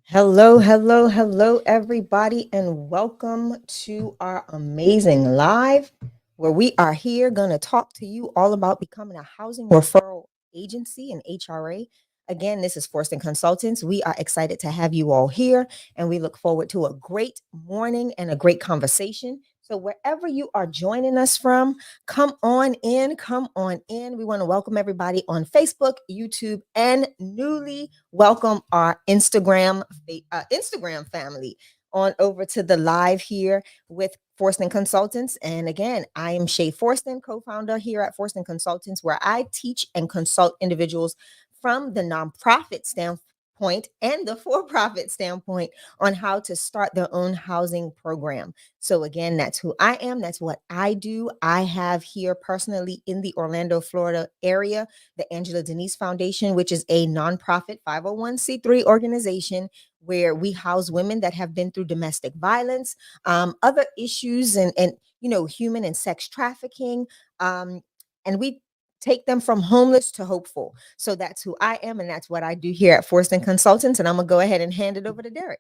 Hello, hello, hello, everybody, and welcome to our amazing live where we are here going to talk to you all about becoming a housing referral agency and HRA. Again, this is Forston Consultants. We are excited to have you all here, and we look forward to a great morning and a great conversation. So, wherever you are joining us from, come on in, come on in. We want to welcome everybody on Facebook, YouTube, and newly welcome our Instagram family on over to the live here with Forston Consultants. And again, I am Shay Forston, co-founder here at Forston Consultants, where I teach and consult individuals from the nonprofit standpoint and the for-profit standpoint on how to start their own housing program. So again, that's who I am. That's what I do. I have here personally in the Orlando, Florida area, the Angela Denise Foundation, which is a nonprofit 501c3 organization where we house women that have been through domestic violence, other issues, and human and sex trafficking, and we take them from homeless to hopeful. So that's who I am, and that's what I do here at Forston Consultants. And I'm gonna go ahead and hand it over to Derek.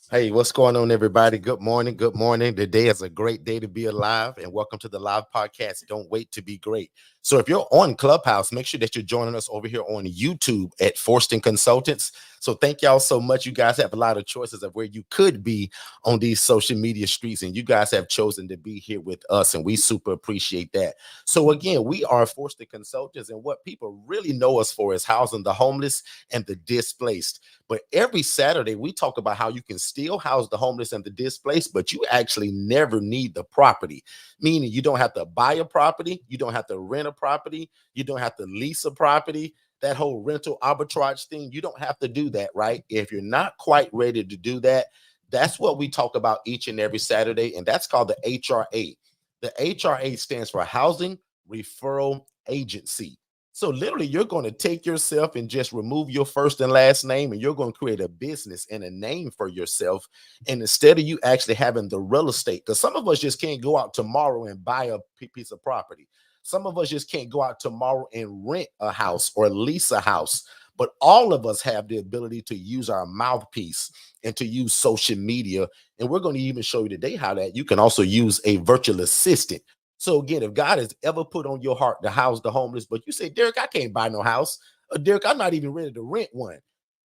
Hey, what's going on, everybody? Good morning. Good morning. Today is a great day to be alive, and welcome to the live podcast. Don't wait to be great. So, if you're on Clubhouse, make sure that you're joining us over here on YouTube at Forston Consultants. So, thank y'all so much. You guys have a lot of choices of where you could be on these social media streets, and you guys have chosen to be here with us, and we super appreciate that. So, again, we are Forston Consultants, and what people really know us for is housing the homeless and the displaced. But every Saturday, we talk about how you can still house the homeless and the displaced, but you actually never need the property, meaning you don't have to buy a property, you don't have to rent a property, you don't have to lease a property. That whole rental arbitrage thing, you don't have to do that, right? If you're not quite ready to do that, that's what we talk about each and every Saturday, and that's called the HRA. The HRA stands for Housing Referral Agency. So literally, you're going to take yourself and just remove your first and last name, and you're going to create a business and a name for yourself. And instead of you actually having the real estate, because some of us just can't go out tomorrow and buy a piece of property. Some of us just can't go out tomorrow and rent a house or lease a house. But all of us have the ability to use our mouthpiece and to use social media. And we're going to even show you today how that you can also use a virtual assistant. So again, if God has ever put on your heart to house the homeless, but you say, Derek, I can't buy no house. Or Derek, I'm not even ready to rent one.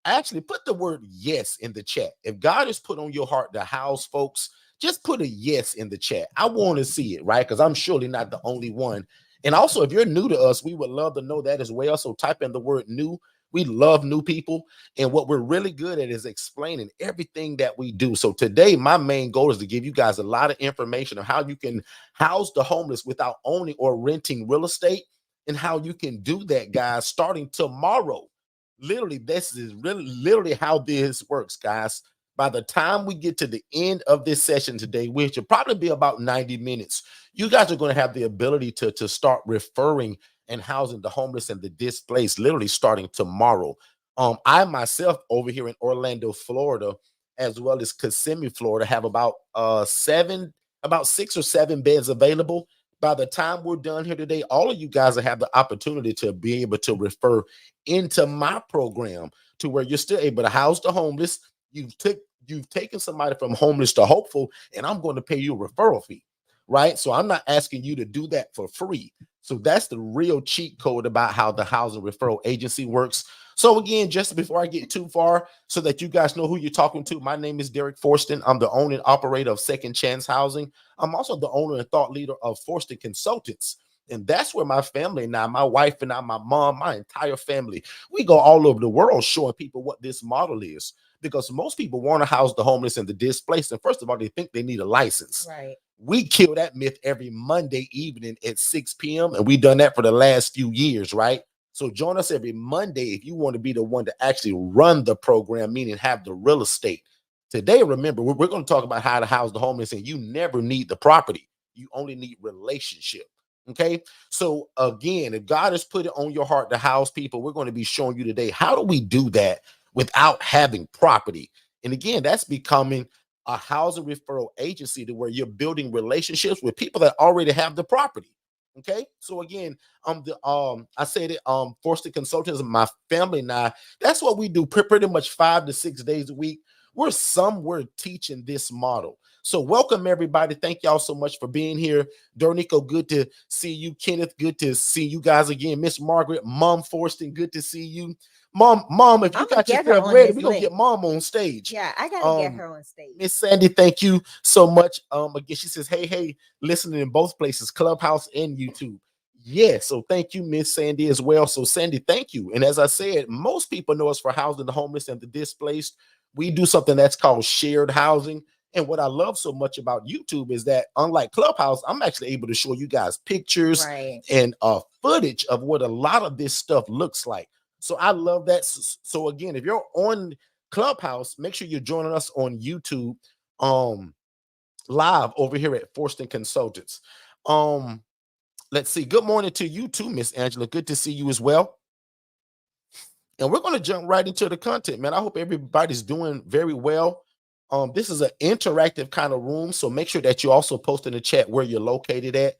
Actually, put the word yes in the chat. If God has put on your heart to house folks, just put a yes in the chat. I want to see it, right? Because I'm surely not the only one. And also, if you're new to us, we would love to know that as well. So type in the word new. We love new people. And what we're really good at is explaining everything that we do. So today, my main goal is to give you guys a lot of information on how you can house the homeless without owning or renting real estate, and how you can do that, guys, starting tomorrow. Literally, this is really literally how this works, guys. By the time we get to the end of this session today, which will probably be about 90 minutes, you guys are going to have the ability to start referring and housing the homeless and the displaced, literally starting tomorrow. I myself over here in Orlando, Florida, as well as Kissimmee, Florida, have about about 6 or 7 beds available. By the time we're done here today, all of you guys will have the opportunity to be able to refer into my program, to where you're still able to house the homeless. You've taken somebody from homeless to hopeful, and I'm going to pay you a referral fee, right? So I'm not asking you to do that for free. So that's the real cheat code about how the housing referral agency works. So again, just before I get too far, so that you guys know who you're talking to, my name is Derek Forston. I'm the owner and operator of Second Chance Housing. I'm also the owner and thought leader of Forston Consultants. And that's where my family and I, my wife and I, my mom, my entire family, we go all over the world showing people what this model is. Because most people want to house the homeless and the displaced. And first of all, they think they need a license. Right. We kill that myth every Monday evening at 6 p.m. And we've done that for the last few years, right? So join us every Monday if you want to be the one to actually run the program, meaning have the real estate. Today, remember, we're going to talk about how to house the homeless, and you never need the property. You only need relationship. Okay. So again, if God has put it on your heart to house people, we're going to be showing you today, how do we do that without having property? And again, that's becoming a housing referral agency, to where you're building relationships with people that already have the property. Okay. So again, I said it, Forston Consultants, my family and I, that's what we do pretty much 5 to 6 days a week. We're somewhere teaching this model. So welcome everybody. Thank y'all so much for being here. Dornico, good to see you. Kenneth, good to see you guys again. Miss Margaret, Mom Forston, good to see you. Mom, if you got yourself ready, we're gonna get Mom on stage. Yeah, I gotta get her on stage. Miss Sandy, thank you so much. Again, she says, hey, listening in both places, Clubhouse and YouTube. Yeah, so thank you, Miss Sandy, as well. So, Sandy, thank you. And as I said, most people know us for housing the homeless and the displaced. We do something that's called shared housing. And what I love so much about YouTube is that, unlike Clubhouse, I'm actually able to show you guys pictures and footage of what a lot of this stuff looks like. So I love that. So again, if you're on Clubhouse, make sure you're joining us on YouTube live over here at Forston Consultants. Let's see. Good morning to you too, Miss Angela. Good to see you as well. And we're going to jump right into the content, man. I hope everybody's doing very well. This is an interactive kind of room, so make sure that you also post in the chat where you're located at.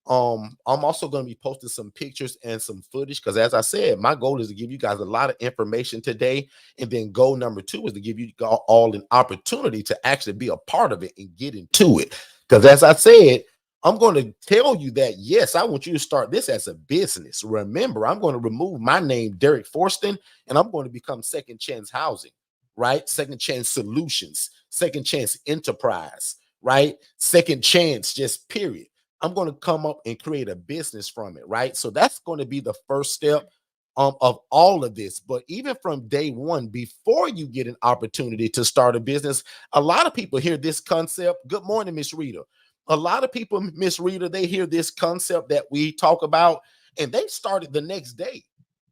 I'm also going to be posting some pictures and some footage because, as I said, my goal is to give you guys a lot of information today. And then goal number 2 is to give you all an opportunity to actually be a part of it and get into it. Because, as I said, I'm going to tell you that, yes, I want you to start this as a business. Remember, I'm going to remove my name, Derek Forston, and I'm going to become Second Chance Housing, right? Second Chance Solutions, Second Chance Enterprise, right? Second Chance, just period. I'm going to come up and create a business from it, right? So that's going to be the first step of all of this. But even from day one, before you get an opportunity to start a business, a lot of people hear this concept. Good morning, Miss Rita. A lot of people, Miss Rita, they hear this concept that we talk about, and they start it the next day.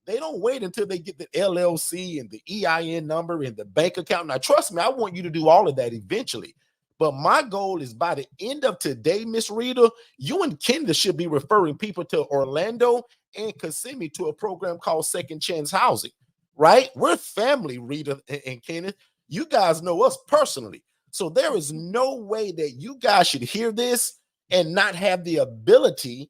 They don't wait until they get the LLC and the EIN number and the bank account. Now, trust me, I want you to do all of that eventually. But my goal is by the end of today, Miss Rita, you and Kendra should be referring people to Orlando and Kissimmee to a program called Second Chance Housing, right? We're family, Rita and Kenneth. You guys know us personally. So there is no way that you guys should hear this and not have the ability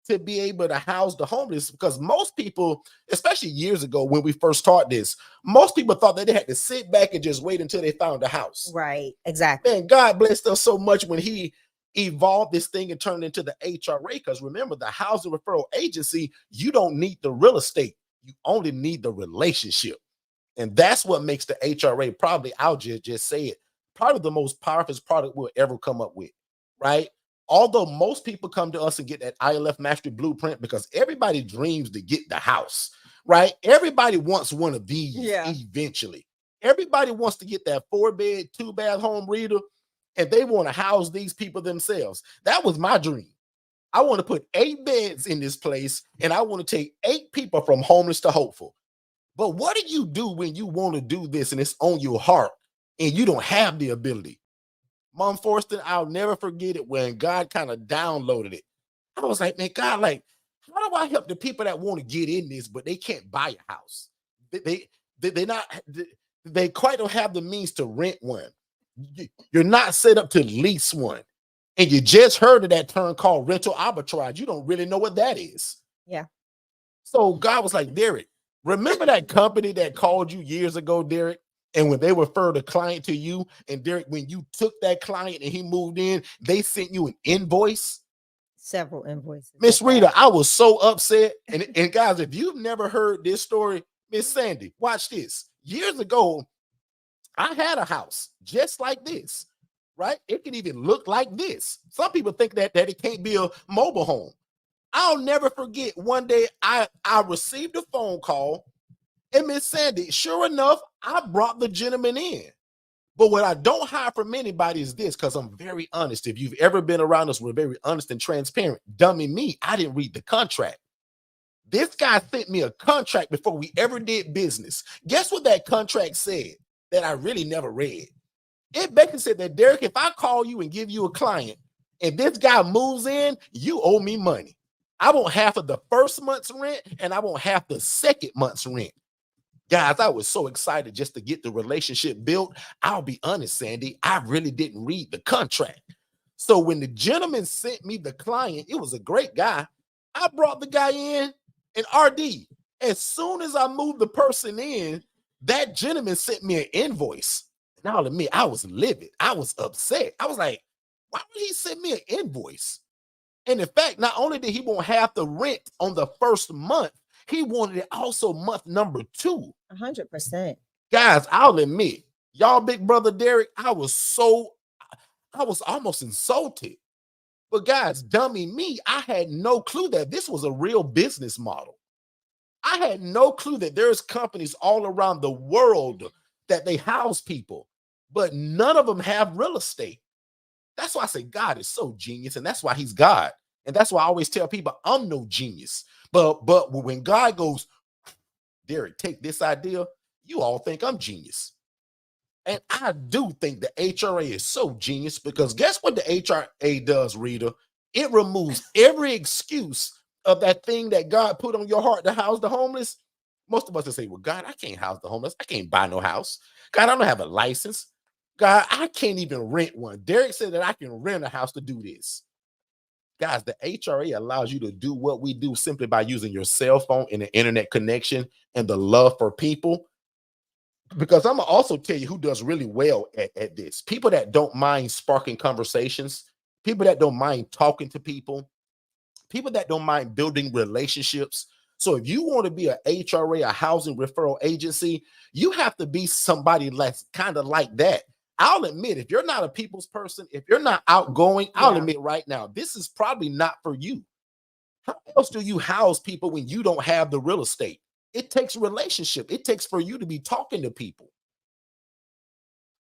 to be able to house the homeless, because most people, especially years ago when we first started this, most people thought that they had to sit back and just wait until they found a house. Right, exactly. And God blessed us so much when he evolved this thing and turned into the HRA, because remember, the Housing Referral Agency, you don't need the real estate. You only need the relationship. And that's what makes the HRA probably, I'll just say it, probably the most powerful product we'll ever come up with, right? Although most people come to us and get that ILF Mastery Blueprint because everybody dreams to get the house, right? Everybody wants one of these eventually. Everybody wants to get that 4-bed, 2-bath home, Rita, and they want to house these people themselves. That was my dream. I want to put 8 beds in this place, and I want to take 8 people from homeless to hopeful. But what do you do when you want to do this and it's on your heart and you don't have the ability? Mom Forston, I'll never forget it when God kind of downloaded it. I was like, man, God, like, how do I help the people that want to get in this, but they can't buy a house? They quite don't have the means to rent one. You're not set up to lease one. And you just heard of that term called rental arbitrage. You don't really know what that is. Yeah. So God was like, Derek, remember that company that called you years ago, Derek? And when they referred a client to you, and Derek, when you took that client and he moved in, they sent you an invoice. Several invoices. Miss Rita, I was so upset. And guys, if you've never heard this story, Miss Sandy, watch this. Years ago, I had a house just like this, right? It can even look like this. Some people think that it can't be a mobile home. I'll never forget one day I received a phone call. And Miss Sandy, sure enough, I brought the gentleman in. But what I don't hide from anybody is this, because I'm very honest. If you've ever been around us, we're very honest and transparent. Dummy me, I didn't read the contract. This guy sent me a contract before we ever did business. Guess what that contract said that I really never read? It basically said that, Derek, if I call you and give you a client, and this guy moves in, you owe me money. I want half of the first month's rent, and I want half the second month's rent. Guys, I was so excited just to get the relationship built. I'll be honest, Sandy, I really didn't read the contract. So when the gentleman sent me the client, it was a great guy. I brought the guy in, and RD, as soon as I moved the person in, that gentleman sent me an invoice. And I'll admit, I was livid. I was upset. I was like, why would he send me an invoice? And in fact, not only did he want half the rent on the first month, he wanted it also month number 2. 100%. Guys, I'll admit, y'all big brother Derek, I was almost insulted. But guys, dummy me, I had no clue that this was a real business model. I had no clue that there's companies all around the world that they house people, but none of them have real estate. That's why I say God is so genius, and that's why he's God. And that's why I always tell people I'm no genius. But when God goes, Derek, take this idea, you all think I'm genius. And I do think the HRA is so genius, because guess what the HRA does, Rita? It removes every excuse of that thing that God put on your heart to house the homeless. Most of us will say, well, God, I can't house the homeless. I can't buy no house. God, I don't have a license. God, I can't even rent one. Derek said that I can rent a house to do this. Guys, the HRA allows you to do what we do simply by using your cell phone and the internet connection and the love for people. Because I'm gonna also tell you who does really well at this. People that don't mind sparking conversations, people that don't mind talking to people that don't mind building relationships. So if you want to be a HRA, a housing referral agency, you have to be somebody that's kind of like that. I'll admit, if you're not a people's person, if you're not outgoing, I'll admit right now, this is probably not for you. How else do you house people when you don't have the real estate? It takes relationship. It takes for you to be talking to people.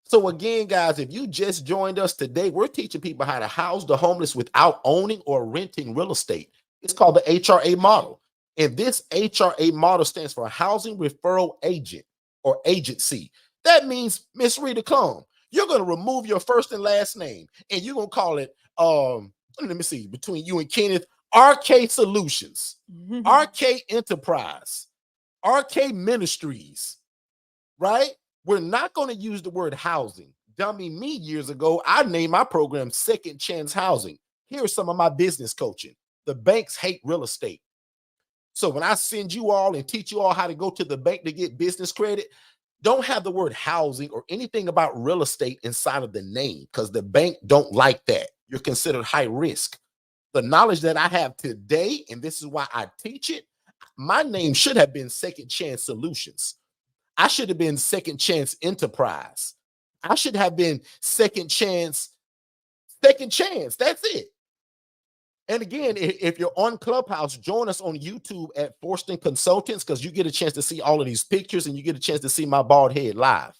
So again, guys, if you just joined us today, we're teaching people how to house the homeless without owning or renting real estate. It's called the HRA model. And this HRA model stands for Housing Referral Agent or Agency. That means, Miss Rita Clum, you're going to remove your first and last name, and you're going to call it, let me see, between you and Kenneth, RK Solutions, RK Enterprise, RK Ministries, right? We're not going to use the word housing. Dummy me, years ago, I named my program Second Chance Housing. Here's some of my business coaching. The banks hate real estate. So when I send you all and teach you all how to go to the bank to get business credit, don't have the word housing or anything about real estate inside of the name, because the bank don't like that. You're considered high risk. The knowledge that I have today, and this is why I teach it, my name should have been Second Chance Solutions. I should have been Second Chance Enterprise. I should have been Second Chance. That's it. And again, if you're on Clubhouse, join us on YouTube at Forston Consultants, because you get a chance to see all of these pictures and you get a chance to see my bald head live.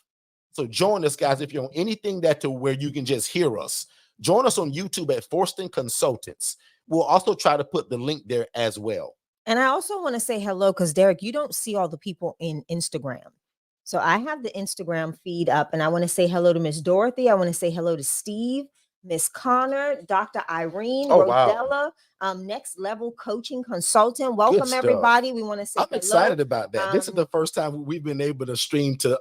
So join us, guys, if you're on anything that to where you can just hear us. Join us on YouTube at Forston Consultants. We'll also try to put the link there as well. And I also want to say hello, because Derek, you don't see all the people in Instagram. So I have the Instagram feed up, and I want to say hello to Miss Dorothy. I want to say hello to Steve, Miss Connor, Dr. Irene, Rodella, Next Level Coaching Consultant. Welcome, everybody. We want to say I'm excited about that. This is the first time we've been able to stream to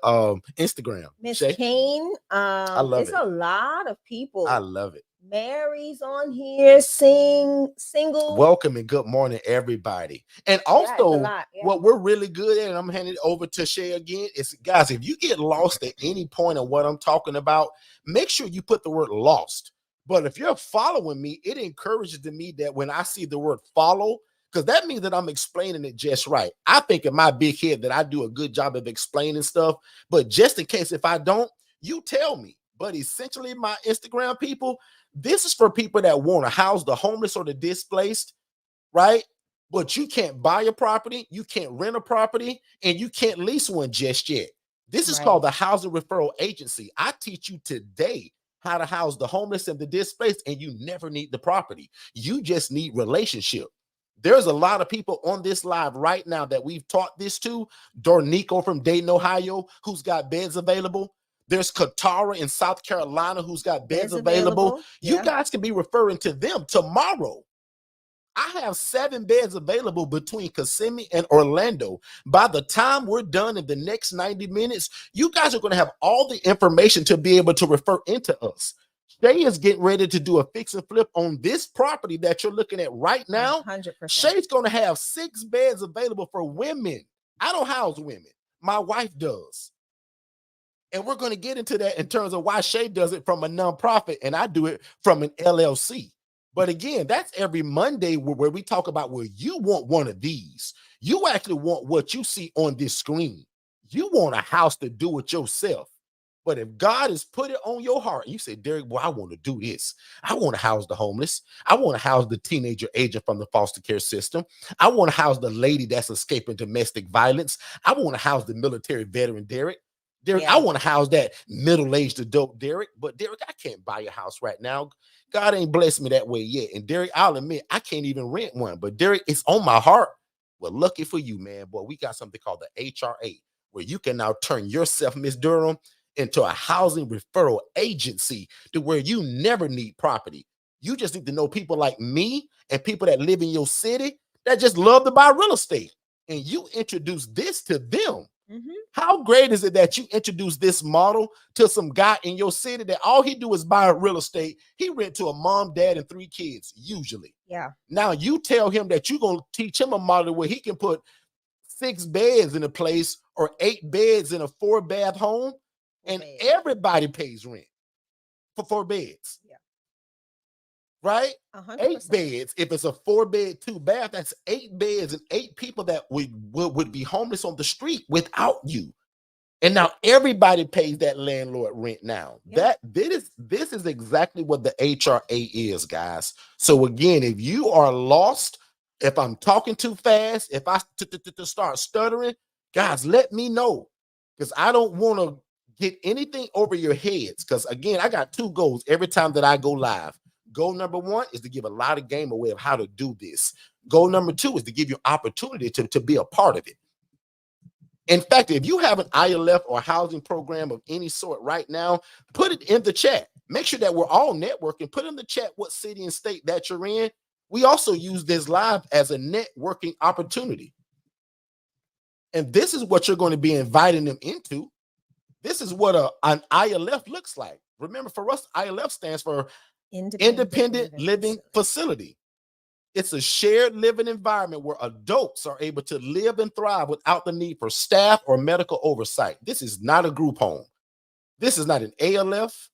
Instagram. Miss Kane. I love it. A lot of people. I love it. Mary's on here, single. Welcome and good morning, everybody. And also, what we're really good at, and I'm handing it over to Shay again, is, guys, if you get lost at any point of what I'm talking about, make sure you put the word lost. But if you're following me, it encourages me that when I see the word follow, because that means that I'm explaining it just right. I think in my big head that I do a good job of explaining stuff, but just in case if I don't, you tell me. But essentially, my Instagram people, this is for people that want to house the homeless or the displaced, right? But you can't buy a property, you can't rent a property, and you can't lease one just yet. This is called the Housing Referral Agency. I teach you today how to house the homeless and the displaced, and you never need the property. You just need relationship. There's a lot of people on this live right now that we've taught this to. Dornico from Dayton, Ohio, who's got beds available. There's Katara in South Carolina who's got beds available. You guys can be referring to them tomorrow. I have 7 beds available between Kissimmee and Orlando. By the time we're done in the next 90 minutes, you guys are going to have all the information to be able to refer into us. Shay is getting ready to do a fix and flip on this property that you're looking at right now. 100%. Shay's going to have 6 beds available for women. I don't house women. My wife does. And we're going to get into that in terms of why Shay does it from a nonprofit and I do it from an LLC. But again, that's every Monday where we talk about where you want one of these. You actually want what you see on this screen. You want a house to do it yourself. But if God has put it on your heart, you say, Derek, well, I want to do this. I want to house the homeless. I want to house the teenager agent from the foster care system. I want to house the lady that's escaping domestic violence. I want to house the military veteran, Derek. Derek, I want to house that middle-aged adult, Derek. But Derek, I can't buy a house right now. God ain't blessed me that way yet. And Derek, I'll admit, I can't even rent one. But Derek, it's on my heart. Well, lucky for you, man. Boy, we got something called the HRA, where you can now turn yourself, Miss Durham, into a housing referral agency to where you never need property. You just need to know people like me and people that live in your city that just love to buy real estate. And you introduce this to them. Mm-hmm. How great is it that you introduce this model to some guy in your city that all he do is buy real estate? He rent to a mom, dad, and 3 kids, usually. Yeah. Now you tell him that you're going to teach him a model where he can put 6 beds in a place or 8 beds in a 4-bath home. And everybody pays rent for 4 beds. Yeah. Right? 100%. 8 beds. If it's a 4-bed, 2-bath, that's 8 beds and 8 people that would be homeless on the street without you. And now everybody pays that landlord rent now. Yeah. This is exactly what the HRA is, guys. So again, if you are lost, if I'm talking too fast, if I start stuttering, guys, let me know. Because I don't want to get anything over your heads. Because again, I got 2 goals every time that I go live. Goal number 1 is to give a lot of game away of how to do this. Goal number 2 is to give you opportunity to be a part of it. In fact, if you have an ILF or housing program of any sort right now, put it in the chat. Make sure that we're all networking. Put in the chat what city and state that you're in. We also use this live as a networking opportunity. And this is what you're going to be inviting them into. This is what an ILF looks like. Remember, for us, ILF stands for Independent Living Facility. It's a shared living environment where adults are able to live and thrive without the need for staff or medical oversight. This is not a group home. This is not an ALF.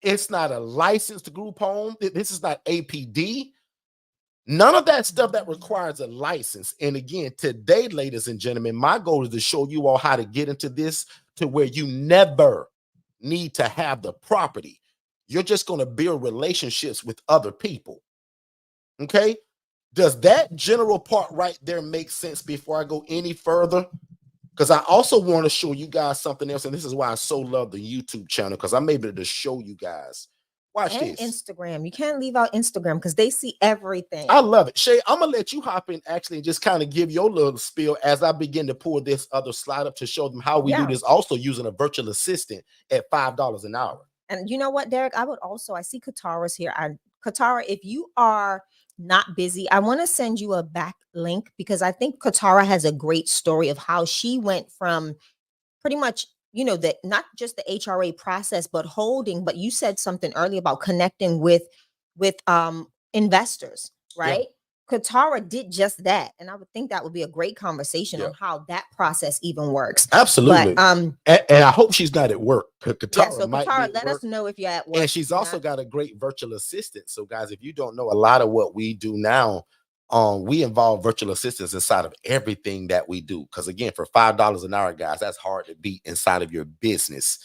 It's not a licensed group home. This is not APD. None of that stuff that requires a license. And again, today, ladies and gentlemen, my goal is to show you all how to get into this to where you never need to have the property. You're just going to build relationships with other people. Okay? Does that general part right there make sense before I go any further? Because I also want to show you guys something else. And this is why I so love the YouTube channel, because I'm able to show you guys. Watch this. Instagram. You can't leave out Instagram because they see everything. I love it. Shay, I'm going to let you hop in actually and just kind of give your little spiel as I begin to pull this other slide up to show them how we do this, also using a virtual assistant at $5 an hour. And you know what, Derek? I see Katara's here. Katara, if you are not busy, I want to send you a back link because I think Katara has a great story of how she went from pretty much, that not just the HRA process, but you said something earlier about connecting with investors, right? Yeah. Katara did just that. And I would think that would be a great conversation on how that process even works. Absolutely. But, and I hope she's not at work. Katara, let us know if you're at work. And she's also got a great virtual assistant. So guys, if you don't know, a lot of what we do now, we involve virtual assistants inside of everything that we do. Because again, for $5 an hour, guys, that's hard to beat inside of your business.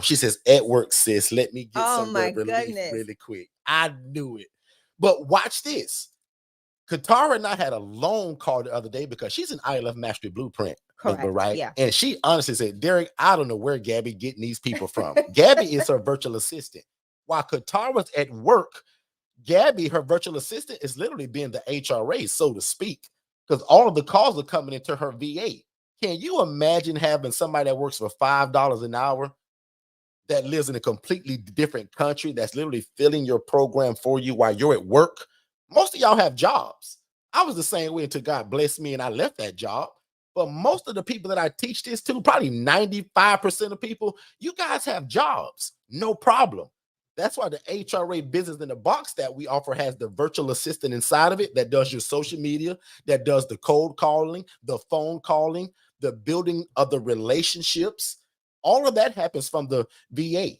She says, at work, sis, let me get some relief really quick. I knew it. But watch this. Katara and I had a long call the other day because she's an ILF Mastery Blueprint member, right? Yeah. And she honestly said, Derek, I don't know where Gabby getting these people from. Gabby is her virtual assistant. While Katara's at work, Gabby, her virtual assistant, is literally being the HRA, so to speak, because all of the calls are coming into her VA. Can you imagine having somebody that works for $5 an hour that lives in a completely different country that's literally filling your program for you while you're at work? Most of y'all have jobs. I was the same way until God blessed me and I left that job. But most of the people that I teach this to, probably 95% of people, you guys have jobs. No problem. That's why the HRA Business in the Box that we offer has the virtual assistant inside of it that does your social media, that does the cold calling, the phone calling, the building of the relationships. All of that happens from the VA.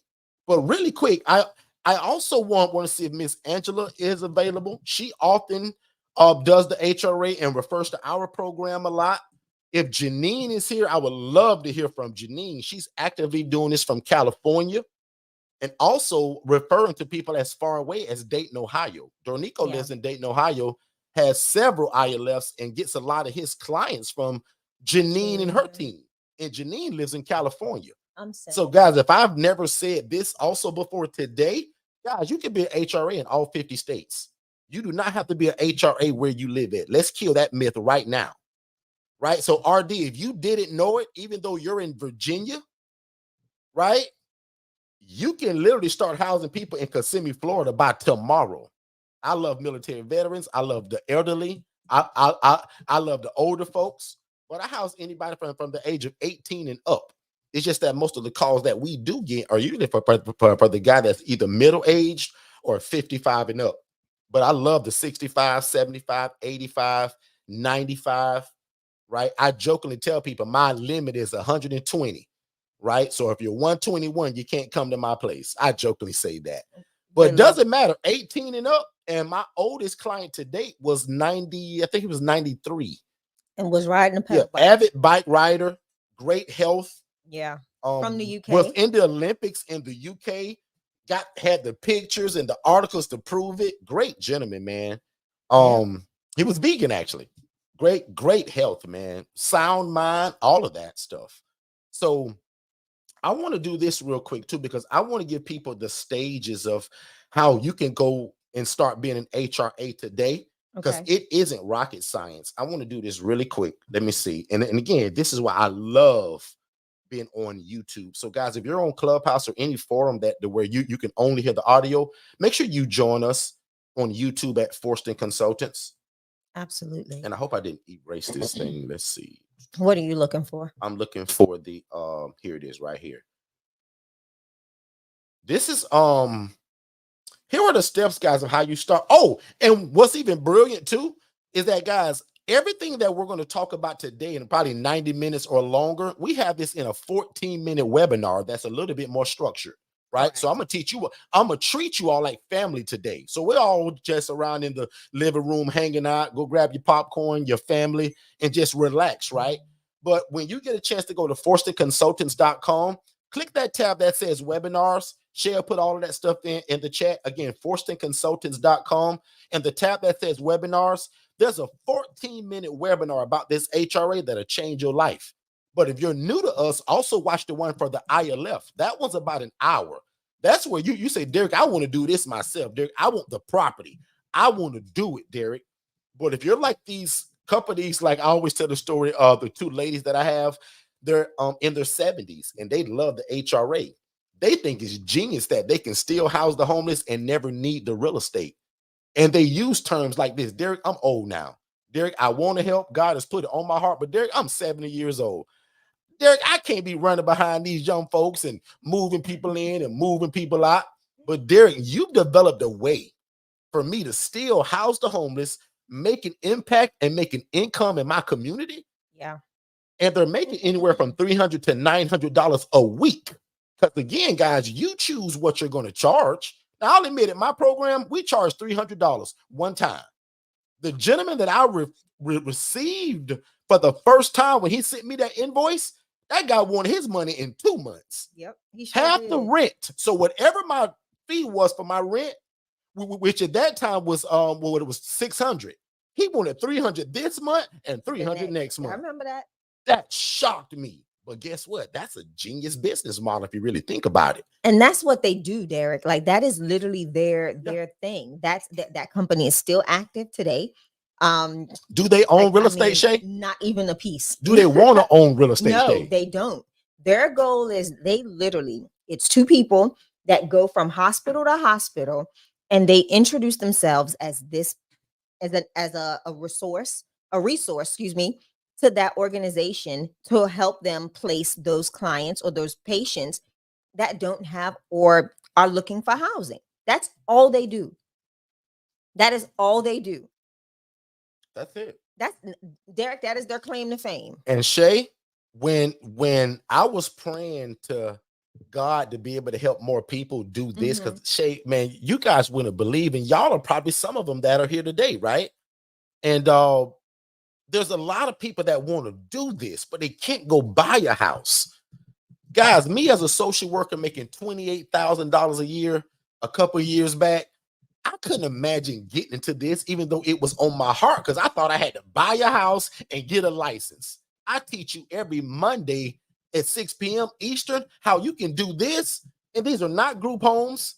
But really quick, I also want to see if Miss Angela is available. She often does the HRA and refers to our program a lot. If Janine is here, I would love to hear from Janine. She's actively doing this from California and also referring to people as far away as Dayton, Ohio. Dornico lives in Dayton, Ohio, has several ILFs and gets a lot of his clients from Janine and her team. And Janine lives in California. So, guys, if I've never said this also before today, guys, you can be an HRA in all 50 states. You do not have to be an HRA where you live at. Let's kill that myth right now. Right? So, RD, if you didn't know it, even though you're in Virginia, right, you can literally start housing people in Kissimmee, Florida by tomorrow. I love military veterans. I love the elderly. I love the older folks. But I house anybody from the age of 18 and up. It's just that most of the calls that we do get are usually for the guy that's either middle-aged or 55 and up. But I love the 65, 75, 85, 95, right? I jokingly tell people my limit is 120, right? So if you're 121, you can't come to my place. I jokingly say that. But it doesn't matter, 18 and up. And my oldest client to date was 90, I think he was 93. And was riding a pedal bike. Avid bike rider, great health. Yeah. From the UK. Was in the Olympics in the UK. Had the pictures and the articles to prove it. Great gentleman, man. He was vegan, actually. Great health, man. Sound mind, all of that stuff. So I want to do this real quick too, because I want to give people the stages of how you can go and start being an HRA today, because it isn't rocket science. I want to do this really quick. Let me see. And again, this is why I love being on YouTube. So guys, if you're on Clubhouse or any forum where you can only hear the audio, make sure you join us on YouTube at Forston Consultants. Absolutely. And I hope I didn't erase this thing. Let's see. What are you looking for? I'm looking for the here it is right here. This is here are the steps, guys, of how you start. Oh, and what's even brilliant too is that, guys, everything that we're going to talk about today in probably 90 minutes or longer, we have this in a 14-minute webinar that's a little bit more structured, right? So I'm going to teach you, I'm going to treat you all like family today. So we're all just around in the living room hanging out, go grab your popcorn, your family, and just relax, right? But when you get a chance to go to forstonconsultants.com, click that tab that says webinars. Share, put all of that stuff in the chat. Again, forstonconsultants.com, and the tab that says webinars. There's a 14-minute webinar about this HRA that'll change your life. But if you're new to us, also watch the one for the ILF. That one's about an hour. That's where you say, Derek, I want to do this myself. Derek, I want the property. I want to do it, Derek. But if you're like these companies, like I always tell the story of the two ladies that I have, they're in their 70s and they love the HRA. They think it's genius that they can still house the homeless and never need the real estate. And they use terms like this. Derek, I'm old now. Derek, I want to help. God has put it on my heart. But Derek, I'm 70 years old. Derek, I can't be running behind these young folks and moving people in and moving people out. But Derek, you've developed a way for me to still house the homeless, make an impact and make an income in my community. Yeah. And they're making anywhere from $300 to $900 a week. Because again, guys, you choose what you're going to charge. Now, I'll admit it, my program, we charge $300 one time. The gentleman that I received for the first time when he sent me that invoice, that guy wanted his money in 2 months. Yep. He sure half did. the rent. So whatever my fee was for my rent, which at that time was it was $600. He wanted $300 this month and $300 next month. I remember that. That shocked me. But guess what? That's a genius business model if you really think about it. And that's what they do, Derek. Like that is literally their thing. That's that company is still active today. Do they own real estate, Shay? Not even a piece. Do they want to own real estate, no, Shay? They don't. Their goal is it's two people that go from hospital to hospital and they introduce themselves as a resource, to that organization to help them place those clients or those patients that don't have or are looking for housing. That's all they do. That is all they do. That's it. That's Derek. That is their claim to fame. And Shay, when I was praying to God to be able to help more people do this, because Shay, man, you guys wouldn't believe, and y'all are probably some of them that are here today, right? And there's a lot of people that want to do this, but they can't go buy a house. Guys, me as a social worker making $28,000 a year a couple years back, I couldn't imagine getting into this, even though it was on my heart, because I thought I had to buy a house and get a license. I teach you every Monday at 6 p.m. Eastern how you can do this. And these are not group homes.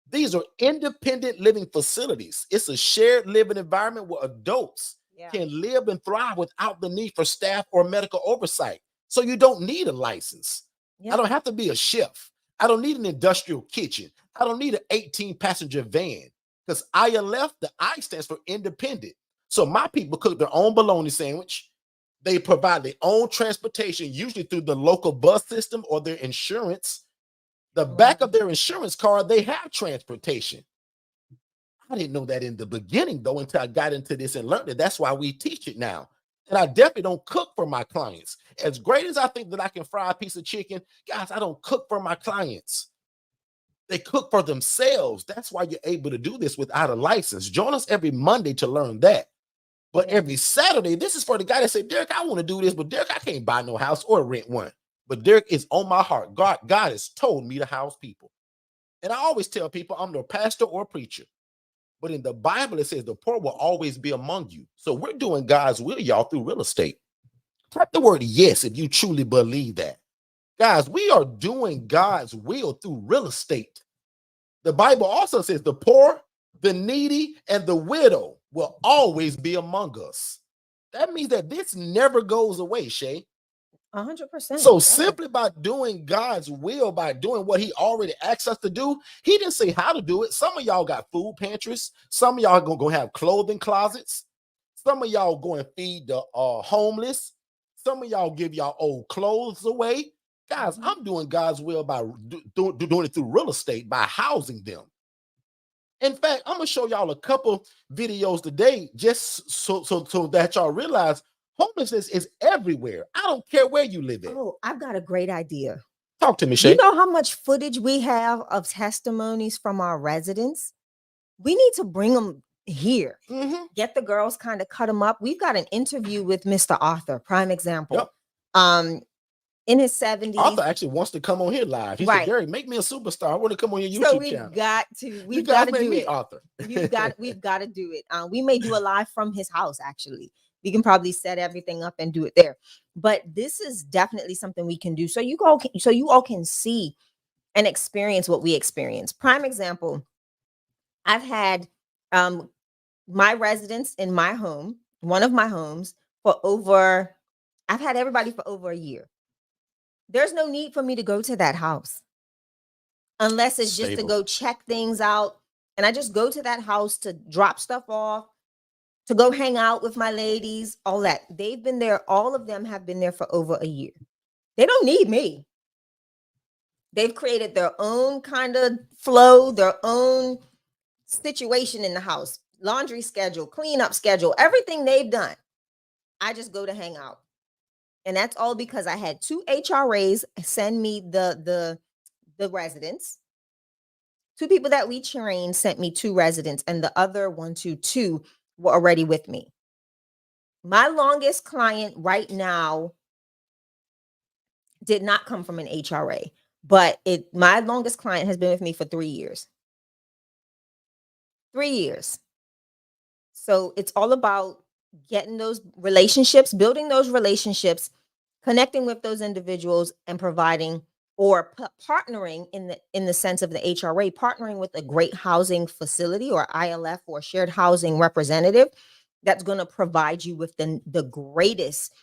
These are independent living facilities. It's a shared living environment where adults can live and thrive without the need for staff or medical oversight. So you don't need a license. I don't have to be a chef. I don't need an industrial kitchen. I don't need an 18-passenger van, because ILF, the I stands for independent. So my people cook their own bologna sandwich. They provide their own transportation, usually through the local bus system or their insurance. The back of their insurance card, they have transportation. I didn't know that in the beginning, though, until I got into this and learned it. That's why we teach it now. And I definitely don't cook for my clients. As great as I think that I can fry a piece of chicken, guys, I don't cook for my clients. They cook for themselves. That's why you're able to do this without a license. Join us every Monday to learn that. But every Saturday, this is for the guy that said, Derek, I want to do this, but Derek, I can't buy no house or rent one. But Derek, is on my heart. God has told me to house people. And I always tell people I'm no pastor or preacher. But in the Bible, it says the poor will always be among you. So we're doing God's will, y'all, through real estate. Type the word yes if you truly believe that. Guys, we are doing God's will through real estate. The Bible also says the poor, the needy, and the widow will always be among us. That means that this never goes away, Shay. 100%. So simply by doing God's will, by doing what he already asked us to do, he didn't say how to do it. Some of y'all got food pantries. Some of y'all gonna go have clothing closets. Some of y'all go and feed the homeless. Some of y'all give y'all old clothes away. Guys, I'm doing God's will by doing it through real estate, by housing them. In fact, I'm gonna show y'all a couple videos today, just so that y'all realize homelessness is everywhere. I don't care where you live at. Oh, I've got a great idea. Talk to me, Shay. You know how much footage we have of testimonies from our residents? We need to bring them here. Get the girls, kind of cut them up. We've got an interview with Mr. Arthur, prime example. In his 70s. Arthur actually wants to come on here live. He said, Derek, make me a superstar. I want to come on your YouTube channel. We've got to do it. Arthur. We've got to do it. We may do a live from his house, actually. We can probably set everything up and do it there. But this is definitely something we can do. So you all can see and experience what we experience. Prime example, I've had my residents in my home, one of my homes, I've had everybody for over a year. There's no need for me to go to that house unless it's just to go check things out. And I just go to that house to drop stuff off, to go hang out with my ladies, all that. They've been there. All of them have been there for over a year. They don't need me. They've created their own kind of flow, their own situation in the house, laundry schedule, cleanup schedule, everything they've done. I just go to hang out. And that's all because I had 2 HRAs send me the residents. 2 people that we trained sent me 2 residents, and the other 1, 2 were already with me. My longest client right now did not come from an HRA, but my longest client has been with me for 3 years. 3 years. So it's all about getting those relationships, building those relationships, connecting with those individuals, and providing or partnering in the sense of the HRA, partnering with a great housing facility or ILF or shared housing representative that's going to provide you with the greatest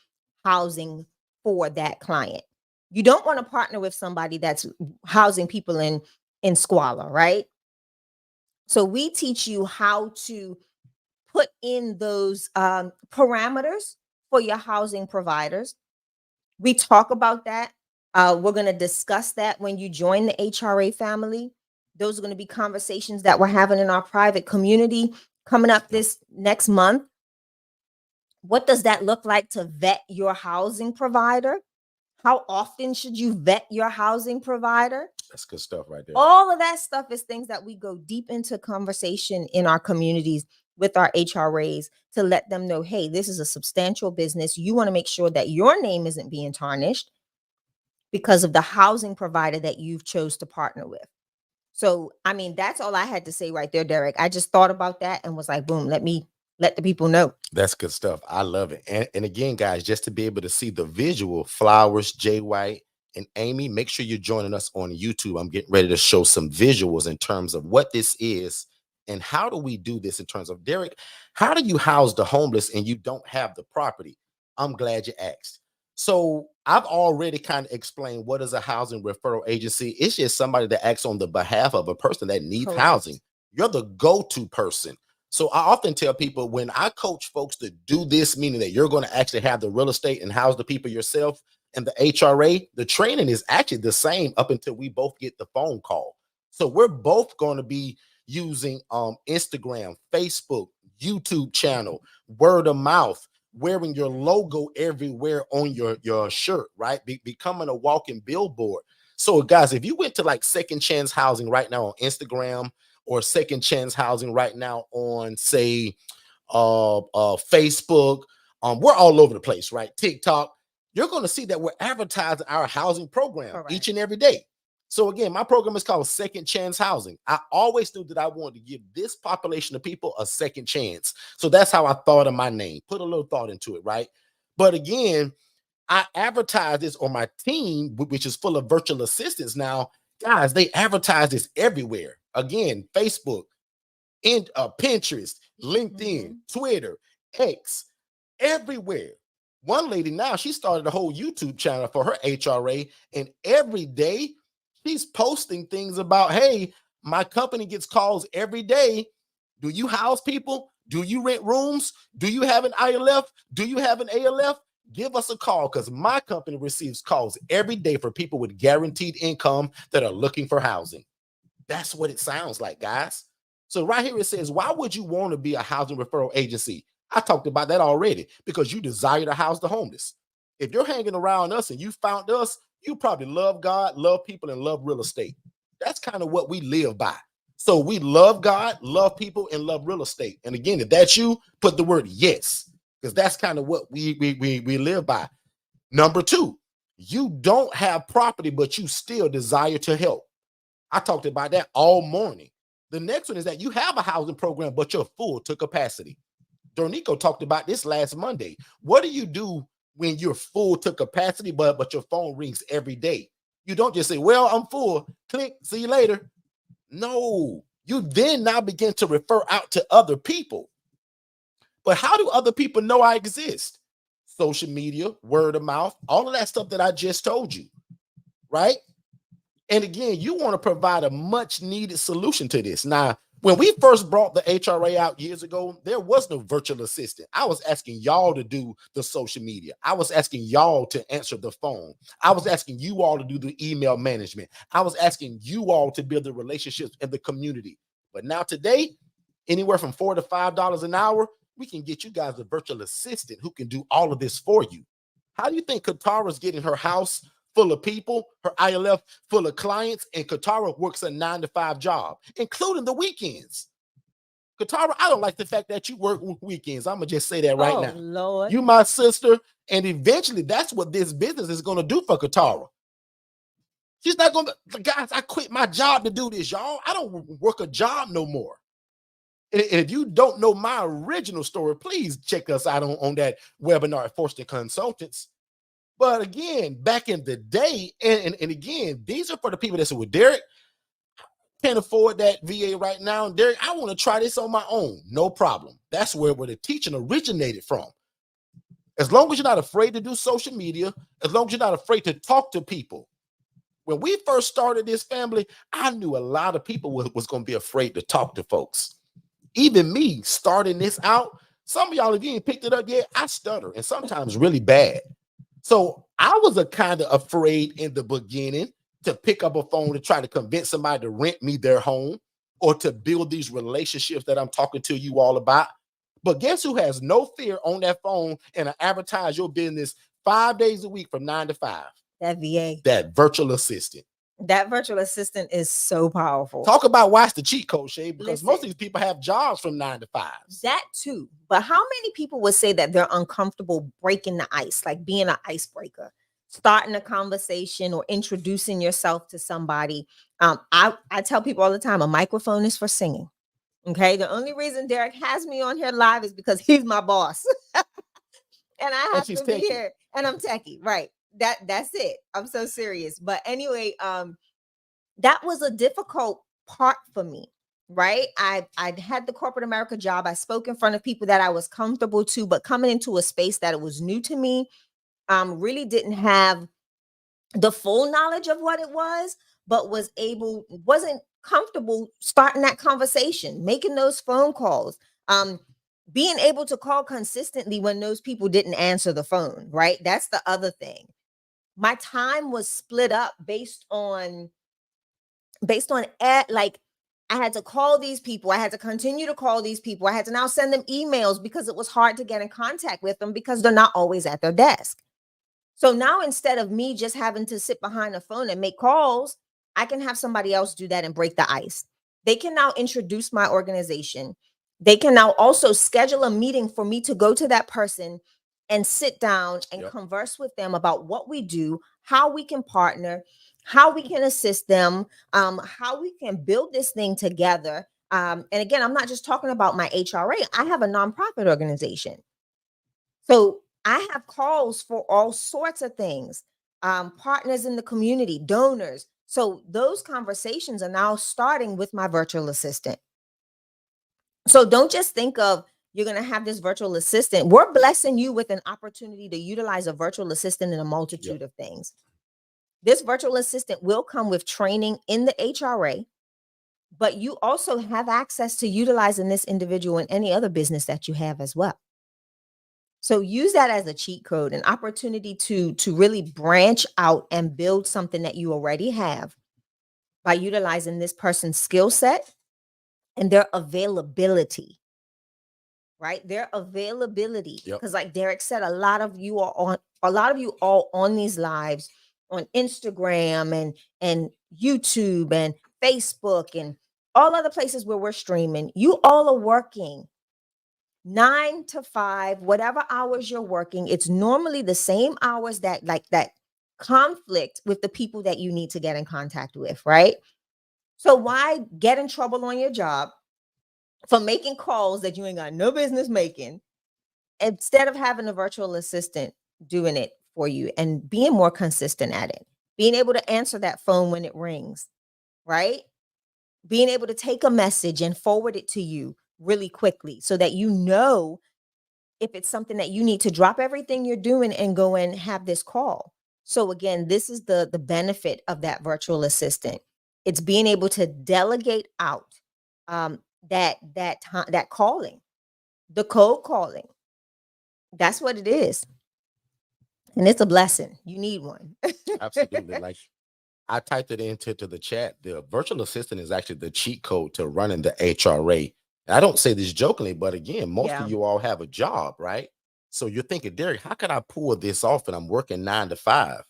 housing for that client. You don't want to partner with somebody that's housing people in squalor, right? So we teach you how to put in those parameters for your housing providers. We talk about that. We're going to discuss that when you join the HRA family. Those are going to be conversations that we're having in our private community coming up this next month. What does that look like to vet your housing provider? How often should you vet your housing provider? That's good stuff right there. All of that stuff is things that we go deep into conversation in our communities with our HRAs to let them know, hey, this is a substantial business. You want to make sure that your name isn't being tarnished because of the housing provider that you've chose to partner with. So, I mean, that's all I had to say right there, Derek. I just thought about that and was like, boom, let the people know. That's good stuff. I love it. And again, guys, just to be able to see the visual, Flowers, Jay White, and Amy, make sure you're joining us on YouTube. I'm getting ready to show some visuals in terms of what this is and how do we do this in terms of, Derek, how do you house the homeless and you don't have the property? I'm glad you asked. So I've already kind of explained what is a housing referral agency. It's just somebody that acts on the behalf of a person that needs Correct. housing. You're the go-to person. So I often tell people when I coach folks to do this, meaning that you're going to actually have the real estate and house the people yourself and the HRA, the training is actually the same up until we both get the phone call. So we're both going to be using Instagram, Facebook, YouTube channel, word of mouth, wearing your logo everywhere on your shirt, right? Becoming a walking billboard. So guys, if you went to like Second Chance Housing right now on Instagram, or Second Chance Housing right now on, say, Facebook, we're all over the place, right? TikTok, you're going to see that we're advertising our housing program each and every day. So again, my program is called Second Chance Housing. I always knew that I wanted to give this population of people a second chance. So that's how I thought of my name, put a little thought into it, right? But again, I advertise this on my team, which is full of virtual assistants now. Guys, they advertise this everywhere. Again, Facebook, Pinterest, LinkedIn, Twitter, X, everywhere. One lady now, she started a whole YouTube channel for her HRA, and every day she's posting things about, hey, my company gets calls every day. Do you house people? Do you rent rooms? Do you have an ILF? Do you have an ALF? Give us a call, because my company receives calls every day for people with guaranteed income that are looking for housing. That's what it sounds like, guys. So right here it says, why would you want to be a housing referral agency? I talked about that already, because you desire to house the homeless. If you're hanging around us and you found us, you probably love God, love people, and love real estate. That's kind of what we live by. So we love God, love people, and love real estate. And again, if that's you, put the word yes, because that's kind of what we live by. Number two, you don't have property, but you still desire to help. I talked about that all morning. The next one is that you have a housing program, but you're full to capacity. Dornico talked about this last Monday. What do you do when you're full to capacity, but your phone rings every day? You don't just say, well, I'm full, click, see you later. No, you then now begin to refer out to other people. But how do other people know I exist? Social media, word of mouth, all of that stuff that I just told you, right? And again, you want to provide a much needed solution to this. Now, when we first brought the HRA out years ago, there was no virtual assistant. I was asking y'all to do the social media. I was asking y'all to answer the phone. I was asking you all to do the email management. I was asking you all to build the relationships in the community. But now today, anywhere from $4 to $5 an hour, we can get you guys a virtual assistant who can do all of this for you. How do you think Katara's getting her house full of people, her ILF full of clients, and Katara works a 9-to-5 job, including the weekends? Katara, I don't like the fact that you work weekends. I'm going to just say that right now. Lord. You my sister, and eventually that's what this business is going to do for Katara. She's not going to, guys, I quit my job to do this, y'all. I don't work a job no more. And if you don't know my original story, please check us out on that webinar at Forston Consultants. But again, back in the day, and again, these are for the people that say, well, Derek, can't afford that VA right now. Derek, I want to try this on my own. No problem. That's where the teaching originated from. As long as you're not afraid to do social media, as long as you're not afraid to talk to people. When we first started this family, I knew a lot of people was going to be afraid to talk to folks. Even me starting this out, some of y'all, if you ain't picked it up yet, I stutter, and sometimes really bad. So I was a kind of afraid in the beginning to pick up a phone to try to convince somebody to rent me their home or to build these relationships that I'm talking to you all about. But guess who has no fear on that phone and advertise your business 5 days a week from 9 to 5? That VA. That virtual assistant. That virtual assistant is so powerful. Talk about why it's the cheat code, Shay, because most of Listen. these people have jobs from 9 to 5. That too. But how many people would say that they're uncomfortable breaking the ice, like being an icebreaker, starting a conversation or introducing yourself to somebody? I tell people all the time, a microphone is for singing. Okay. The only reason Derek has me on here live is because he's my boss. And I And have she's to be techie. here. And I'm techie. Right. That's it. I'm so serious. But anyway, that was a difficult part for me. Right. I'd had the corporate America job. I spoke in front of people that I was comfortable to, but coming into a space that it was new to me, really didn't have the full knowledge of what it was, but wasn't comfortable starting that conversation, making those phone calls, being able to call consistently when those people didn't answer the phone, right? That's the other thing. My time was split up like I had to call these people. I had to continue to call these people. I had to now send them emails because it was hard to get in contact with them because they're not always at their desk. So now instead of me just having to sit behind the phone and make calls, I can have somebody else do that and break the ice. They can now introduce my organization. They can now also schedule a meeting for me to go to that person and sit down and converse with them about what we do, how we can partner, how we can assist them, how we can build this thing together. And again, I'm not just talking about my HRA. I have a nonprofit organization. So I have calls for all sorts of things, partners in the community, donors. So those conversations are now starting with my virtual assistant. So don't just think of you're going to have this virtual assistant. We're blessing you with an opportunity to utilize a virtual assistant in a multitude of things. This virtual assistant will come with training in the HRA, but you also have access to utilizing this individual in any other business that you have as well. So use that as a cheat code, an opportunity to really branch out and build something that you already have by utilizing this person's skill set and their availability, right? Their availability. Because like Derek said, a lot of you all on these lives on Instagram and YouTube and Facebook and all other places where we're streaming. You all are working 9 to 5, whatever hours you're working. It's normally the same hours that conflict with the people that you need to get in contact with, right? So why get in trouble on your job for making calls that you ain't got no business making, instead of having a virtual assistant doing it for you and being more consistent at it, being able to answer that phone when it rings, right? Being able to take a message and forward it to you really quickly so that you know if it's something that you need to drop everything you're doing and go and have this call. So again, this is the benefit of that virtual assistant. It's being able to delegate out that calling, the cold calling. That's what it is. And it's a blessing. You need one. Absolutely. Like I typed it into the chat. The virtual assistant is actually the cheat code to running the HRA. I don't say this jokingly, but again, most of you all have a job, right? So you're thinking, Derek, how can I pull this off? And I'm working 9 to 5.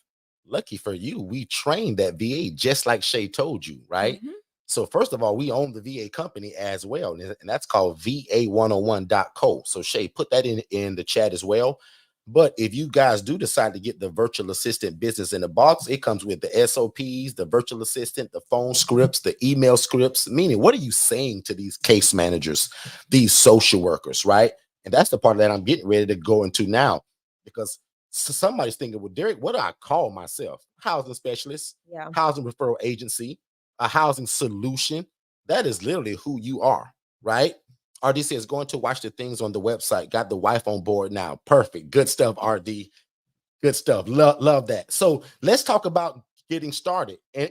Lucky for you, we trained that VA just like Shay told you, right? Mm-hmm. So first of all, we own the VA company as well, and that's called va101.co. So Shay, put that in the chat as well. But if you guys do decide to get the virtual assistant business in the box, it comes with the SOPs, the virtual assistant, the phone scripts, the email scripts, meaning what are you saying to these case managers, these social workers, right? And that's the part that I'm getting ready to go into now, because somebody's thinking, well, Derek, what do I call myself? Housing specialist, housing referral agency, a housing solution. That is literally who you are, right? RD says going to watch the things on the website. Got the wife on board now. Perfect. Good stuff, RD. Good stuff. Love that. So let's talk about getting started. And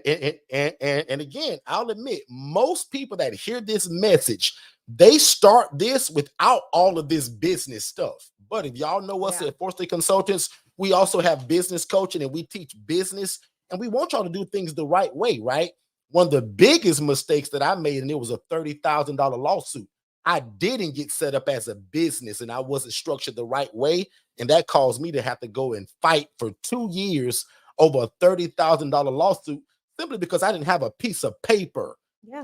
again, I'll admit, most people that hear this message, they start this without all of this business stuff. But if y'all know us at Forston Consultants, we also have business coaching and we teach business, and we want y'all to do things the right way, right? One of the biggest mistakes that I made, and it was a $30,000 lawsuit. I didn't get set up as a business and I wasn't structured the right way. And that caused me to have to go and fight for 2 years over a $30,000 lawsuit simply because I didn't have a piece of paper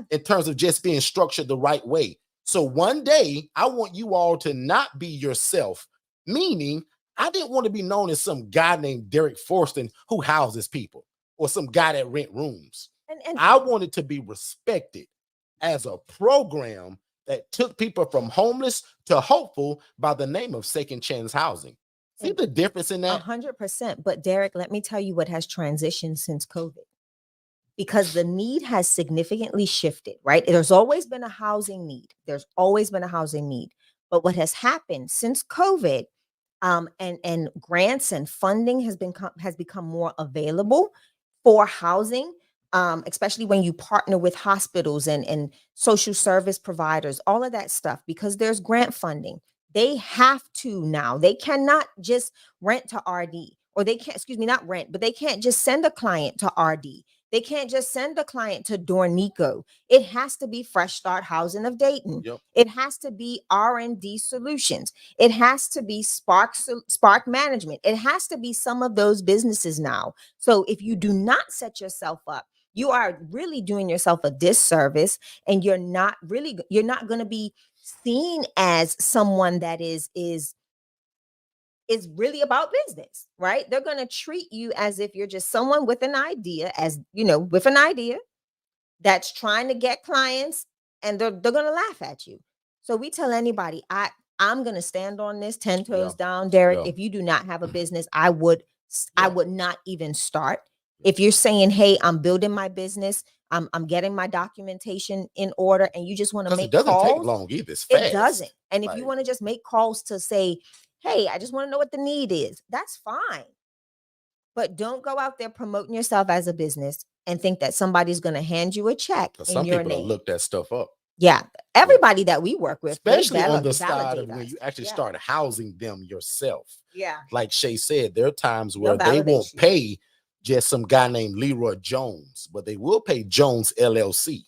in terms of just being structured the right way. So one day I want you all to not be yourself, meaning I didn't want to be known as some guy named Derek Forston who houses people or some guy that rent rooms. And I wanted to be respected as a program that took people from homeless to hopeful by the name of Second Chance Housing. See the difference in that? 100%. But Derek, let me tell you what has transitioned since COVID. Because the need has significantly shifted, right? There's always been a housing need. There's always been a housing need. But what has happened since COVID, and grants and funding has become more available for housing, especially when you partner with hospitals and social service providers, all of that stuff, because there's grant funding. They have to now. They cannot just rent to RD, or they can't, excuse me, not rent, but they can't just send a client to RD. They can't just send a client to Dornico. It has to be Fresh Start Housing of Dayton. Yep. It has to be R&D Solutions. It has to be Spark Management. It has to be some of those businesses now. So if you do not set yourself up, you are really doing yourself a disservice, and you're not going to be seen as someone that is really about business, right? They're going to treat you as if you're just someone with an idea, with an idea that's trying to get clients, and they're going to laugh at you. So we tell anybody, I'm going to stand on this 10 toes down, Derek. If you do not have a business, I would not even start. If you're saying, hey, I'm building my business, I'm getting my documentation in order, and you just want to make calls. It doesn't take long either. It's fast. It doesn't. And if you want to just make calls to say, hey, I just want to know what the need is, that's fine. But don't go out there promoting yourself as a business and think that somebody's going to hand you a check in your name. Some people look that stuff up. Yeah. Everybody that we work with, especially on the side of when you actually start housing them yourself. Yeah. Like Shay said, there are times where they won't pay just some guy named Leroy Jones, but they will pay Jones LLC,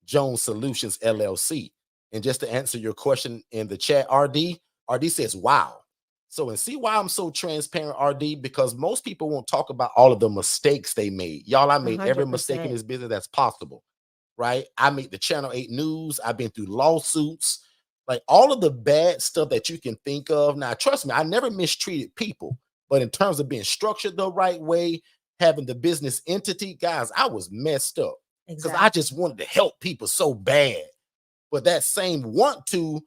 Jones Solutions LLC. And just to answer your question in the chat, RD says, wow. So, and see why I'm so transparent, RD, because most people won't talk about all of the mistakes they made. Y'all, I made 100%. Every mistake in this business that's possible, right? I made the Channel 8 news. I've been through lawsuits, like all of the bad stuff that you can think of. Now, trust me, I never mistreated people, but in terms of being structured the right way, having the business entity, guys, I was messed up because I just wanted to help people so bad. But that same want to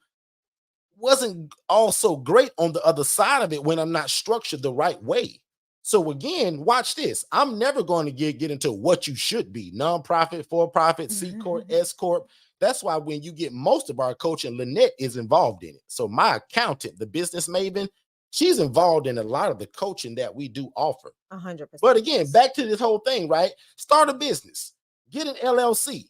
wasn't also great on the other side of it when I'm not structured the right way. So again, watch this. I'm never going to get into what you should be. Nonprofit, for-profit, C-Corp, S-Corp. That's why when you get most of our coaching, Lynette is involved in it. So my accountant, the business maven, she's involved in a lot of the coaching that we do offer. 100%. But again, back to this whole thing, right? Start a business, get an LLC,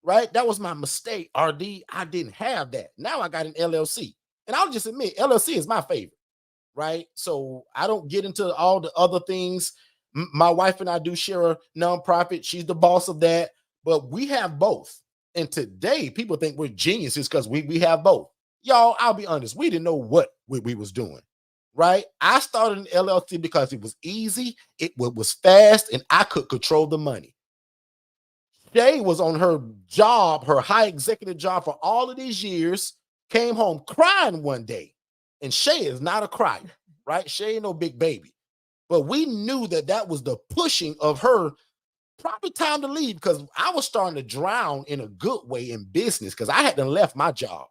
right? That was my mistake, RD. I didn't have that. Now I got an LLC. And I'll just admit, LLC is my favorite, right? So I don't get into all the other things. My wife and I do share a nonprofit. She's the boss of that, but we have both. And today, people think we're geniuses because we have both. Y'all, I'll be honest, we didn't know what we was doing, right? I started an LLC because it was easy, it was fast, and I could control the money. Shay was on her job, her high executive job for all of these years, came home crying one day. And Shay is not a crier, right? Shay ain't no big baby. But we knew that was the pushing of her probably time to leave, because I was starting to drown in a good way in business because I hadn't left my job.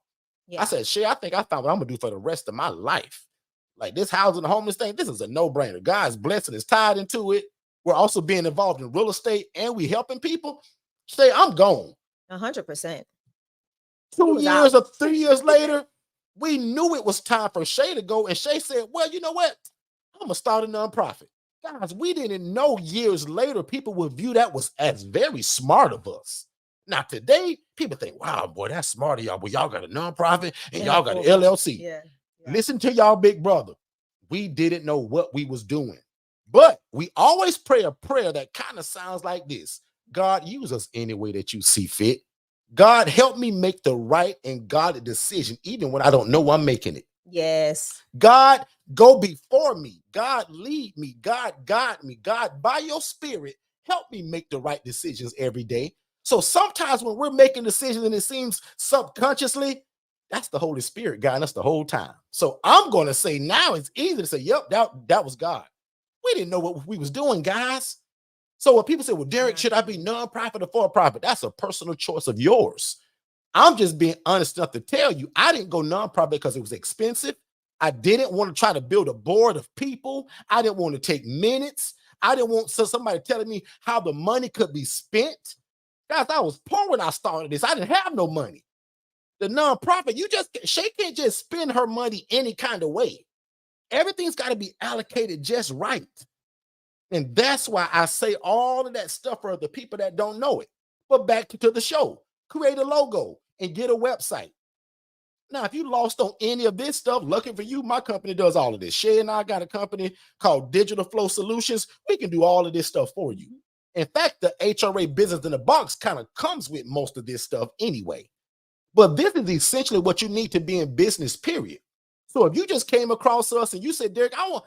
Yeah. I said, Shay, I think I found what I'm going to do for the rest of my life. Like this housing, the homeless thing, this is a no-brainer. God's blessing is tied into it. We're also being involved in real estate and we helping people. Shay, I'm gone. 100%. 2 years or 3 years later, we knew it was time for Shay to go. And Shay said, well, you know what? I'm going to start a nonprofit. Guys, we didn't know years later people would view that was as very smart of us. Now, today, people think, wow, boy, that's smart of y'all. Well, y'all got a nonprofit and y'all got an LLC. Yeah. Listen to y'all, big brother. We didn't know what we was doing. But we always pray a prayer that kind of sounds like this. God, use us any way that you see fit. God, help me make the right and godly decision, even when I don't know I'm making it. Yes. God, Go before me. God, lead me. God, guide me. God, by your spirit, help me make the right decisions every day. So sometimes when we're making decisions and it seems subconsciously, that's the Holy Spirit guiding us the whole time. So I'm going to say now it's easy to say, yep, that was God. We didn't know what we was doing, guys. So when people say, well, Derek, should I be nonprofit or for profit? That's a personal choice of yours. I'm just being honest enough to tell you, I didn't go nonprofit because it was expensive. I didn't want to try to build a board of people. I didn't want to take minutes. I didn't want somebody telling me how the money could be spent. Guys, I was poor when I started this. I didn't have no money. The nonprofit, Shay can't just spend her money any kind of way. Everything's got to be allocated just right. And that's why I say all of that stuff for the people that don't know it. But back to the show, create a logo and get a website. Now, if you lost on any of this stuff, lucky for you, my company does all of this. Shay and I got a company called Digital Flow Solutions. We can do all of this stuff for you. In fact, the HRA Business in a Box kind of comes with most of this stuff anyway. But this is essentially what you need to be in business, period. So if you just came across us and you said, Derek, I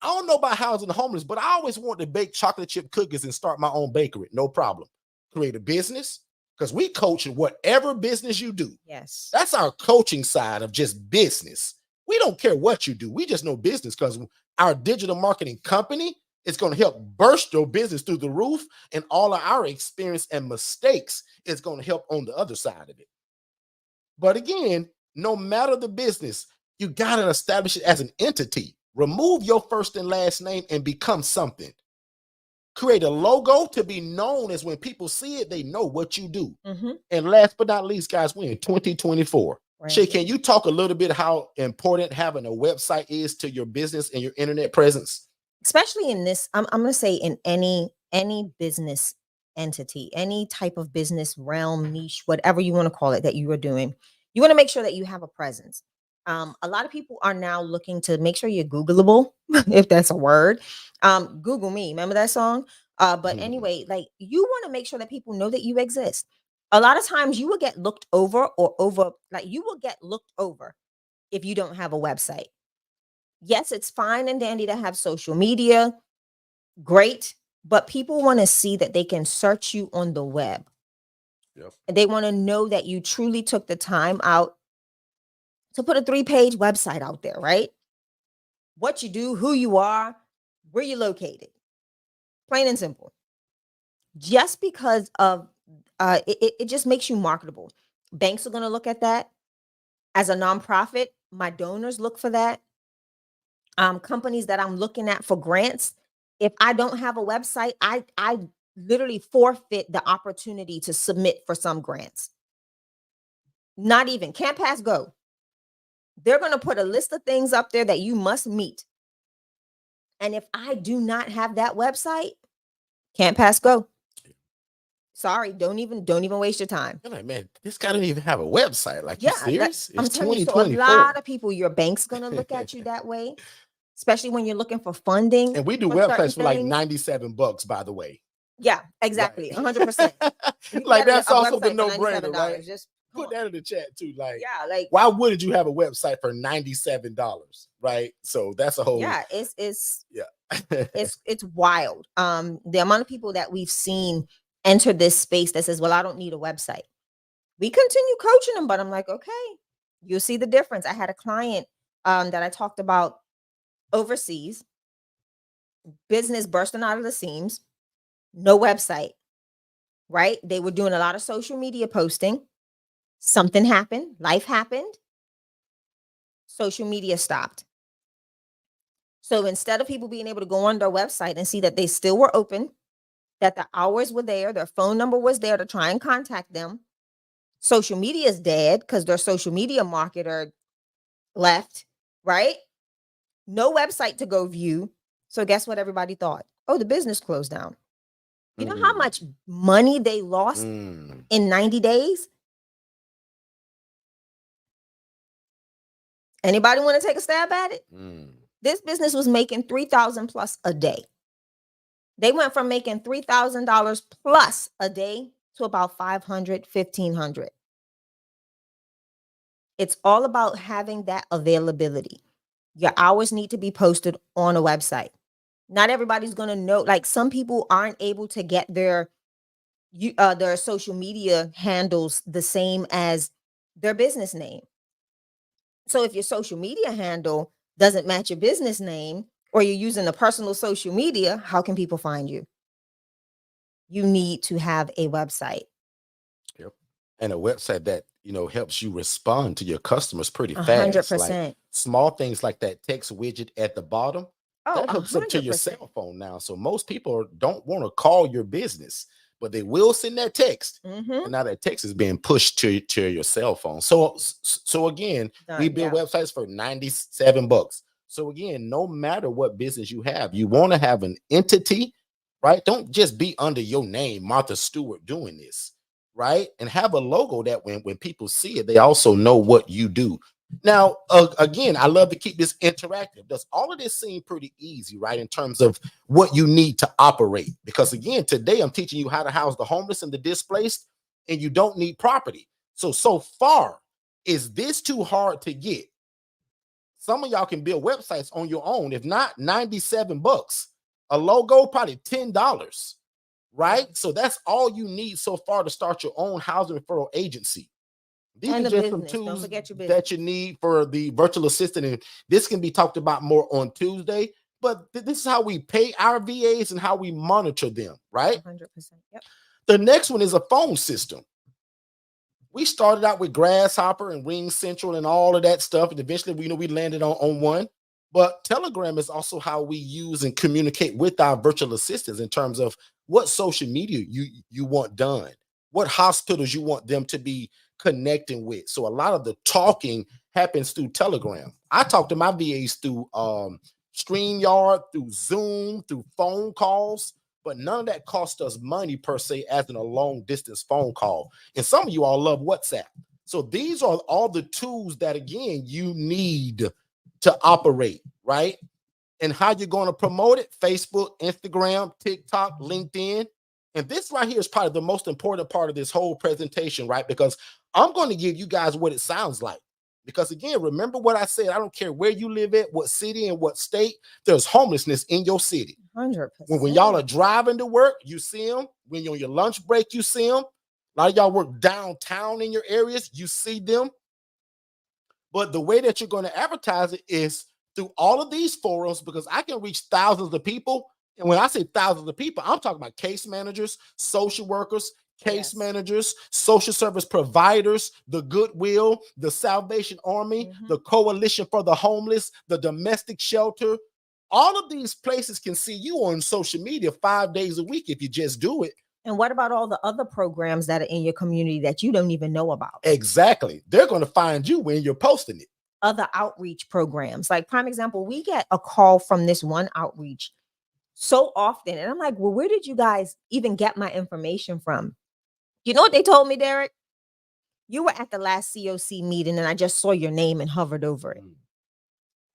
don't know about housing the homeless, but I always want to bake chocolate chip cookies and start my own bakery. No problem. Create a business, because we coach in whatever business you do. Yes. That's our coaching side of just business. We don't care what you do. We just know business, because our digital marketing company is going to help burst your business through the roof, and all of our experience and mistakes is going to help on the other side of it. But again, no matter the business, you got to establish it as an entity. Remove your first and last name and become something. Create a logo to be known as when people see it, they know what you do. And last but not least, guys, we're in 2024. Right. Shay, can you talk a little bit how important having a website is to your business and your internet presence? Especially in this, I'm going to say in any business entity, any type of business realm, niche, whatever you want to call it that you are doing, you want to make sure that you have a presence. A lot of people are now looking to make sure you're Googleable, if that's a word. Google me. Remember that song? But anyway, like, you want to make sure that people know that you exist. A lot of times you will get looked over you will get looked over if you don't have a website. Yes, it's fine and dandy to have social media. Great. But people want to see that they can search you on the web. Yep. And they want to know that you truly took the time out to put a 3-page website out there, right? What you do, who you are, where you're located. Plain and simple. Just because of it just makes you marketable. Banks are going to look at that. As a nonprofit, my donors look for that. Companies that I'm looking at for grants, if I don't have a website, I literally forfeit the opportunity to submit for some grants. Not even, can't pass go. They're going to put a list of things up there that you must meet. And if I do not have that website, can't pass go. Sorry, don't even waste your time. You're like, man, this guy didn't even have a website. Like, you serious? I'm telling you, so a lot of people, your bank's going to look at you that way, especially when you're looking for funding. And we do websites for like $97, by the way. Yeah, exactly. Right. 100%. Like, that's also the no-brainer, right? Just put that in the chat too. Like, yeah, like, why wouldn't you have a website for $97? Right. So that's a whole, it's it's wild. The amount of people that we've seen enter this space that says, well, I don't need a website. We continue coaching them, but I'm like, okay, you'll see the difference. I had a client that I talked about overseas, business bursting out of the seams, no website, right? They were doing a lot of social media posting. Something happened, life happened, social media stopped. So instead of people being able to go on their website and see that they still were open, that the hours were there, their phone number was there to try and contact them, social media is dead because their social media marketer left, right? No website to go view. So guess what everybody thought? Oh, the business closed down. You know how much money they lost in 90 days? Anybody want to take a stab at it? This business was making $3,000 plus a day. They went from making $3,000 plus a day to about $500, $1,500. It's all about having that availability. Your hours need to be posted on a website. Not everybody's going to know. Like some people aren't able to get their social media handles the same as their business name. So if your social media handle doesn't match your business name, or you're using a personal social media, how can people find you? You need to have a website. Yep. And a website that, helps you respond to your customers pretty fast. Like 100%. small things like that text widget at the bottom, Oh, that hooks up to your 100%. cell phone now. So most people don't want to call your business, but they will send that text. Mm-hmm. And now that text is being pushed to your cell phone. So again, we Done. build Yeah. websites for $97. So again, no matter what business you have, you want to have an entity, right? Don't just be under your name, Martha Stewart, doing this, right? And have a logo that when people see it, they also know what you do. Now, again, I love to keep this interactive. Does all of this seem pretty easy, right? In terms of what you need to operate? Because again, today I'm teaching you how to house the homeless and the displaced, and you don't need property. So far, is this too hard to get? Some of y'all can build websites on your own. If not, $97. A logo, probably $10, right? So that's all you need so far to start your own housing referral agency. These And are the just some business. Don't tools forget your that business. you need for the virtual assistant. And this can be talked about more on Tuesday. But this is how we pay our VAs and how we monitor them, right? 100%. Yep. The next one is a phone system. We started out with Grasshopper and Ring Central and all of that stuff. And eventually we landed on one. But Telegram is also how we use and communicate with our virtual assistants in terms of what social media you want done, what hospitals you want them to be connecting with. So a lot of the talking happens through Telegram. I talk to my VAs through StreamYard, through Zoom, through phone calls, but none of that costs us money per se as in a long distance phone call. And some of you all love WhatsApp. So these are all the tools that, again, you need to operate, right? And how you're going to promote it: Facebook, Instagram, TikTok, LinkedIn. And this right here is probably the most important part of this whole presentation, right? Because I'm going to give you guys what it sounds like. Because again, remember what I said, I don't care where you live at, what city and what state, there's homelessness in your city. 100%. When y'all are driving to work, you see them. When you're on your lunch break, you see them. A lot of y'all work downtown in your areas, you see them. But the way that you're going to advertise it is through all of these forums, because I can reach thousands of people. And when I say thousands of people, I'm talking about case managers, social workers, case managers, social service providers, the Goodwill, the Salvation Army, the Coalition for the Homeless, the domestic shelter. All of these places can see you on social media 5 days a week if you just do it. And what about all the other programs that are in your community that you don't even know about? Exactly. They're going to find you when you're posting it. Other outreach programs. Like prime example, we get a call from this one outreach so often. And I'm like, well, where did you guys even get my information from? You know what they told me, Derek? You were at the last COC meeting and I just saw your name and hovered over it.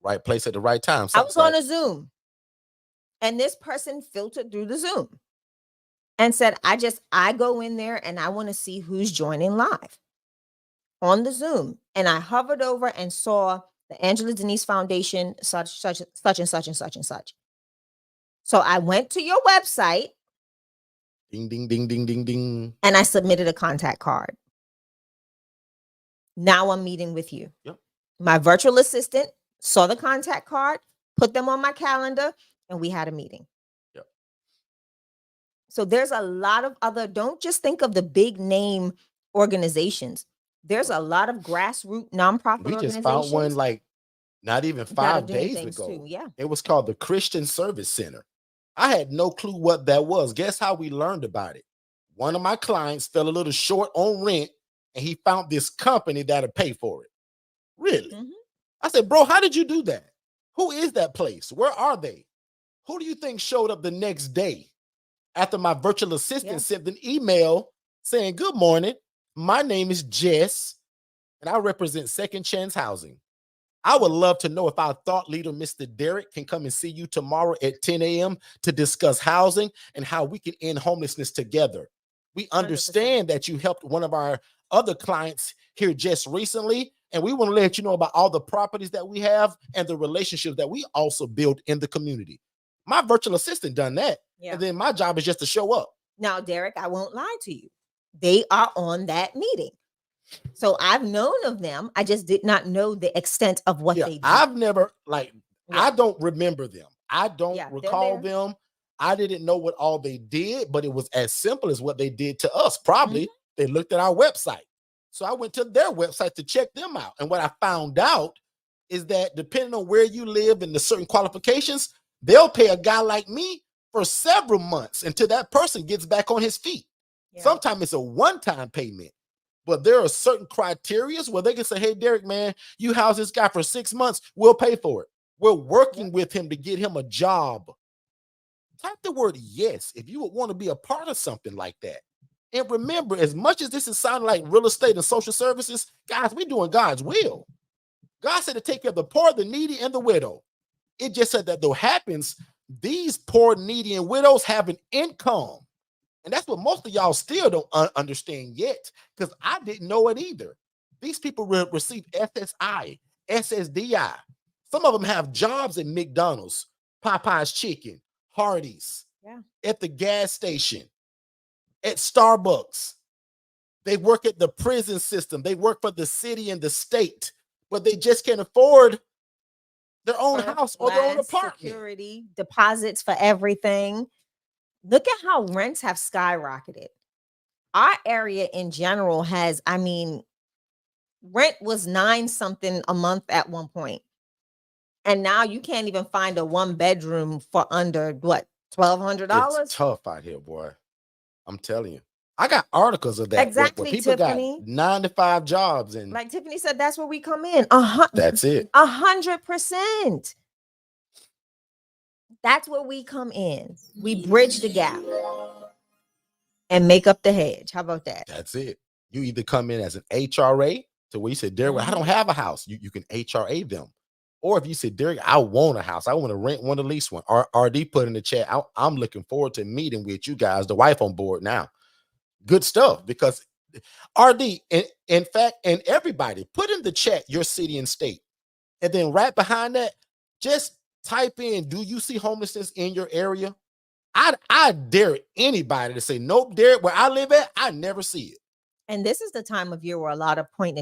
Right place at the right time. I was on a Zoom and this person filtered through the Zoom and said, I go in there and I want to see who's joining live on the Zoom. And I hovered over and saw the Angela Denise Foundation, such and such. So I went to your website. Ding, ding, ding, ding, ding, ding. And I submitted a contact card. Now I'm meeting with you. Yep. My virtual assistant saw the contact card, put them on my calendar, and we had a meeting. Yep. So there's a lot of other, don't just think of the big name organizations. There's a lot of grassroots nonprofit we organizations. just found one like not even 5 days ago. Too. Yeah. It was called the Christian Service Center. I had no clue what that was. Guess how we learned about it? One of my clients fell a little short on rent and he found this company that'll pay for it. Really? I said, bro, how did you do that? Who is that place? Where are they? Who do you think showed up the next day after my virtual assistant sent an email saying, good morning, my name is Jess and I represent Second Chance Housing. I would love to know if our thought leader, Mr. Derek, can come and see you tomorrow at 10 a.m. to discuss housing and how we can end homelessness together. We understand 100%. That you helped one of our other clients here just recently, And we want to let you know about all the properties that we have and the relationships that we also build in the community. My virtual assistant done that. Yeah. And then my job is just to show up. Now, Derek, I won't lie to you. They are on that meeting. So I've known of them. I just did not know the extent of what they do. I've never, I don't remember them. I don't recall there. them. I didn't know what all they did, but it was as simple as what they did to us. Probably they looked at our website. So I went to their website to check them out. And what I found out is that depending on where you live and the certain qualifications, they'll pay a guy like me for several months until that person gets back on his feet. Yeah. Sometimes it's a one-time payment, but there are certain criteria where they can say, hey, Derek, man, you house this guy for 6 months. We'll pay for it. We're working with him to get him a job. Type the word yes if you would want to be a part of something like that. And remember, as much as this is sounding like real estate and social services, guys, we're doing God's will. God said to take care of the poor, the needy, and the widow. It just said that though happens, these poor, needy, and widows have an income. And that's what most of y'all still don't understand yet, because I didn't know it either. These people receive SSI, SSDI. Some of them have jobs at McDonald's, Popeye's Chicken, Hardee's, at the gas station, at Starbucks. They work at the prison system. They work for the city and the state, but they just can't afford their own house or their own apartment. Security, deposits for everything. Look at how rents have skyrocketed. Our area in general has, rent was $9 something a month at one point. And now you can't even find a 1-bedroom for under what, $1,200? It's tough out here, boy. I'm telling you. I got articles of that. Exactly, where people Tiffany. got 9 to 5 jobs. And like Tiffany said, that's where we come in. That's it. 100%. That's where we come in. We bridge the gap and make up the hedge. How about that? That's it. You either come in as an HRA to where you said, Derek, I don't have a house. You can HRA them. Or if you said, Derek, I want a house. I want to rent one, to lease one. RD put in the chat, I'm looking forward to meeting with you guys, the wife on board now. Good stuff, because RD, in fact, and everybody, put in the chat your city and state. And then right behind that, just type in, do you see homelessness in your area? I dare anybody to say, nope, Derek, where I live at, I never see it. And this is the time of year where a lot of point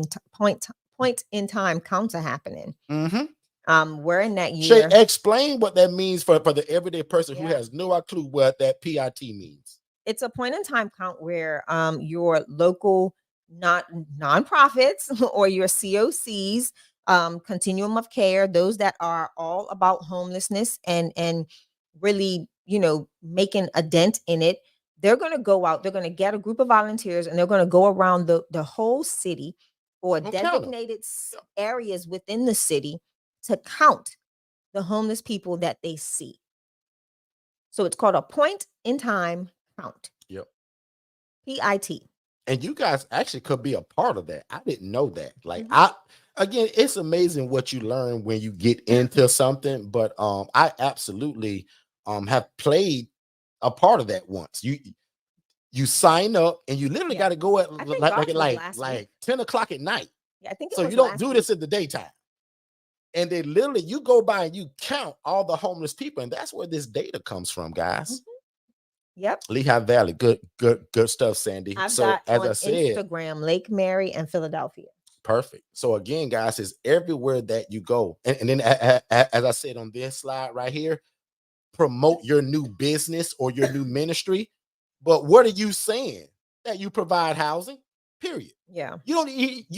in time counts are happening. We're in that year. Shay, explain what that means for the everyday person who has no clue what that PIT means. It's a point in time count where your local nonprofits or your COCs, continuum of care, those that are all about homelessness and really, making a dent in it, they're going to go out, they're going to get a group of volunteers, and they're going to go around the whole city or designated areas within the city to count the homeless people that they see. So it's called a point in time count. Yep. PIT. And you guys actually could be a part of that. I didn't know that. Again, it's amazing what you learn when you get into something, but I absolutely have played a part of that once. You sign up and you literally got to go at like 10 o'clock at night. Yeah, I think so. You don't do this in the daytime. And they literally, you go by and you count all the homeless people, and that's where this data comes from, guys. Yep. Lehigh Valley, good stuff, Sandy. I've got as I said, Instagram, Lake Mary and Philadelphia. Perfect. So again, guys, it's everywhere that you go. And then as I said on this slide right here, promote your new business or your new ministry. But what are you saying? That you provide housing, period. Yeah. You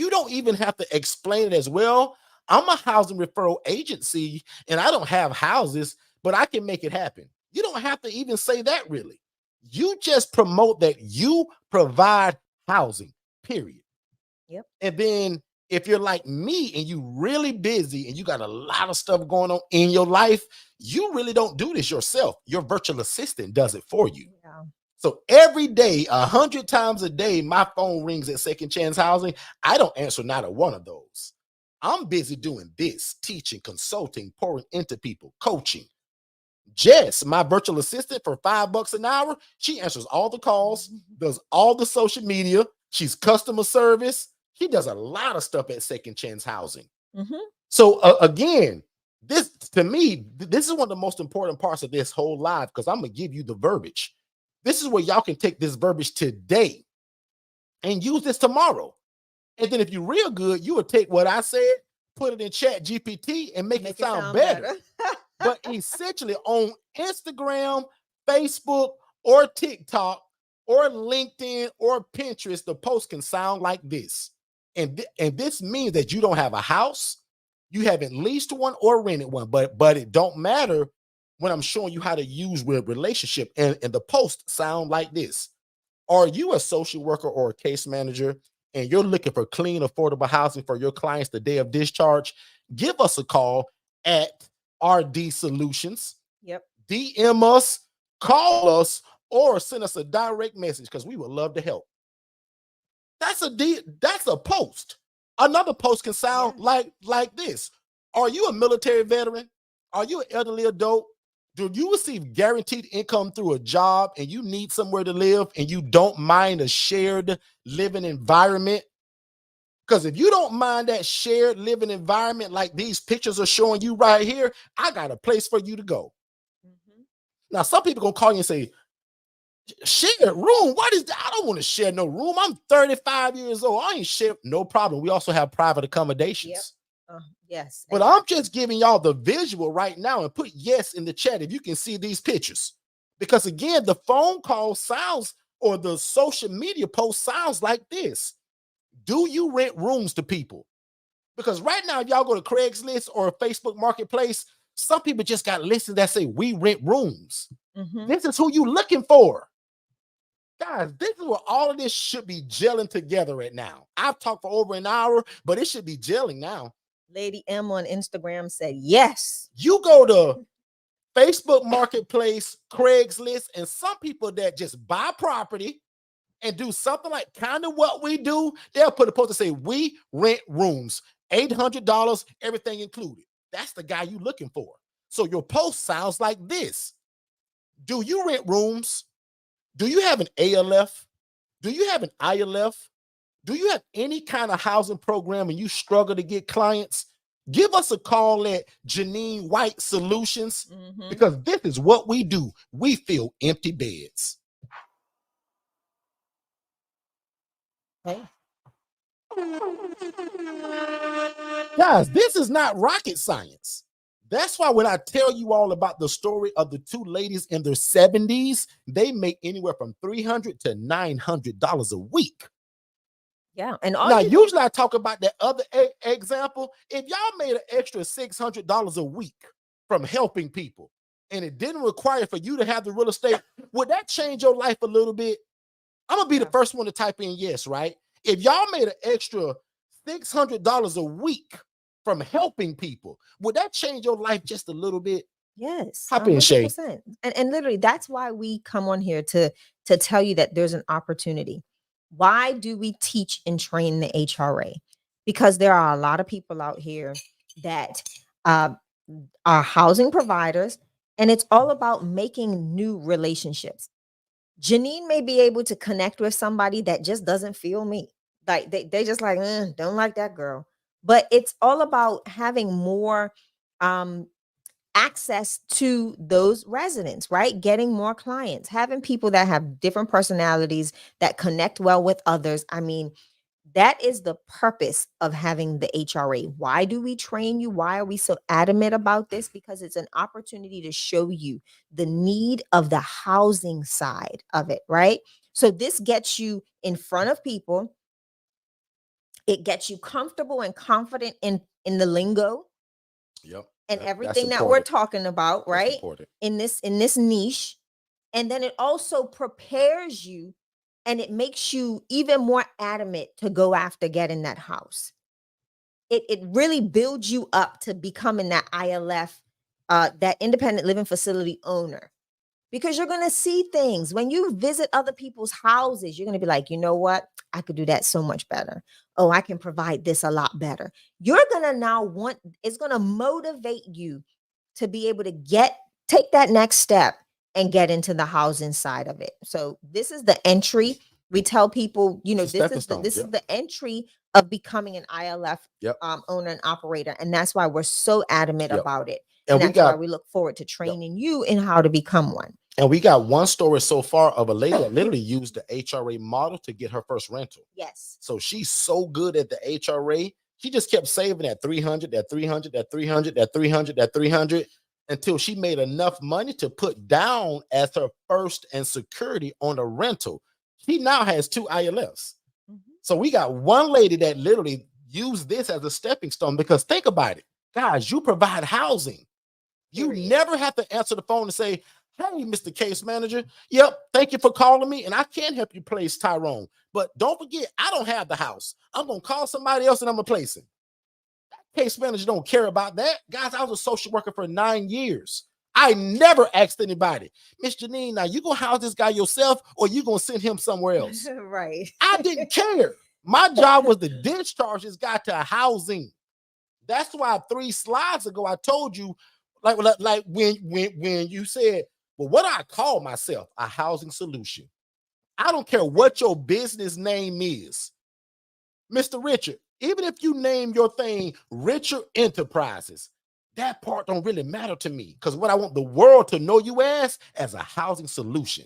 don't even have to explain it as well. I'm a housing referral agency and I don't have houses, but I can make it happen. You don't have to even say that really. You just promote that you provide housing, period. Yep. And then if you're like me and you really busy and you got a lot of stuff going on in your life, you really don't do this yourself. Your virtual assistant does it for you. Yeah. So every day, 100 times a day, my phone rings at Second Chance Housing. I don't answer not a one of those. I'm busy doing this, teaching, consulting, pouring into people, coaching. Jess, my virtual assistant, for $5 an hour, she answers all the calls, does all the social media. She's customer service. He does a lot of stuff at Second Chance Housing. Mhm. So again, this to me, this is one of the most important parts of this whole live, because I'm gonna give you the verbiage. This is where y'all can take this verbiage today and use this tomorrow. And then if you're real good, you would take what I said, put it in Chat GPT, and make it sound better. But essentially on Instagram, Facebook, or TikTok, or LinkedIn, or Pinterest, the post can sound like this. And this means that you don't have a house, you haven't leased one or rented one, but it don't matter when I'm showing you how to use with relationship. And the post sound like this. Are you a social worker or a case manager and you're looking for clean, affordable housing for your clients the day of discharge? Give us a call at RD Solutions. Yep. DM us, call us, or send us a direct message, because we would love to help. That's a post. Another post can sound like this. Are you a military veteran? Are you an elderly adult? Do you receive guaranteed income through a job and you need somewhere to live and you don't mind a shared living environment? Because if you don't mind that shared living environment like these pictures are showing you right here, I got a place for you to go. Mm-hmm. Now, some people gonna call you and say, shared room? What is that? I don't want to share no room. I'm 35 years old. I ain't share. No problem. We also have private accommodations. Yep. Yes. But exactly. I'm just giving y'all the visual right now, and put yes in the chat if you can see these pictures. Because again, the phone call sounds, or the social media post sounds like this. Do you rent rooms to people? Because right now, if y'all go to Craigslist or Facebook Marketplace, some people just got listings that say we rent rooms. Mm-hmm. This is who you looking for. Guys, this is where all of this should be gelling together right now. I've talked for over an hour, but it should be gelling now. Lady M on Instagram said yes. You go to Facebook Marketplace, Craigslist, and some people that just buy property and do something like kind of what we do, they'll put a post and say, we rent rooms, $800, everything included. That's the guy you're looking for. So your post sounds like this. Do you rent rooms? Do you have an ALF? Do you have an ILF? Do you have any kind of housing program and you struggle to get clients? Give us a call at Janine White Solutions, because this is what we do. We fill empty beds. Hey. Guys, this is not rocket science. That's why when I tell you all about the story of the two ladies in their 70s, they make anywhere from $300 to $900 a week. Yeah. And now, usually I talk about that other example. If y'all made an extra $600 a week from helping people, and it didn't require for you to have the real estate, would that change your life a little bit? I'm going to be the first one to type in yes, right? If y'all made an extra $600 a week from helping people, would that change your life just a little bit? Yes. Hop in, Shay. And literally, that's why we come on here to tell you that there's an opportunity. Why do we teach and train the HRA? Because there are a lot of people out here that are housing providers, and it's all about making new relationships. Janine may be able to connect with somebody that just doesn't feel me. Like they just like, don't like that girl. But it's all about having more access to those residents, right? Getting more clients, having people that have different personalities that connect well with others. I mean, that is the purpose of having the HRA. Why do we train you? Why are we so adamant about this? Because it's an opportunity to show you the need of the housing side of it, right? So this gets you in front of people. It gets you comfortable and confident in the lingo. Yep. And everything that we're talking about, right? In this niche. And then it also prepares you, and it makes you even more adamant to go after getting that house. It really builds you up to becoming that ILF, that independent living facility owner. Because you're going to see things when you visit other people's houses. You're going to be like, you know what? I could do that so much better. Oh, I can provide this a lot better. You're going to now it's going to motivate you to be able to take that next step and get into the housing side of it. So this is the entry We tell people, you know, It's a stepping this stone. is Yep. the entry of becoming an ILF Yep. owner and operator, and that's why we're so adamant Yep. about it. And And we that's why got we look forward to yep. training you in how to become one. And we got one story so far of a lady that literally used the HRA model to get her first rental. Yes. So she's so good at the HRA. She just kept saving that 300, that 300, that 300, that 300, that 300 until she made enough money to put down as her first and security on a rental. She now has 2 ILFs. Mm-hmm. So we got one lady that literally used this as a stepping stone, because think about it, guys, you provide housing. You never have to answer the phone and say, hey, Mr. Case Manager, yep, thank you for calling me, and I can help you place Tyrone. But don't forget, I don't have the house. I'm going to call somebody else and I'm going to place him. That case manager don't care about that. Guys, I was a social worker for 9 years. I never asked anybody, Miss Janine, now you going to house this guy yourself or you going to send him somewhere else? Right. I didn't care. My job was to discharge this guy to housing. That's why 3 slides ago I told you, like when you said, well, what do I call myself? A housing solution. I don't care what your business name is, Mr. Richard. Even if you name your thing Richard Enterprises, that part don't really matter to me, because what I want the world to know you as a housing solution.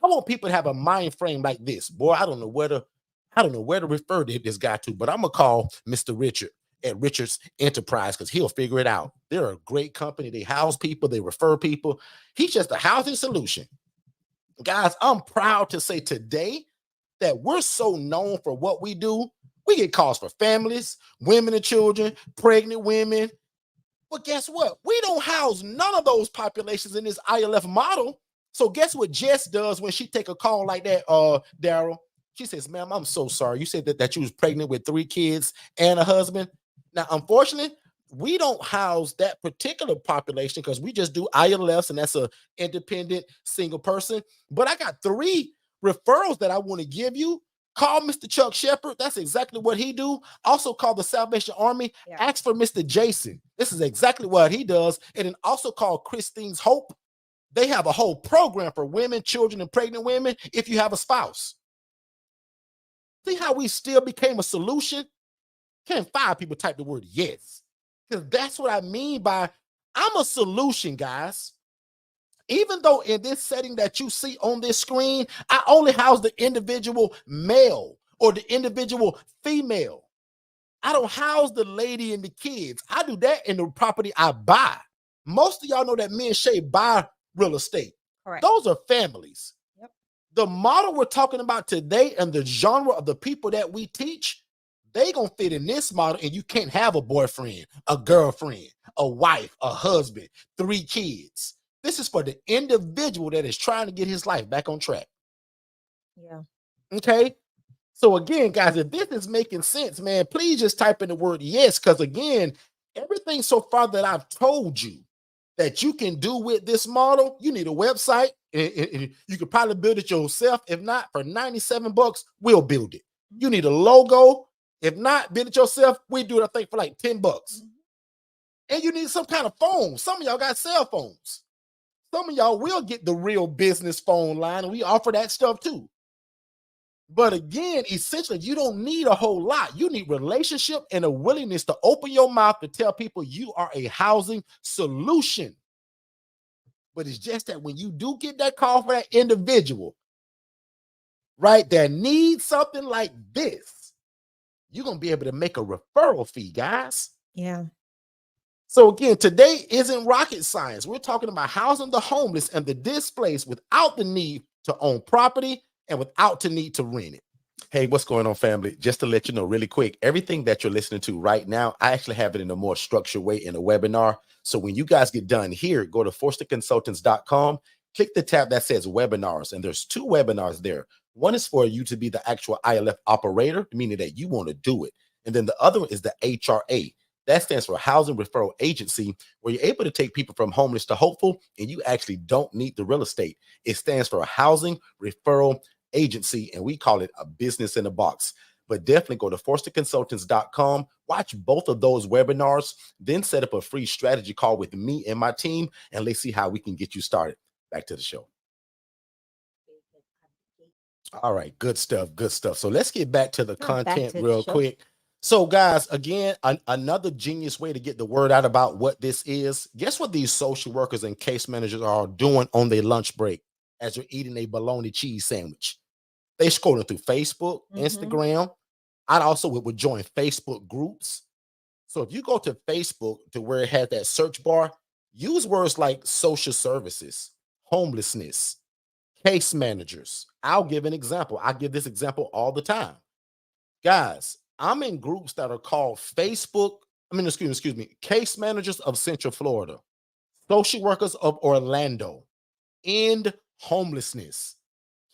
I want people to have a mind frame like this. Boy, I don't know where to refer to this guy to, but I'm gonna call Mr. Richard at Richard's Enterprise because he'll figure it out. They're a great company. They house people, they refer people. He's just a housing solution. Guys, I'm proud to say today that we're so known for what we do. We get calls for families, women and children, pregnant women. But guess what? We don't house none of those populations in this ILF model. So guess what Jess does when she take a call like that, Daryl? She says, ma'am, I'm so sorry. You said that you was pregnant with 3 kids and a husband. Now, unfortunately, we don't house that particular population because we just do ILFs, and that's a independent single person. But I got 3 referrals that I want to give you. Call Mr. Chuck Shepard. That's exactly what he do. Also call the Salvation Army. Yeah. Ask for Mr. Jason. This is exactly what he does. And then also call Christine's Hope. They have a whole program for women, children, and pregnant women if you have a spouse. See how we still became a solution? Can't 5 people type the word yes. Because that's what I mean by I'm a solution, guys. Even though in this setting that you see on this screen, I only house the individual male or the individual female. I don't house the lady and the kids. I do that in the property I buy. Most of y'all know that me and Shay buy real estate. Correct. Those are families. Yep. The model we're talking about today and the genre of the people that we teach, they gonna fit in this model, and you can't have a boyfriend, a girlfriend, a wife, a husband, 3 kids. This is for the individual that is trying to get his life back on track. Yeah. Okay. So again, guys, if this is making sense, man, please just type in the word yes. Because again, everything so far that I've told you that you can do with this model, you need a website, and you could probably build it yourself. If not, for $97, we'll build it. You need a logo. If not, build it yourself. We do it, I think, for like $10. Mm-hmm. And you need some kind of phone. Some of y'all got cell phones. Some of y'all will get the real business phone line, and we offer that stuff too. But again, essentially, you don't need a whole lot. You need relationship and a willingness to open your mouth to tell people you are a housing solution. But it's just that when you do get that call for that individual, right, that needs something like this, you're going to be able to make a referral fee, guys. Yeah. So again, today isn't rocket science. We're talking about housing the homeless and the displaced without the need to own property and without the need to rent it. Hey, what's going on, family? Just to let you know really quick, everything that you're listening to right now, I actually have it in a more structured way in a webinar. So when you guys get done here, go to forstonconsultants.com, click the tab that says webinars, and there's 2 webinars there. One is for you to be the actual ILF operator, meaning that you want to do it. And then the other one is the HRA. That stands for Housing Referral Agency, where you're able to take people from homeless to hopeful, and you actually don't need the real estate. It stands for a Housing Referral Agency, and we call it a business in a box. But definitely go to forstonconsultants.com, watch both of those webinars, then set up a free strategy call with me and my team, and let's see how we can get you started. Back to the show. All right, good stuff, good stuff. So let's get back to the Back content to the real show. quick. So, guys, again, another genius way to get the word out about what this is. Guess what these social workers and case managers are doing on their lunch break as they're eating a bologna cheese sandwich? They scrolling through Facebook, Instagram. I'd also would join Facebook groups. So if you go to Facebook to where it has that search bar, use words like social services, homelessness, case managers. I'll give an example. I give this example all the time. Guys, I'm in groups that are called excuse me, case managers of Central Florida, social workers of Orlando, end homelessness.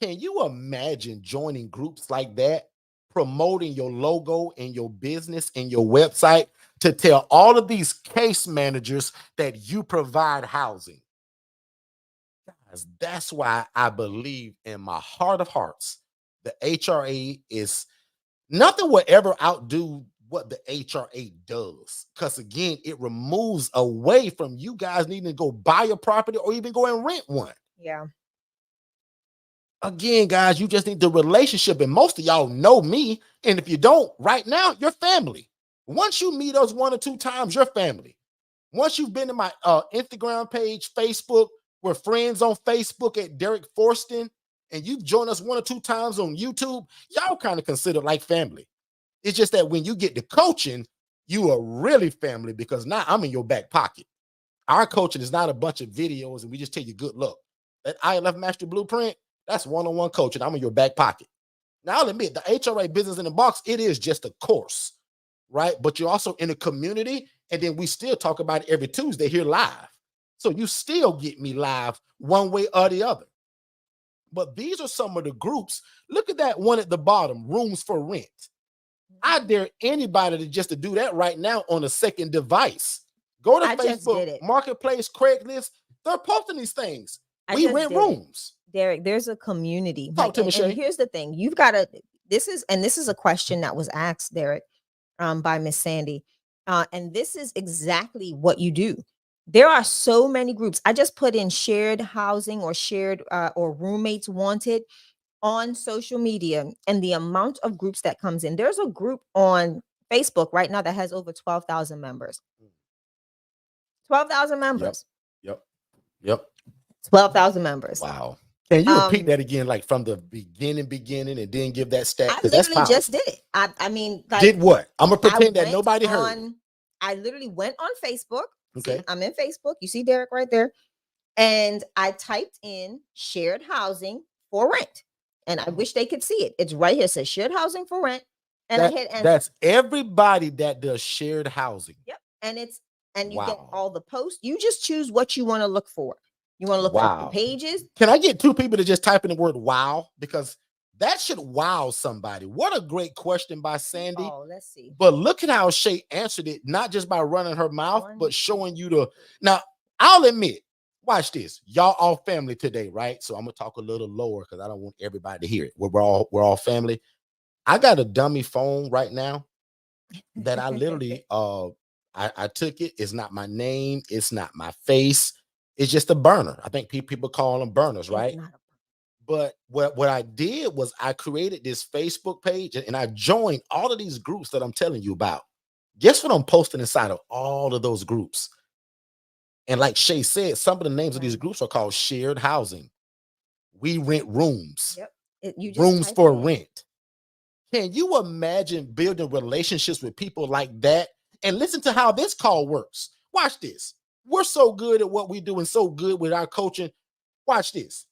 Can you imagine joining groups like that, promoting your logo and your business and your website to tell all of these case managers that you provide housing? Guys, that's why I believe in my heart of hearts, the HRA is nothing will ever outdo what the HRA does. Because again, it removes away from you guys needing to go buy a property or even go and rent one. Yeah. Again, guys, you just need the relationship. And most of y'all know me. And if you don't, right now, you're family. Once you meet us 1 or 2 times, you're family. Once you've been to my Instagram page, Facebook, we're friends on Facebook at Derek Forston, and you've joined us 1 or 2 times on YouTube, y'all kind of consider like family. It's just that when you get to coaching, you are really family because now I'm in your back pocket. Our coaching is not a bunch of videos and we just tell you good luck. That ILF Master Blueprint, that's one-on-one coaching. I'm in your back pocket. Now, I'll admit, the HRA Business in the Box, it is just a course, right? But you're also in a community, and then we still talk about it every Tuesday here live. So you still get me live one way or the other. But these are some of the groups. Look at that one at the bottom, Rooms for Rent. I dare anybody to do that right now on a second device. Go to Facebook Marketplace, Craigslist. They're posting these things. We rent rooms. Derek, there's a community. Talk to me, Shay. And here's the thing. You've got to, this is a question that was asked, Derek, by Miss Sandy. And this is exactly what you do. There are so many groups. I just put in shared housing or shared or roommates wanted on social media, and the amount of groups that comes in. There's a group on Facebook right now that has over 12,000 members. 12,000 members. Yep. 12,000 members. Wow. Can you repeat that again, like from the beginning, and then give that stat? I literally just did it. I mean, like, did what? I'm gonna pretend that nobody heard. I literally went on Facebook. Okay. See, I'm in Facebook. You see Derek right there. And I typed in shared housing for rent. And I wish they could see it. It's right here. It says shared housing for rent. And I hit enter. That's everybody that does shared housing. Yep. And you get all the posts. You just choose what you want to look for. You want to look at the pages. Can I get 2 people to just type in the word wow? Because that should wow somebody. What a great question by Sandy. Oh, let's see. But look at how Shay answered it, not just by running her mouth, but showing you the. Now, I'll admit, watch this. Y'all all family today, right? So I'm gonna talk a little lower because I don't want everybody to hear it. We're all family. I got a dummy phone right now that I literally I took it. It's not my name, it's not my face, it's just a burner. I think people call them burners, right? But what I did was I created this Facebook page and I joined all of these groups that I'm telling you about. Guess what I'm posting inside of all of those groups? And like Shay said, some of the names of these groups are called shared housing. We rent rooms. Yep. Rooms for rent. Can you imagine building relationships with people like that? And listen to how this call works. Watch this. We're so good at what we do and so good with our coaching. Watch this.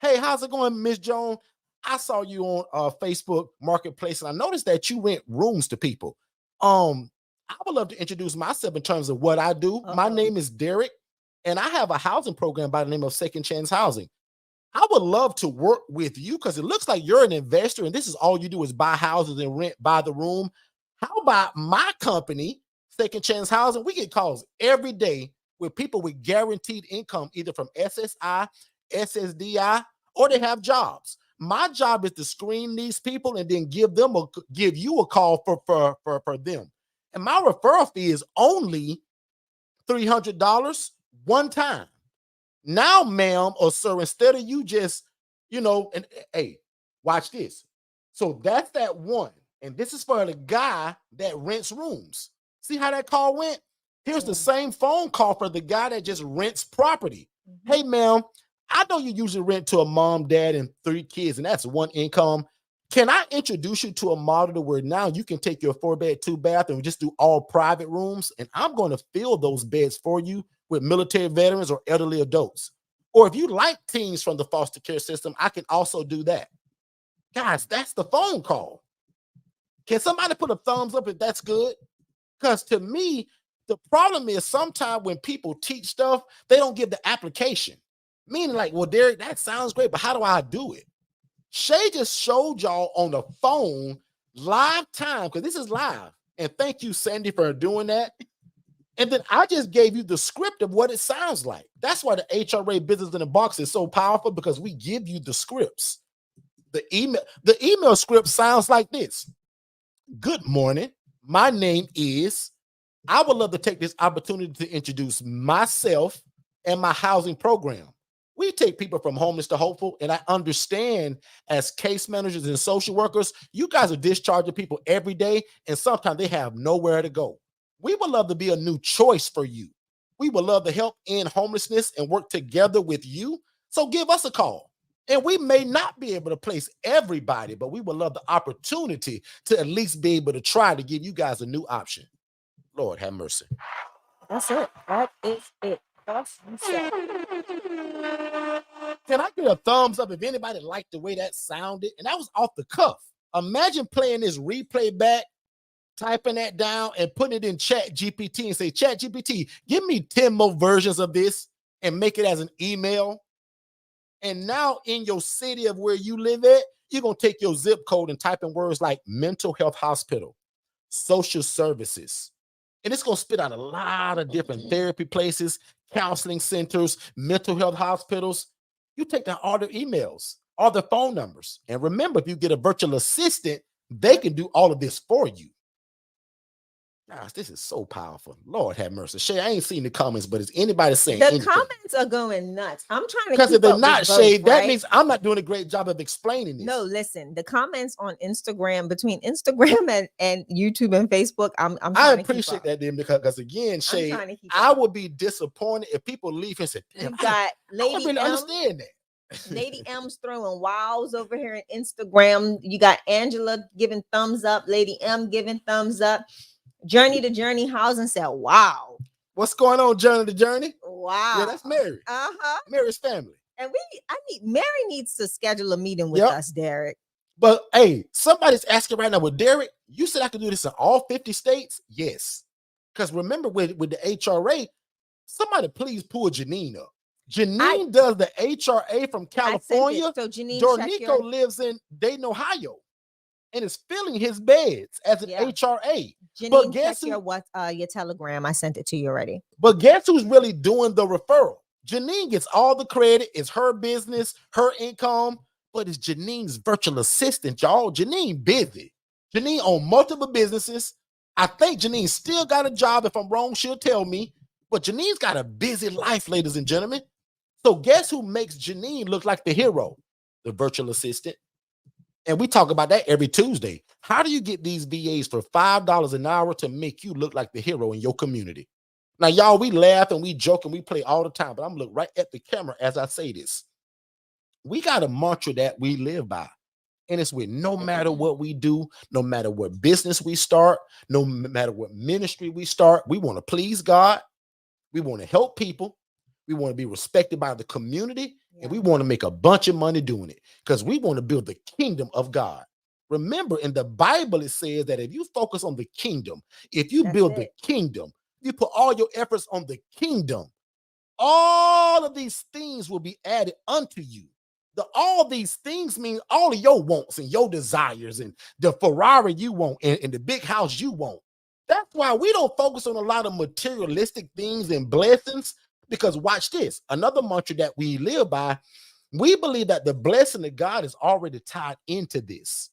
Hey, how's it going, Miss Joan? I saw you on Facebook Marketplace, and I noticed that you rent rooms to people. I would love to introduce myself in terms of what I do. My name is Derek, and I have a housing program by the name of Second Chance Housing. I would love to work with you because it looks like you're an investor, and this is all you do is buy houses and rent by the room. How about my company, Second Chance Housing? We get calls every day with people with guaranteed income, either from SSI, SSDI, or they have jobs. My job is to screen these people and then give you a call for them. And my referral fee is only $300 one time. Now, ma'am or sir, instead of you just, And hey, watch this. So that's that one. And this is for the guy that rents rooms. See how that call went? Here's the same phone call for the guy that just rents property. Hey, ma'am, I know you usually rent to a mom, dad, and 3 kids, and that's one income. Can I introduce you to a model to where now you can take your 4-bed, 2-bath and just do all private rooms? And I'm going to fill those beds for you with military veterans or elderly adults. Or if you like teens from the foster care system, I can also do that. Guys, that's the phone call. Can somebody put a thumbs up if that's good? Because to me, the problem is sometimes when people teach stuff, they don't give the application. Meaning like, well, Derek, that sounds great, but how do I do it? Shay just showed y'all on the phone live time, because this is live. And thank you, Sandy, for doing that. And then I just gave you the script of what it sounds like. That's why the HRA Business in a Box is so powerful, because we give you the scripts. The email script sounds like this. Good morning. My name is, I would love to take this opportunity to introduce myself and my housing program. We take people from homeless to hopeful, and I understand as case managers and social workers, you guys are discharging people every day, and sometimes they have nowhere to go. We would love to be a new choice for you. We would love to help end homelessness and work together with you. So give us a call. And we may not be able to place everybody, but we would love the opportunity to at least be able to try to give you guys a new option. Lord have mercy. That's it. That is it. Can I get a thumbs up if anybody liked the way that sounded? And that was off the cuff. Imagine playing this replay back, typing that down, and putting it in Chat GPT and say, Chat GPT, give me 10 more versions of this and make it as an email. And now in your city of where you live at, you're going to take your zip code and type in words like mental health hospital, social services. And it's going to spit out a lot of different therapy places, counseling centers, mental health hospitals. You take down all their emails, all their phone numbers. And remember, if you get a virtual assistant, they can do all of this for you. Gosh, this is so powerful. Lord have mercy. Shay, I ain't seen the comments, but is anybody saying the anything? comments are going nuts? I'm trying to, because if they're not, Shay, that means I'm not doing a great job of explaining this. No, listen, the comments on Instagram, between Instagram and YouTube and Facebook, I appreciate that then, because again, Shay, I would be disappointed if people leave and say, you got Lady I really M, understand that. Lady M's throwing wows over here on Instagram. You got Angela giving thumbs up, Lady M giving thumbs up. Journey to Journey Housing said, wow. What's going on, Journey to Journey? Wow. Yeah, that's Mary. Mary's family. And Mary needs to schedule a meeting with us, Derek. But hey, somebody's asking right now, well, Derek, you said I could do this in all 50 states? Yes. Because remember with the HRA, somebody please pull Janine up. Janine does the HRA from California. So Janine, Dornico lives in Dayton, Ohio, and is filling his beds as an HRA. Janine, but guess your Telegram. I sent it to you already. But guess who's really doing the referral? Janine gets all the credit. It's her business, her income, but it's Janine's virtual assistant, y'all. Janine busy. Janine on multiple businesses. I think Janine still got a job. If I'm wrong, she'll tell me. But Janine's got a busy life, ladies and gentlemen. So guess who makes Janine look like the hero? The virtual assistant. And we talk about that every Tuesday. How do you get these VAs for $5 an hour to make you look like the hero in your community? Now, y'all, we laugh and we joke and we play all the time, but I'm looking right at the camera as I say this. We got a mantra that we live by. And it's with no matter what we do, no matter what business we start, no matter what ministry we start, we want to please God. We want to help people. We want to be respected by the community. And we want to make a bunch of money doing it because we want to build the kingdom of God. Remember, in the Bible, it says that if you focus on the kingdom, if you build the kingdom, you put all your efforts on the kingdom, all of these things will be added unto you. All these things mean all of your wants and your desires and the Ferrari you want and the big house you want. That's why we don't focus on a lot of materialistic things and blessings. Because watch this, another mantra that we live by, we believe that the blessing of God is already tied into this.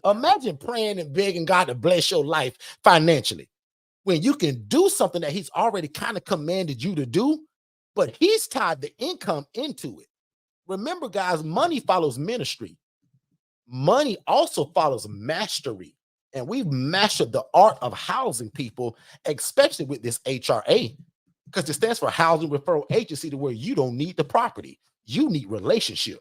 Imagine praying and begging God to bless your life financially when you can do something that he's already kind of commanded you to do, but he's tied the income into it. Remember, guys, money follows ministry. Money also follows mastery. And we've mastered the art of housing people, especially with this HRA, because it stands for Housing Referral Agency, to where you don't need the property. You need relationship.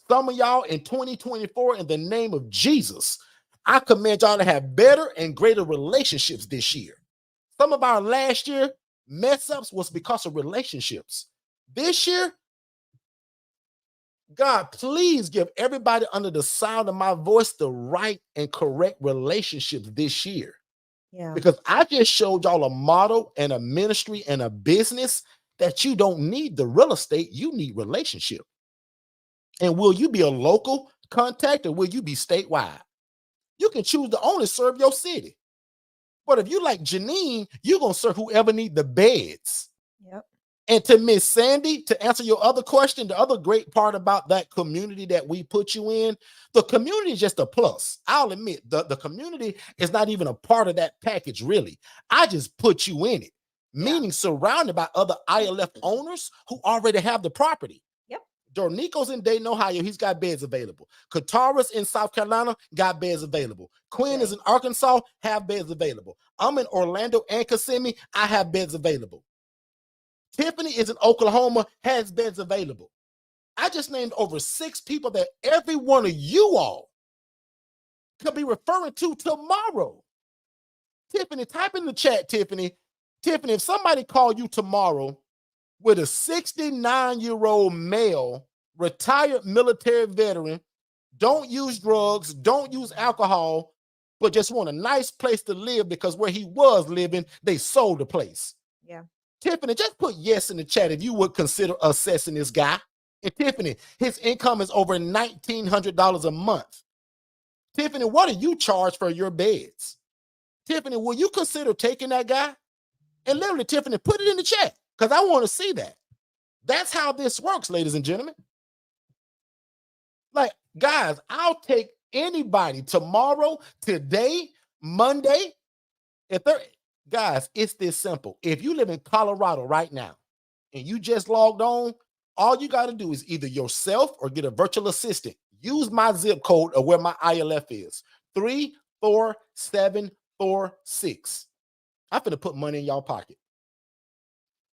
Some of y'all in 2024, in the name of Jesus, I command y'all to have better and greater relationships this year. Some of our last year mess ups was because of relationships. This year, God, please give everybody under the sound of my voice the right and correct relationships this year. Yeah. Because I just showed y'all a model and a ministry and a business that you don't need the real estate, you need relationship. And will you be a local contact or will you be statewide? You can choose to only serve your city. But if you like Janine, you're going to serve whoever need the beds. Yep. And to Miss Sandy, to answer your other question, the other great part about that community that we put you in, the community is just a plus. I'll admit, the community is not even a part of that package, really. I just put you in it, meaning surrounded by other ILF owners who already have the property. Yep. Dornico's in Dayton, Ohio. He's got beds available. Katara's in South Carolina, got beds available. Quinn is in Arkansas, have beds available. I'm in Orlando and Kissimmee, I have beds available. Tiffany is in Oklahoma, has beds available. I just named over 6 people that every one of you all could be referring to tomorrow. Tiffany, type in the chat, Tiffany. Tiffany, if somebody called you tomorrow with a 69-year-old male, retired military veteran, don't use drugs, don't use alcohol, but just want a nice place to live because where he was living, they sold the place. Yeah. Tiffany, just put yes in the chat if you would consider assessing this guy. And Tiffany, his income is over $1,900 a month. Tiffany, what do you charge for your beds? Tiffany, will you consider taking that guy? And literally, Tiffany, put it in the chat because I want to see that. That's how this works, ladies and gentlemen. Like, guys, I'll take anybody tomorrow, today, Monday. If they're Guys, it's this simple. If you live in Colorado right now and you just logged on, all you got to do is either yourself or get a virtual assistant. Use my zip code or where my ILF is, 34746. I'm finna put money in y'all pocket.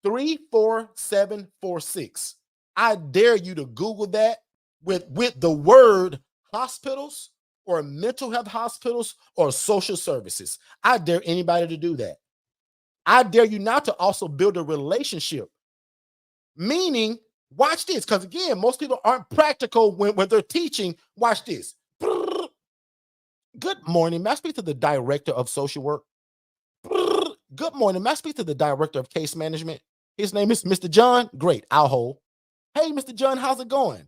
34746. I dare you to Google that with the word hospitals or mental health hospitals or social services. I dare anybody to do that. I dare you not to also build a relationship. Meaning, watch this, because again, most people aren't practical when they're teaching. Watch this. Good morning. May I speak to the director of social work? Good morning. May I speak to the director of case management? His name is Mr. John. Great. I'll hold. Hey, Mr. John, how's it going?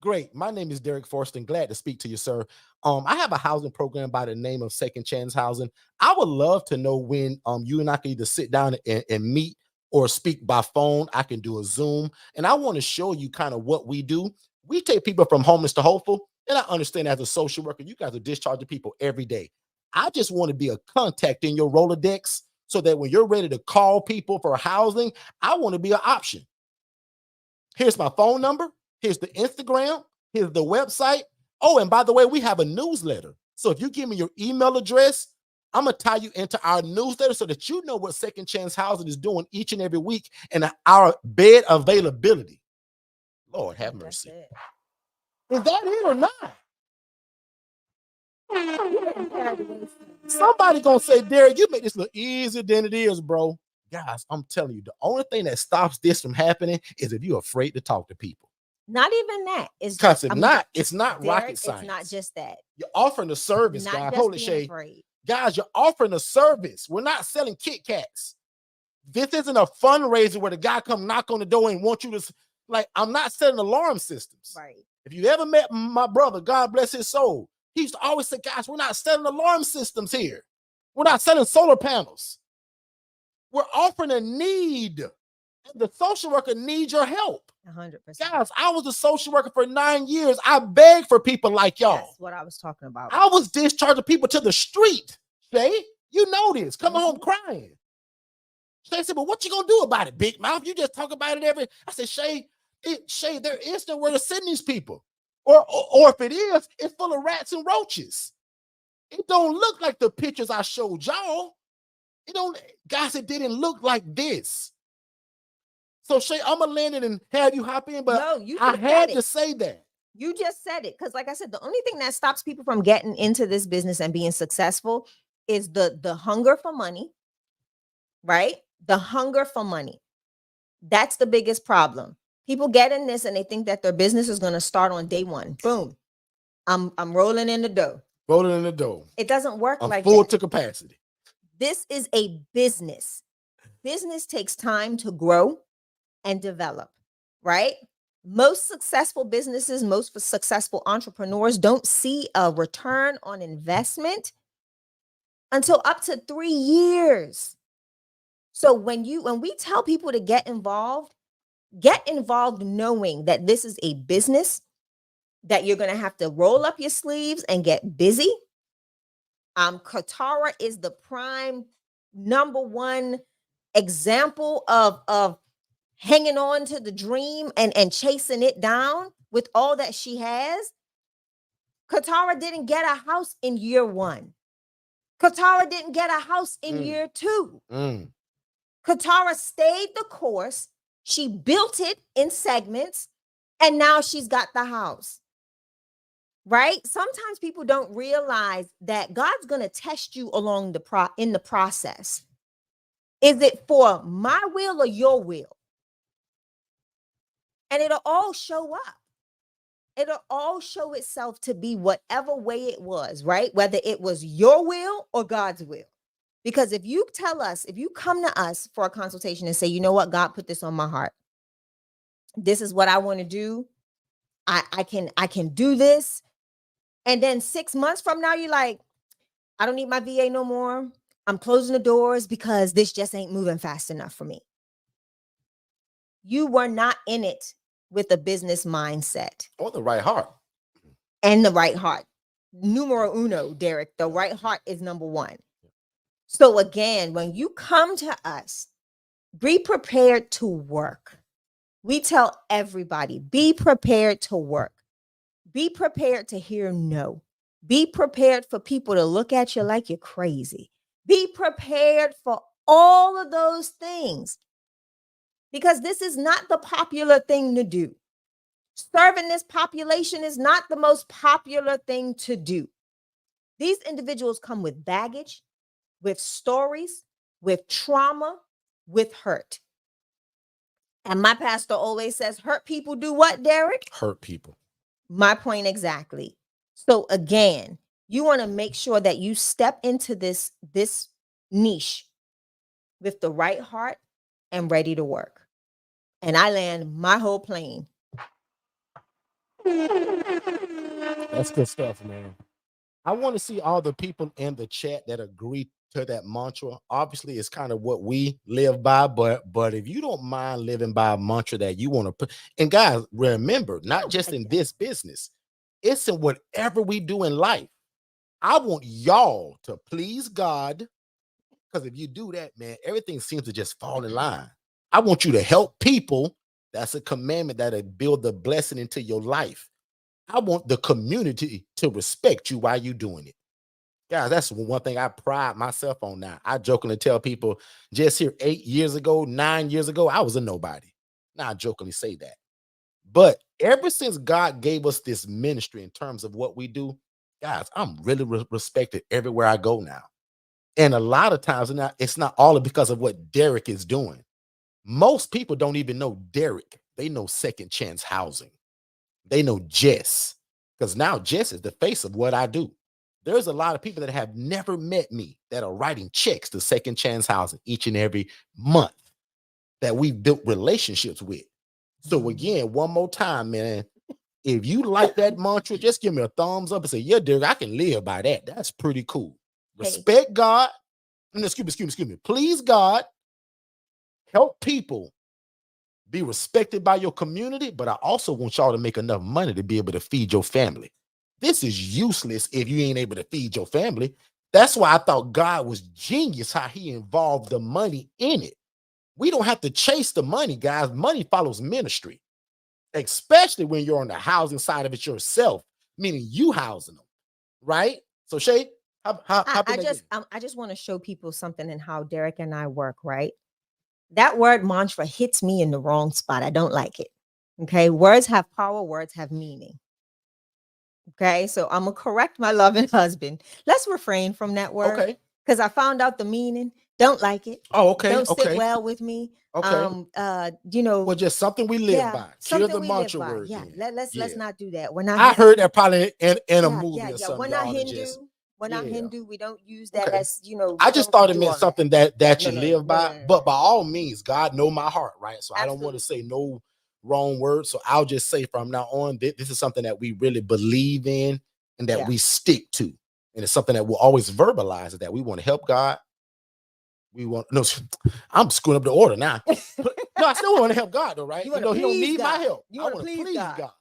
Great. My name is Derek Forston. Glad to speak to you, sir. I have a housing program by the name of Second Chance Housing. I would love to know when you and I can either sit down and meet or speak by phone. I can do a Zoom. And I want to show you kind of what we do. We take people from homeless to hopeful. And I understand as a social worker, you guys are discharging people every day. I just want to be a contact in your Rolodex so that when you're ready to call people for housing, I want to be an option. Here's my phone number. Here's the Instagram. Here's the website. Oh, and by the way, we have a newsletter. So if you give me your email address, I'm going to tie you into our newsletter so that you know what Second Chance Housing is doing each and every week and our bed availability. Lord have mercy. Is that it or not? Somebody going to say, Derek, you make this look easier than it is, bro. Guys, I'm telling you, the only thing that stops this from happening is if you're afraid to talk to people. Not even that. It's not rocket science. It's not just that. You're offering a service, not guys. Holy shade. Guys, you're offering a service. We're not selling Kit Kats. This isn't a fundraiser where the guy come knock on the door and want you to, like, I'm not selling alarm systems. Right. If you ever met my brother, God bless his soul, he used to always say, guys, we're not selling alarm systems here. We're not selling solar panels. We're offering a need. The social worker needs your help. 100%. Guys, I was a social worker for 9 years. I begged for people like y'all. That's what I was talking about. I was discharging people to the street. Shay, you know this. Coming home crying. Shay said, but what you gonna do about it, big mouth? You just talk about it I said, Shay, Shay, there is nowhere to send these people. Or if it is, it's full of rats and roaches. It don't look like the pictures I showed y'all. It don't, guys, it didn't look like this. So Shay, I'm gonna land it and have you hop in, but No, you I just had said to it. say that. You just said it. Because like I said, the only thing that stops people from getting into this business and being successful is the hunger for money, right? The hunger for money. That's the biggest problem. People get in this and they think that their business is going to start on day one. Boom. I'm rolling in the dough. Rolling in the dough. It doesn't work I'm like full that. to capacity. This is a business. Business takes time to grow and develop, right? Most successful businesses, most successful entrepreneurs don't see a return on investment until up to 3 years. So when we tell people to get involved knowing that this is a business, that you're going to have to roll up your sleeves and get busy. Katara is the prime number one example of hanging on to the dream and chasing it down with all that she has. Katara didn't get a house in year 1. Katara didn't get a house in year 2. Katara stayed the course. She built it in segments, and now she's got the house. Right? Sometimes people don't realize that God's going to test you along in the process. Is it for my will or your will? And it'll all show up. It'll all show itself to be whatever way it was, right? Whether it was your will or God's will. Because if you come to us for a consultation and say, you know what, God put this on my heart. This is what I want to do. I can do this. And then 6 months from now, you're like, I don't need my VA no more. I'm closing the doors because this just ain't moving fast enough for me. You were not in it with a business mindset. Or the right heart. And the right heart. Numero uno, Derek. The right heart is number 1. So again, when you come to us, be prepared to work. We tell everybody, be prepared to work. Be prepared to hear no. Be prepared for people to look at you like you're crazy. Be prepared for all of those things, because this is not the popular thing to do. Serving this population is not the most popular thing to do. These individuals come with baggage, with stories, with trauma, with hurt. And my pastor always says, hurt people do what, Derek? Hurt people. My point exactly. So again, you want to make sure that you step into this niche with the right heart and ready to work. And I land my whole plane. That's good stuff, man. I want to see all the people in the chat that agree to that mantra. Obviously, it's kind of what we live by, but if you don't mind living by a mantra that you want to put, and guys, remember, not just in this business, it's in whatever we do in life. I want y'all to please God, because if you do that, man, everything seems to just fall in line. I want you to help people. That's a commandment that'll build the blessing into your life. I want the community to respect you while you're doing it. Guys, that's one thing I pride myself on now. I jokingly tell people, just here 8 years ago, 9 years ago, I was a nobody. Now I jokingly say that. But ever since God gave us this ministry in terms of what we do, guys, I'm really respected everywhere I go now. And a lot of times it's not all because of what Derek is doing. Most people don't even know Derek. They know Second Chance Housing. They know Jess, because now Jess is the face of what I do. There's a lot of people that have never met me that are writing checks to Second Chance Housing each and every month that we've built relationships with. So again, one more time, man, if you like that mantra, just give me a thumbs up and say, yeah, Derek, I can live by that. That's pretty cool. Respect God. Excuse me. Please God. Help people. Be respected by your community, but I also want y'all to make enough money to be able to feed your family. This is useless if you ain't able to feed your family. That's why I thought God was genius how he involved the money in it. We don't have to chase the money, guys. Money follows ministry. especially when you're on the housing side of it yourself, meaning you housing them, right? So Shay, how I just want to show people something in how Derek and I work, right? That word mantra hits me in the wrong spot. I don't like it. Okay. Words have power, words have meaning. Okay. So I'm going to correct my loving husband. Let's refrain from that word. Okay. Because I found out the meaning. Don't like it. Oh, okay. Don't sit Okay. well with me. Okay. Well, just something we live by. Kill the we mantra live by. word. Yeah. Then. Let's not do that. We're not. I heard that probably in a movie or something. We're not Hindu. We're not Hindu. We don't use that as, I just thought it meant something that you live by. But by all means, God know my heart, right? So I don't want to say no wrong words. So I'll just say from now on, this is something that we really believe in and that we stick to. And it's something that we'll always verbalize, is that we want to help God. I'm screwing up the order now. No, I still want to help God though, right? He don't need my help. I want to please God.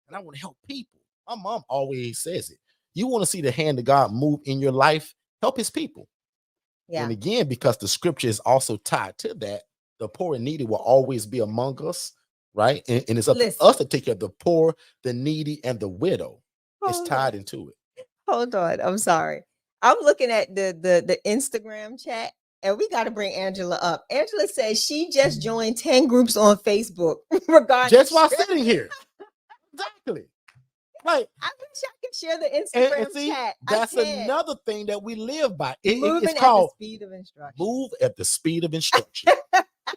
And I want to help people. My mom always says it. You want to see the hand of God move in your life, help his people. Yeah. And again, because the scripture is also tied to that, the poor and needy will always be among us, right? And it's up to us to take care of the poor, the needy, and the widow. It's tied into it. Hold on. I'm sorry. I'm looking at the Instagram chat, and we got to bring Angela up. Angela says she just joined 10 groups on Facebook regarding just while sitting here. Exactly. Like, I wish I could share the Instagram chat. That's another thing that we live by. It's called the speed of instruction. Move at the speed of instruction.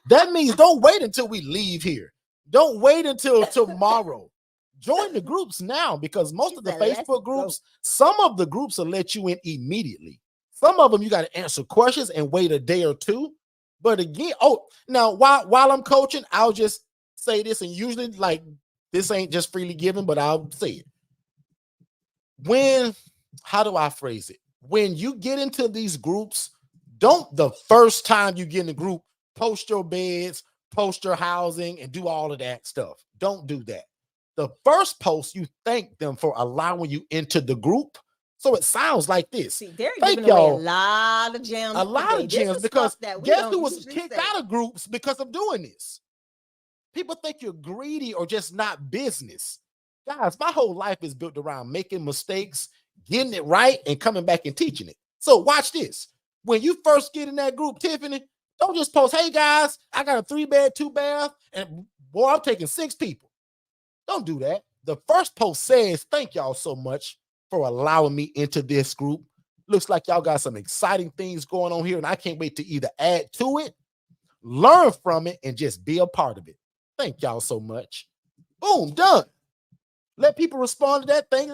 That means don't wait until we leave here. Don't wait until tomorrow. Join the groups now, because most of the Facebook groups, some of the groups will let you in immediately. Some of them you got to answer questions and wait a day or two. But again, now while I'm coaching, I'll just say this, and usually like this ain't just freely given, but I'll say it. How do I phrase it? When you get into these groups, don't the first time you get in the group, post your beds, post your housing, and do all of that stuff. Don't do that. The first post, you thank them for allowing you into the group. So it sounds like this. See, they're giving away a lot of gems. Because guess who was kicked out of groups because of doing this? People think you're greedy or just not business. Guys, my whole life is built around making mistakes, getting it right, and coming back and teaching it. So watch this. When you first get in that group, Tiffany, don't just post, hey guys, I got a 3-bed, 2-bath, and boy, I'm taking 6 people. Don't do that. The first post says, thank y'all so much for allowing me into this group. Looks like y'all got some exciting things going on here, and I can't wait to either add to it, learn from it, and just be a part of it. Thank y'all so much. Boom, done. Let people respond to that thing.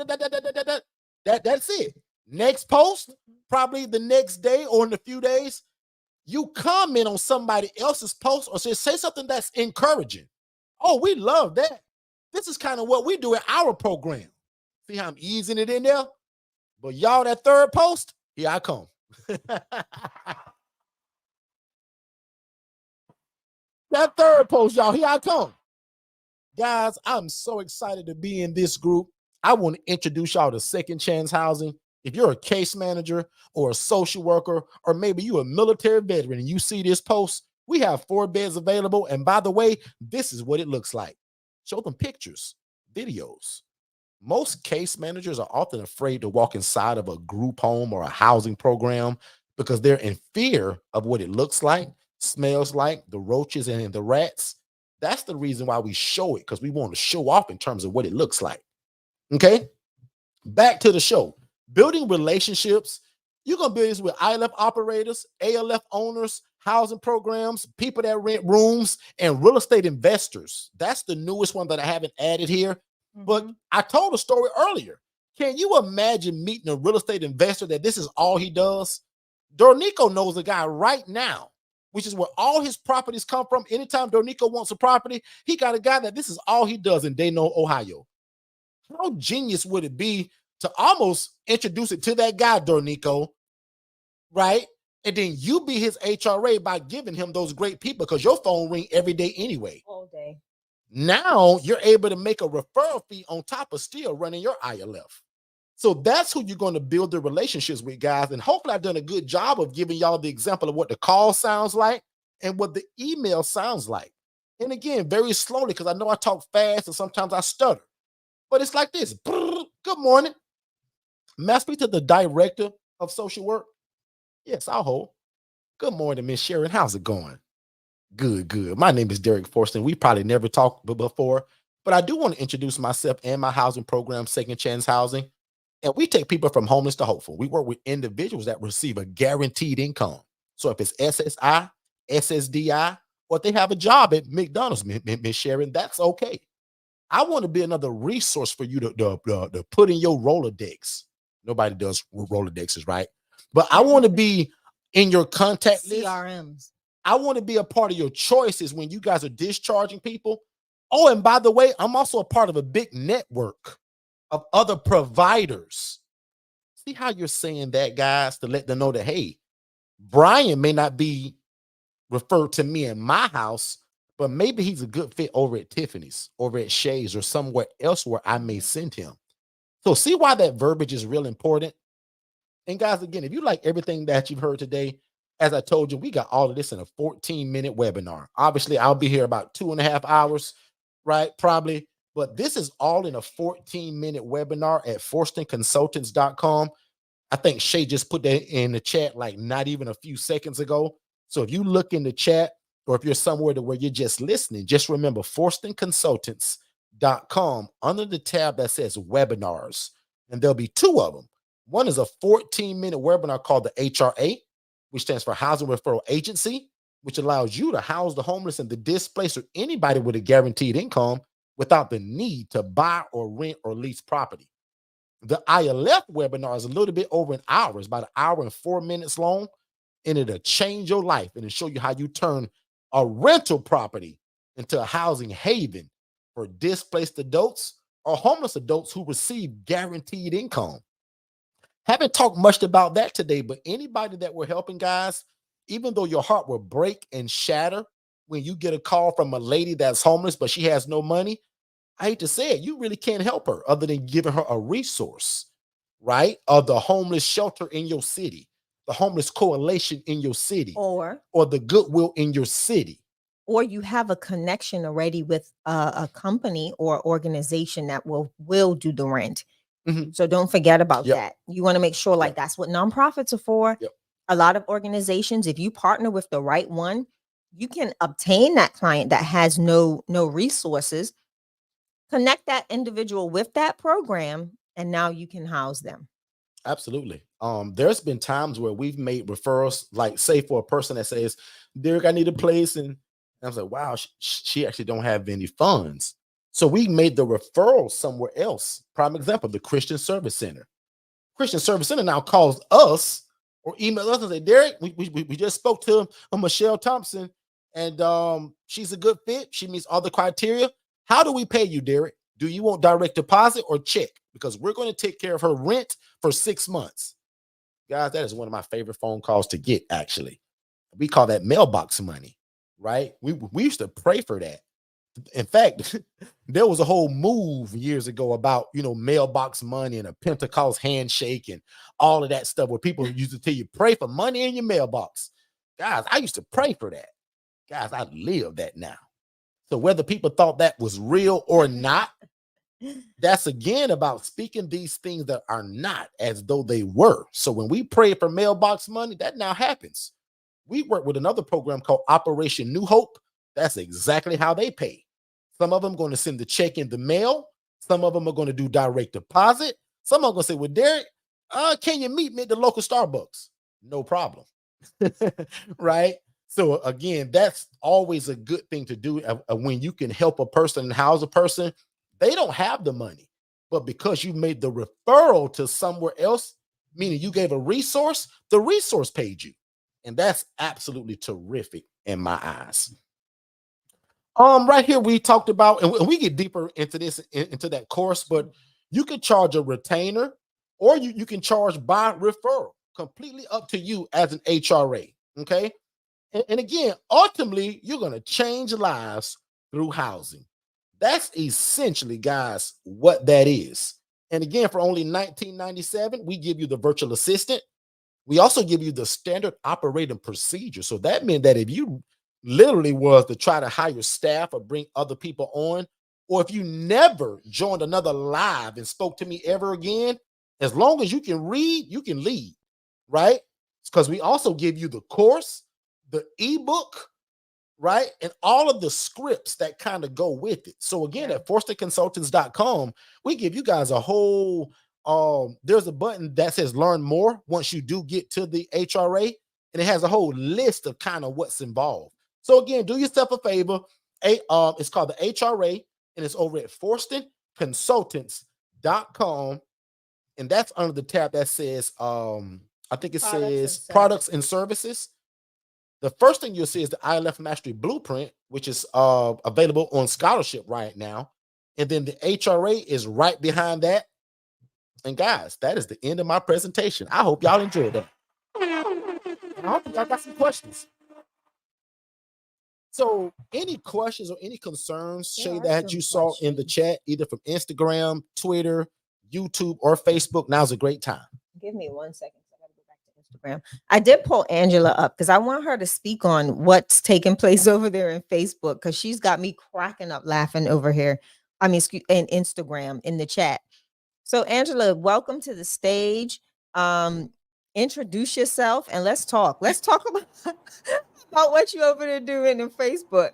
That's it. Next post, probably the next day or in a few days, you comment on somebody else's post or say something that's encouraging. Oh, we love that. This is kind of what we do in our program. See how I'm easing it in there? But y'all, that third post, here I come. That third post, y'all, here I come. Guys, I'm so excited to be in this group. I want to introduce y'all to Second Chance Housing. If you're a case manager or a social worker, or maybe you're a military veteran and you see this post, we have 4 beds available. And by the way, this is what it looks like. Show them pictures, videos. Most case managers are often afraid to walk inside of a group home or a housing program because they're in fear of what it looks like, smells like, the roaches and the rats. That's the reason why we show it, because we want to show off in terms of what it looks like. Okay, back to the show. Building relationships. You're going to build this with ILF operators, ALF owners, housing programs, people that rent rooms, and real estate investors. That's the newest one that I haven't added here. Mm-hmm. But I told a story earlier. Can you imagine meeting a real estate investor that this is all he does? Dornico knows a guy right now, which is where all his properties come from. Anytime Dornico wants a property, he got a guy that this is all he does in Dayton, Ohio. How genius would it be to almost introduce it to that guy, Dornico, right? And then you be his HRA by giving him those great people, because your phone ring every day anyway. All day. Now you're able to make a referral fee on top of still running your ILF. So that's who you're going to build the relationships with, guys. And hopefully I've done a good job of giving y'all the example of what the call sounds like and what the email sounds like. And again, very slowly, because I know I talk fast and sometimes I stutter. But it's like this. Good morning. May I speak to the director of social work? Yes, I'll hold. Good morning, Miss Sharon. How's it going? Good, good. My name is Derek Forston. We probably never talked before, but I do want to introduce myself and my housing program, Second Chance Housing. And we take people from homeless to hopeful. We work with individuals that receive a guaranteed income. So if it's SSI, SSDI, or if they have a job at McDonald's, Miss Sharon, that's okay. I want to be another resource for you to put in your Rolodex. Nobody does Rolodexes, right? But I want to be in your contact list. CRMs. I want to be a part of your choices when you guys are discharging people. Oh, and by the way, I'm also a part of a big network of other providers. See how you're saying that, guys, to let them know that, hey, Brian may not be referred to me in my house, but maybe he's a good fit over at Tiffany's, over at Shay's, or somewhere else where I may send him. So see why that verbiage is real important. And guys, again, if you like everything that you've heard today, as I told you, we got all of this in a 14-minute webinar. Obviously, I'll be here about 2.5 hours, right? Probably. But this is all in a 14-minute webinar at forstonconsultants.com. I think Shay just put that in the chat like not even a few seconds ago. So if you look in the chat, or if you're somewhere to where you're just listening, just remember forstonconsultants.com under the tab that says webinars. And there'll be two of them. One is a 14-minute webinar called the HRA, which stands for Housing Referral Agency, which allows you to house the homeless and the displaced or anybody with a guaranteed income without the need to buy or rent or lease property. The ILF webinar is a little bit over an hour. It's about 1 hour and 4 minutes long, and it'll change your life and it'll show you how you turn a rental property into a housing haven for displaced adults or homeless adults who receive guaranteed income. Haven't talked much about that today, but anybody that we're helping, guys, even though your heart will break and shatter when you get a call from a lady that's homeless, but she has no money, I hate to say it, you really can't help her other than giving her a resource, right? Of the homeless shelter in your city, the homeless coalition in your city, Or the Goodwill in your city. or you have a connection already with a company or organization that will do the rent. Mhm. So don't forget about Yep. that. You want to make sure, like, Yep. that's what nonprofits are for. Yep. A lot of organizations, if you partner with the right one, you can obtain that client that has no resources, connect that individual with that program, and now you can house them. Absolutely. There's been times where we've made referrals, like say for a person that says, Derek, I need a place. And I was like, wow, she actually don't have any funds. So we made the referral somewhere else. Prime example, the Christian Service Center. Christian Service Center now calls us or email us and say, Derek, we just spoke to Michelle Thompson, and she's a good fit. She meets all the criteria. How do we pay you, Derek? Do you want direct deposit or check? Because we're going to take care of her rent for 6 months. Guys, that is one of my favorite phone calls to get, actually. We call that mailbox money, right? We used to pray for that. In fact, there was a whole move years ago about, mailbox money and a Pentecost handshake and all of that stuff where people used to tell you, pray for money in your mailbox. Guys, I used to pray for that. Guys, I live that now. So whether people thought that was real or not, that's again about speaking these things that are not as though they were. So when we pray for mailbox money, that now happens. We work with another program called Operation New Hope. That's exactly how they pay. Some of them going to send the check in the mail. Some of them are going to do direct deposit. Some are going to say, well, Derek, can you meet me at the local Starbucks? No problem. Right? So again, that's always a good thing to do when you can help a person and house a person. They don't have the money, but because you made the referral to somewhere else, meaning you gave a resource, the resource paid you. And that's absolutely terrific in my eyes. Right here, we talked about, and we get deeper into this, into that course, but you can charge a retainer or you can charge by referral, completely up to you as an HRA. Okay. And again, ultimately, you're going to change lives through housing. That's essentially, guys, what that is. And again, for only $19.97, we give you the virtual assistant. We also give you the standard operating procedure. So that means that if you literally was to try to hire staff or bring other people on, or if you never joined another live and spoke to me ever again, as long as you can read, you can lead, right? Because we also give you the course, the ebook, right? And all of the scripts that kind of go with it. So again, at forstonconsultants.com, we give you guys a whole, there's a button that says learn more once you do get to the HRA, and it has a whole list of kind of what's involved. So again, do yourself a favor. It's called the HRA, and it's over at forstonconsultants.com. And that's under the tab that says, I think it says products and services. The first thing you'll see is the ILF Mastery Blueprint, which is available on scholarship right now. And then the HRA is right behind that. And guys, that is the end of my presentation. I hope y'all enjoyed that. And I hope y'all got some questions. So any questions or any concerns, Shay, that you saw in the chat, either from Instagram, Twitter, YouTube, or Facebook, now's a great time. Give me 1 second. I gotta go back to Instagram. I did pull Angela up because I want her to speak on what's taking place over there in Facebook, because she's got me cracking up laughing over here. I mean, in Instagram in the chat. So Angela, welcome to the stage. Introduce yourself and let's talk. Let's talk about what you over there doing in Facebook.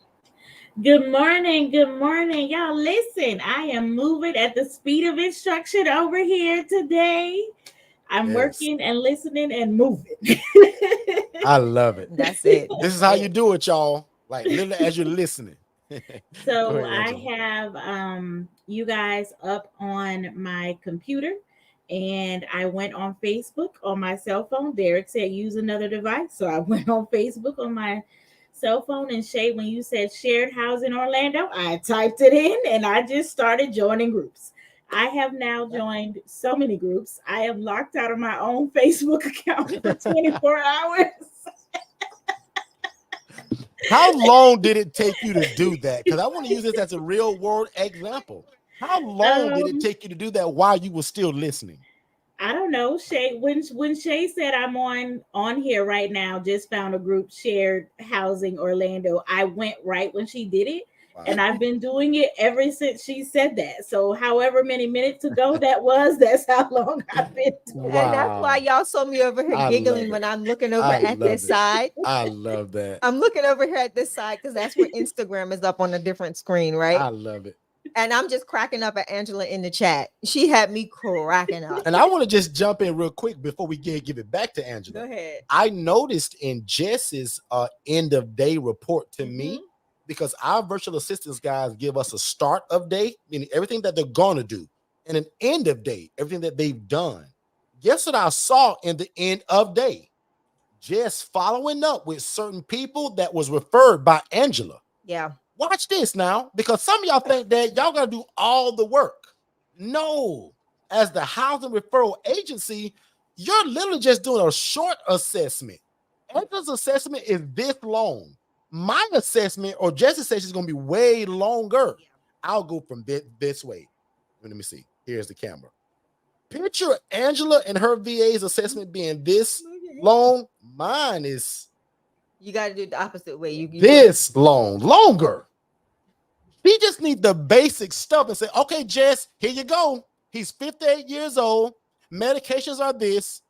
Good morning. Good morning. Y'all listen, I am moving at the speed of instruction over here today. I'm working and listening and moving. I love it. That's it. This is how you do it, y'all. Like literally as you're listening. So ahead, I have you guys up on my computer, and I went on Facebook on my cell phone. Derek said use another device. So I went on Facebook on my cell phone, and Shay, when you said shared housing Orlando, I typed it in and I just started joining groups. I have now joined so many groups. I am locked out of my own Facebook account for 24 hours. How long did it take you to do that? Because I want to use this as a real world example. How long did it take you to do that while you were still listening? I don't know. Shay, when Shay said I'm on here right now, just found a group, Shared Housing Orlando, I went right when she did it. Wow. And I've been doing it ever since she said that. So however many minutes ago that was, that's how long I've been doing it. And that's why y'all saw me over here giggling when I'm looking over at this side. I love that. I'm looking over here at this side because that's where Instagram is up on a different screen, right? I love it. And I'm just cracking up at Angela in the chat. She had me cracking up. And I want to just jump in real quick before we give it back to Angela. Go ahead. I noticed in Jess's end of day report to me, because our virtual assistants guys give us a start of day, meaning everything that they're going to do, and an end of day, everything that they've done. Guess what I saw in the end of day? Jess following up with certain people that was referred by Angela. Yeah. Watch this now, because some of y'all think that y'all got to do all the work. No, as the housing referral agency, you're literally just doing a short assessment. Angela's assessment is this long. My assessment or Jess's assessment is going to be way longer. I'll go from this way. Let me see. Here's the camera. Picture Angela and her VA's assessment being this long. Mine is... You got to do the opposite way. You this longer. He just needs the basic stuff and say, okay, Jess, here you go. He's 58 years old. Medications are this.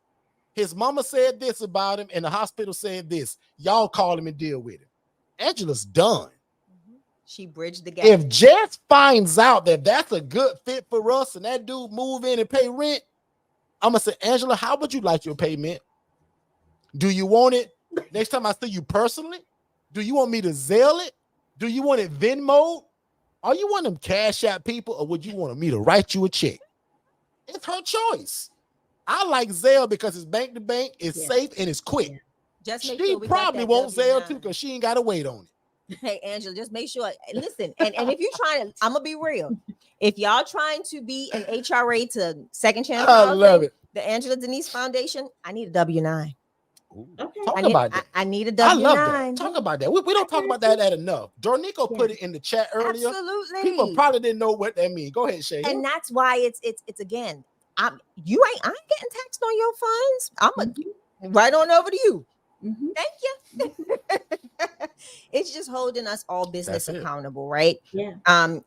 His mama said this about him, and the hospital said this. Y'all call him and deal with him. Angela's done. She bridged the gap. If Jess finds out that that's a good fit for us and that dude move in and pay rent, I'm going to say, Angela, how would you like your payment? Do you want it next time I see you personally? Do you want me to Zelle it? Do you want it Venmo? Are you one of them Cash App people, or would you want me to write you a check? It's her choice. I like Zelle because it's bank to bank, it's safe, and it's quick. Just she sure probably won't Zelle too because she ain't got to wait on it. Hey, Angela, just make sure. Listen, and if you're trying to, I'm gonna be real. If y'all trying to be an HRA to Second Chance, I love it. The Angela Denise Foundation, I need a W-9. Okay. Talk about that. I need a W-9. I love that. Talk about that. We don't talk about that enough. Dornico put it in the chat earlier. Absolutely. People probably didn't know what that means. Go ahead, Shay. And that's why it's again. I ain't getting taxed on your funds. I'm right on over to you. Thank you. It's just holding us all business That's it. accountable, right? Yeah.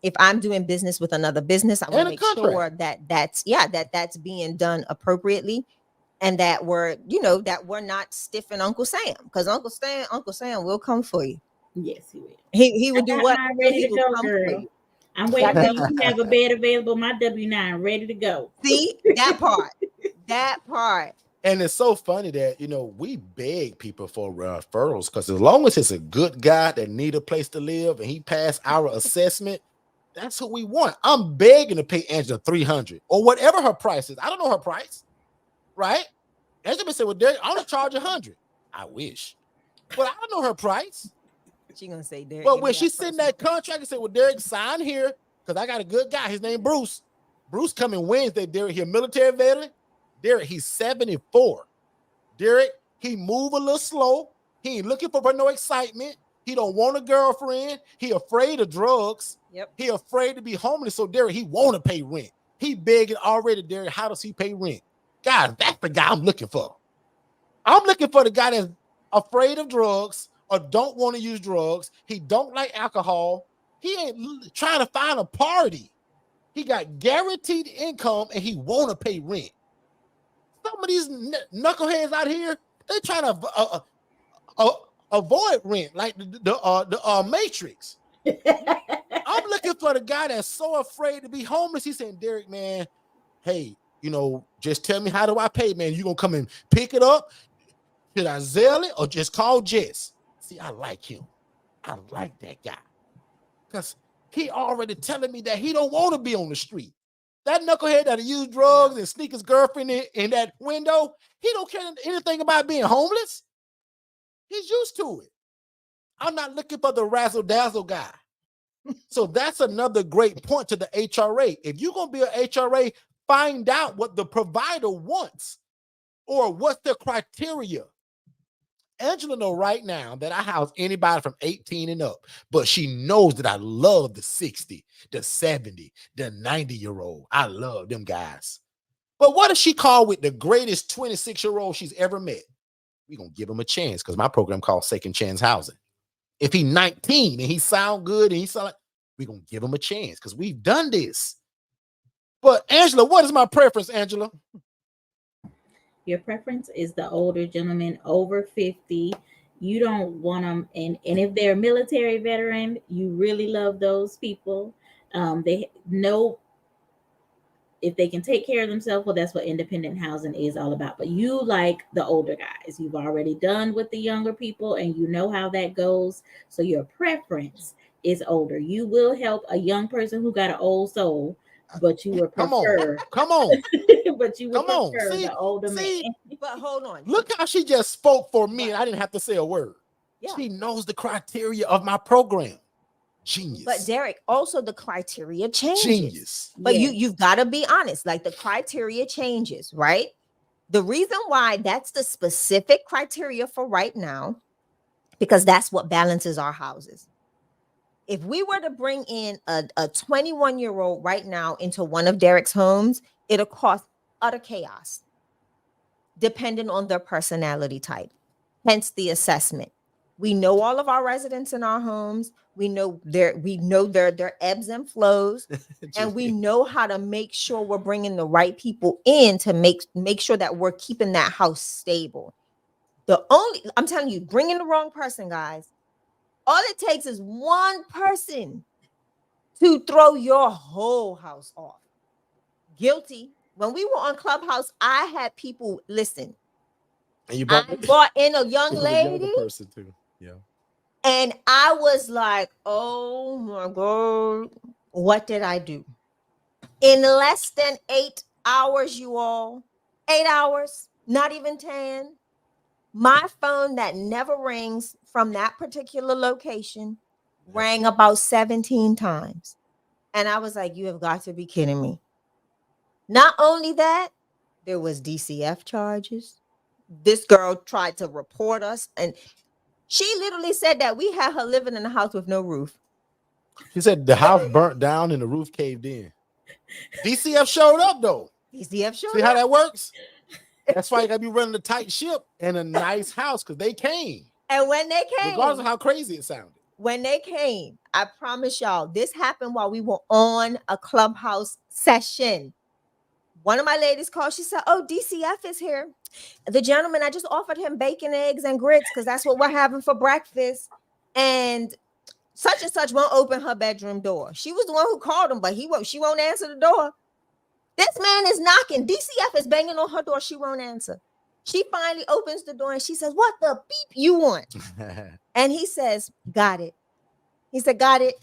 If I'm doing business with another business, I want And to a make contract. sure that's being done appropriately, and that we're not stiffing Uncle Sam, because Uncle Sam will come for you. Yes, he will. He I would do got what? mine ready He to will go, come for girl. you. I'm That waiting for W- you to have a bed available. My W-9 ready to go. See that part. That part. And it's so funny that, we beg people for referrals, because as long as it's a good guy that need a place to live and he passed our assessment, that's who we want. I'm begging to pay Angela $300 or whatever her price is. I don't know her price, right? Angela said, well, Derek, I only charge $100. I wish, but I don't know her price. She gonna say, Derek. But when she sent that contract and said, well, Derek, sign here, because I got a good guy. His name Bruce. Bruce coming Wednesday. Derek, he a military veteran. Derek, he's 74. Derek, he move a little slow. He ain't looking for no excitement. He don't want a girlfriend. He afraid of drugs. Yep. He afraid to be homeless. So Derek, he want to pay rent. He begging already, Derek. How does he pay rent? Guys, that's the guy I'm looking for. I'm looking for the guy that's afraid of drugs or don't want to use drugs. He don't like alcohol. He ain't trying to find a party. He got guaranteed income and he want to pay rent. Some of these knuckleheads out here, they trying to avoid rent, like the Matrix. I'm looking for the guy that's so afraid to be homeless. He's saying, Derek, man, hey, just tell me, how do I pay, man? You gonna come and pick it up? Should I Zelle it or just call Jess? See, I like him. I like that guy, because he already telling me that he don't want to be on the street. That knucklehead that'll use drugs and sneak his girlfriend in that window, he don't care anything about being homeless. He's used to it. I'm not looking for the razzle-dazzle guy. So that's another great point to the HRA. If you're going to be an HRA, find out what the provider wants or what's their criteria. Angela knows right now that I house anybody from 18 and up, but she knows that I love the 60, the 70, the 90-year-old. I love them guys. But what if she called with the greatest 26-year-old she's ever met? We're going to give him a chance, because my program called Second Chance Housing. If he's 19 and he sound good and he sound like, we're going to give him a chance, because we've done this. But Angela, what is my preference, Angela? Your preference is the older gentleman over 50. You don't want them, and if they're a military veteran, you really love those people. They know if they can take care of themselves. Well, that's what independent housing is all about. But you like the older guys. You've already done with the younger people, and you know how that goes. So your preference is older. You will help a young person who got an old soul, but you would prefer. Come on. But you would prefer the older man. But hold on. Look how she just spoke for me, and I didn't have to say a word. Yeah. She knows the criteria of my program. Genius. But Derek, also the criteria changes. Genius. But you've got to be honest. Like, the criteria changes, right? The reason why that's the specific criteria for right now, because that's what balances our houses. If we were to bring in a 21-year-old right now into one of Derek's homes, it'll cause utter chaos, depending on their personality type. Hence the assessment. We know all of our residents in our homes. We know their ebbs and flows, and we know how to make sure we're bringing the right people in to make sure that we're keeping that house stable. I'm telling you, bringing the wrong person, guys. All it takes is one person to throw your whole house off. Guilty. When we were on Clubhouse, I had people listen. And I brought in a young lady. Person too. Yeah. And I was like, oh my God, what did I do? In less than 8 hours, you all, 8 hours, not even 10, my phone that never rings from that particular location rang about 17 times. And I was like, you have got to be kidding me. Not only that, there was DCF charges. This girl tried to report us, and she literally said that we had her living in a house with no roof. She said the house burnt down and the roof caved in. DCF showed up though. DCF showed up. See how that works? That's why you gotta be running a tight ship and a nice house, because they came. And when they came, regardless of how crazy it sounded, when they came, I promise y'all, this happened while we were on a Clubhouse session. One of my ladies called. She said, "Oh, DCF is here. The gentleman, I just offered him bacon, eggs, and grits because that's what we're having for breakfast. And such and such won't open her bedroom door. She was the one who called him, but she won't answer the door. This man is knocking. DCF is banging on her door. She won't answer. She finally opens the door and she says, "What the beep you want?" And he says, "Got it." He said, "Got it."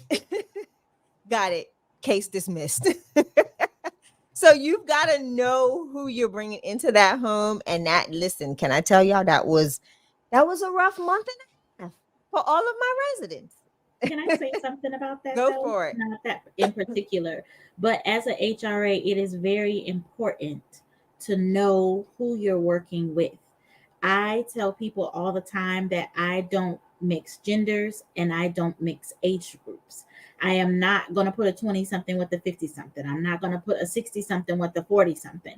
Got it. Case dismissed. So you've got to know who you're bringing into that home. And that, listen, can I tell y'all that was a rough month and a half for all of my residents. Can I say something about that? Go for it. Not that in particular, but as a HRA, it is very important to know who you're working with. I tell people all the time that I don't mix genders and I don't mix age groups. I am not going to put a 20 something with a 50 something. I'm not going to put a 60 something with a 40 something,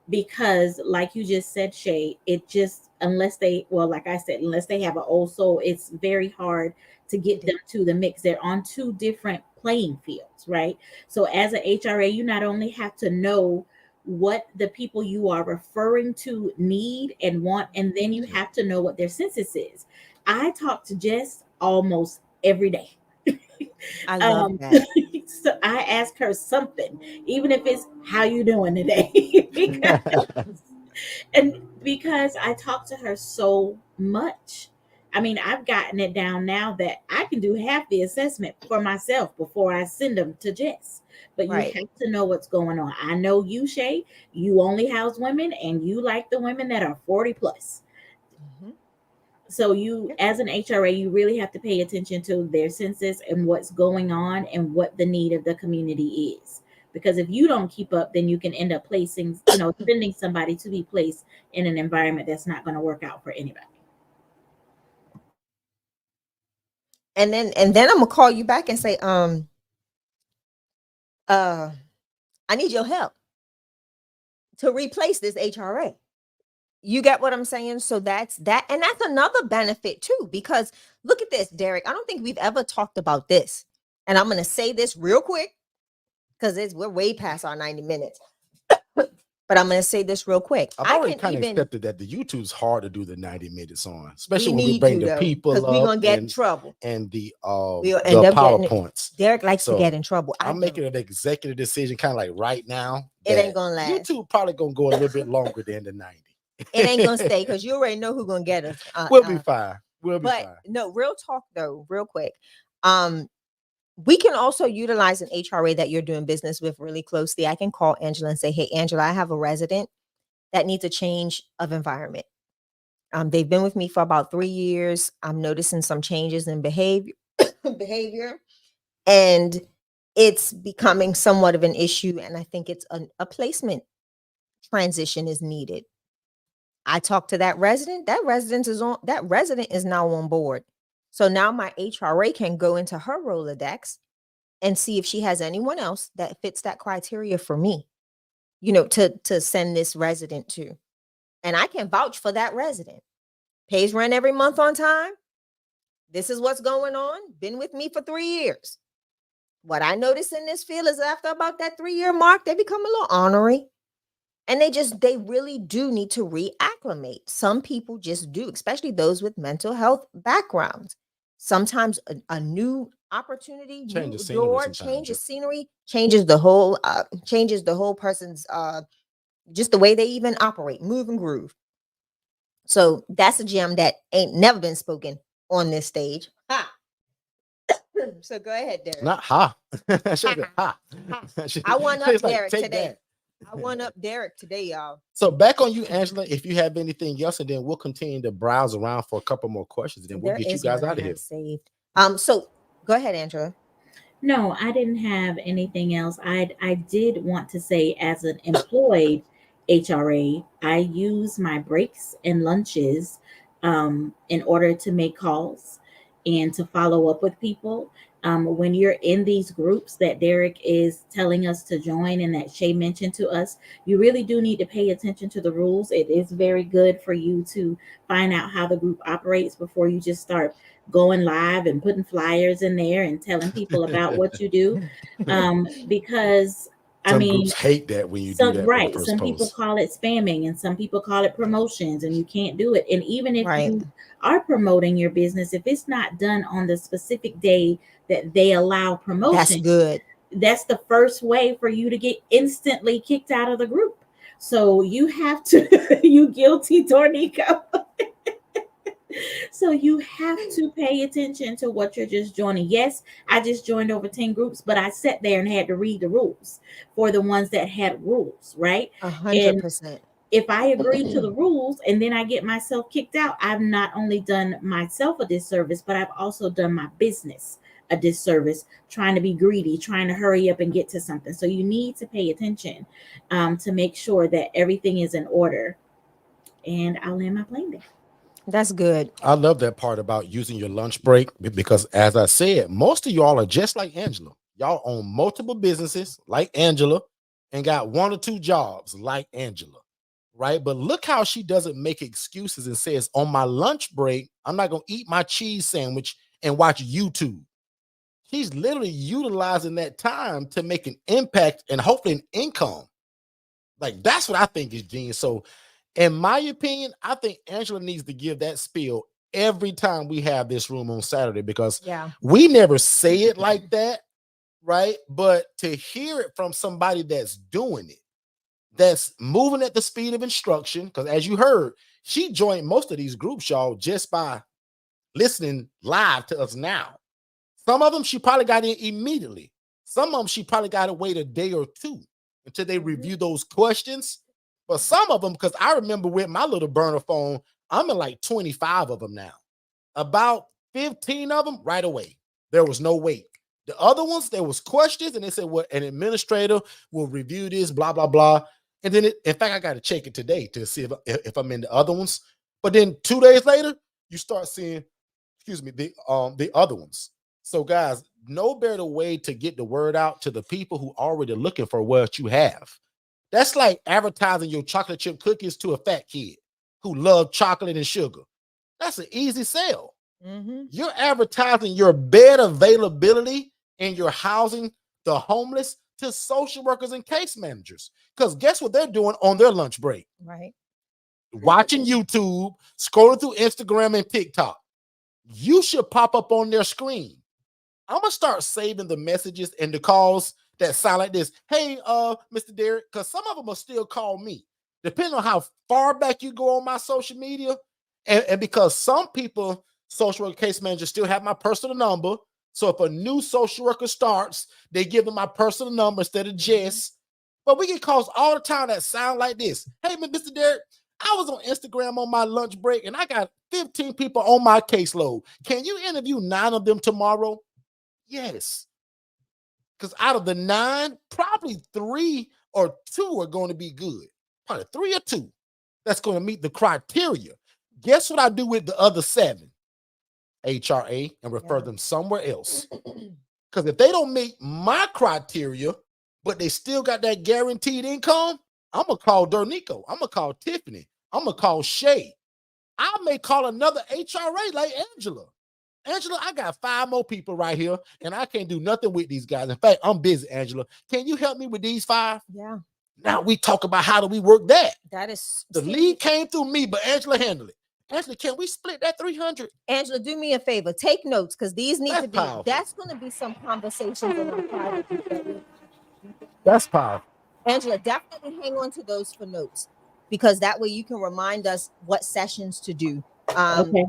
because like you just said, Shay, it just, unless they have an old soul, it's very hard to get them to the mix. They're on two different playing fields, right? So as a HRA, you not only have to know what the people you are referring to need and want, and then you have to know what their census is. I talk to Jess almost every day. I love that. So I ask her something, even if it's "How you doing today?" because I talk to her so much. I mean, I've gotten it down now that I can do half the assessment for myself before I send them to Jess. But you have to know what's going on. I know you, Shay, you only house women and you like the women that are 40 plus. Mm-hmm. So you, as an HRA, you really have to pay attention to their census and what's going on and what the need of the community is. Because if you don't keep up, then you can end up sending somebody to be placed in an environment that's not going to work out for anybody. And then I'm gonna call you back and say, I need your help to replace this HRA. You get what I'm saying? So that's that. And that's another benefit too, because look at this, Derek. I don't think we've ever talked about this. And I'm going to say this real quick because we're way past our 90 minutes. But I'm going to say this real quick. I've already kind of accepted that the YouTube's hard to do the 90 minutes on, especially when we bring the people up. Because we're going to get in trouble. And the PowerPoints. Derek likes to get in trouble. I'm making an executive decision kind of like right now. It ain't going to last. YouTube probably going to go a little bit longer than the 90. It ain't going to stay because you already know who's going to get us. We'll be fine. We'll be fine. No, real talk though, real quick. We can also utilize an HRA that you're doing business with really closely. I can call Angela and say, "Hey, Angela, I have a resident that needs a change of environment. They've been with me for about 3 years. I'm noticing some changes in behavior, and it's becoming somewhat of an issue. And I think it's a placement transition is needed." I talked to that resident. That resident is now on board. So now my HRA can go into her Rolodex and see if she has anyone else that fits that criteria for me, to send this resident to. And I can vouch for that resident. Pays rent every month on time. This is what's going on. Been with me for 3 years. What I notice in this field is after about that 3-year mark, they become a little ornery. And they really do need to reacclimate. Some people just do, especially those with mental health backgrounds. Sometimes a new opportunity, new door, change of scenery, changes the whole person's just the way they even operate, move and groove. So that's a gem that ain't never been spoken on this stage. Ha. So go ahead, Derek. Not ha. Ha. I want up Derek today. I won up Derek today, y'all. So back on you, Angela, if you have anything else, and then we'll continue to browse around for a couple more questions, and then we'll get you guys out of here. Saved. So go ahead, Angela. No, I didn't have anything else. I did want to say, as an employed HRA, I use my breaks and lunches in order to make calls and to follow up with people. When you're in these groups that Derek is telling us to join and that Shay mentioned to us, you really do need to pay attention to the rules. It is very good for you to find out how the group operates before you just start going live and putting flyers in there and telling people about what you do. Because I Some mean, groups hate that when you do some that for the right, first some people post. call it spamming and some people call it promotions, and you can't do it. And even if Right. you are promoting your business, if it's not done on the specific day that they allow That's promotion, good. that's the first way for you to get instantly kicked out of the group. So you have to, you guilty, Tornico. So you have to pay attention to what you're just joining. Yes, I just joined over 10 groups, but I sat there and had to read the rules for the ones that had rules, right? And 100%. if I agree to the rules and then I get myself kicked out, I've not only done myself a disservice, but I've also done my business a disservice, trying to be greedy, trying to hurry up and get to something. So you need to pay attention to make sure that everything is in order. And I'll land my plane there. That's good. I love that part about using your lunch break because, as I said, most of y'all are just like Angela. Y'all own multiple businesses like Angela and got 1 or 2 jobs like Angela, right? But look how she doesn't make excuses and says, on my lunch break, I'm not going to eat my cheese sandwich and watch YouTube. She's literally utilizing that time to make an impact and hopefully an income. Like, that's what I think is genius. So, in my opinion, I think Angela needs to give that spiel every time we have this room on Saturday, because Yeah. we never say it like that, right? But to hear it from somebody that's doing it, that's moving at the speed of instruction, because as you heard, she joined most of these groups, y'all, just by listening live to us now. Some of them she probably got in immediately. Some of them she probably got to wait a day or 2 until they review those questions. But some of them, because I remember with my little burner phone, I'm in like 25 of them now. About 15 of them right away. There was no wait. The other ones, there was questions, and they said, well, an administrator will review this, blah, blah, blah. And then, in fact, I got to check it today to see if I'm in the other ones. But then 2 days later, you start seeing, the other ones. So, guys, no better way to get the word out to the people who already looking for what you have. That's like advertising your chocolate chip cookies to a fat kid who love chocolate and sugar. That's an easy sell. Mm-hmm. You're advertising your bed availability and your housing the homeless to social workers and case managers. Because guess what they're doing on their lunch break? Right. Watching YouTube, scrolling through Instagram and TikTok. You should pop up on their screen. I'm gonna start saving the messages and the calls that sound like this. Hey, Mr. Derek, because some of them will still call me, depending on how far back you go on my social media. And because some people, social worker case managers, still have my personal number. So if a new social worker starts, they give them my personal number instead of Jess. But we get calls all the time that sound like this. Hey, Mr. Derek, I was on Instagram on my lunch break and I got 15 people on my caseload. Can you interview 9 of them tomorrow? Yes. Because out of the 9, probably 3 or 2 are going to be good. Probably 3 or 2 that's going to meet the criteria. Guess what I do with the other 7? HRA and refer them somewhere else. Because if they don't meet my criteria, but they still got that guaranteed income, I'm going to call Dernico. I'm going to call Tiffany. I'm going to call Shay. I may call another HRA like Angela. Angela, I got 5 more people right here, and I can't do nothing with these guys. In fact, I'm busy, Angela. Can you help me with these 5? Yeah. Now we talk about how do we work that. That is The lead came through me, but Angela handled it. Angela, can we split that 300? Angela, do me a favor. Take notes, because these need That's to be. powerful. That's going to be some conversations in our private group that we. That's powerful. Angela, definitely hang on to those for notes, because that way you can remind us what sessions to do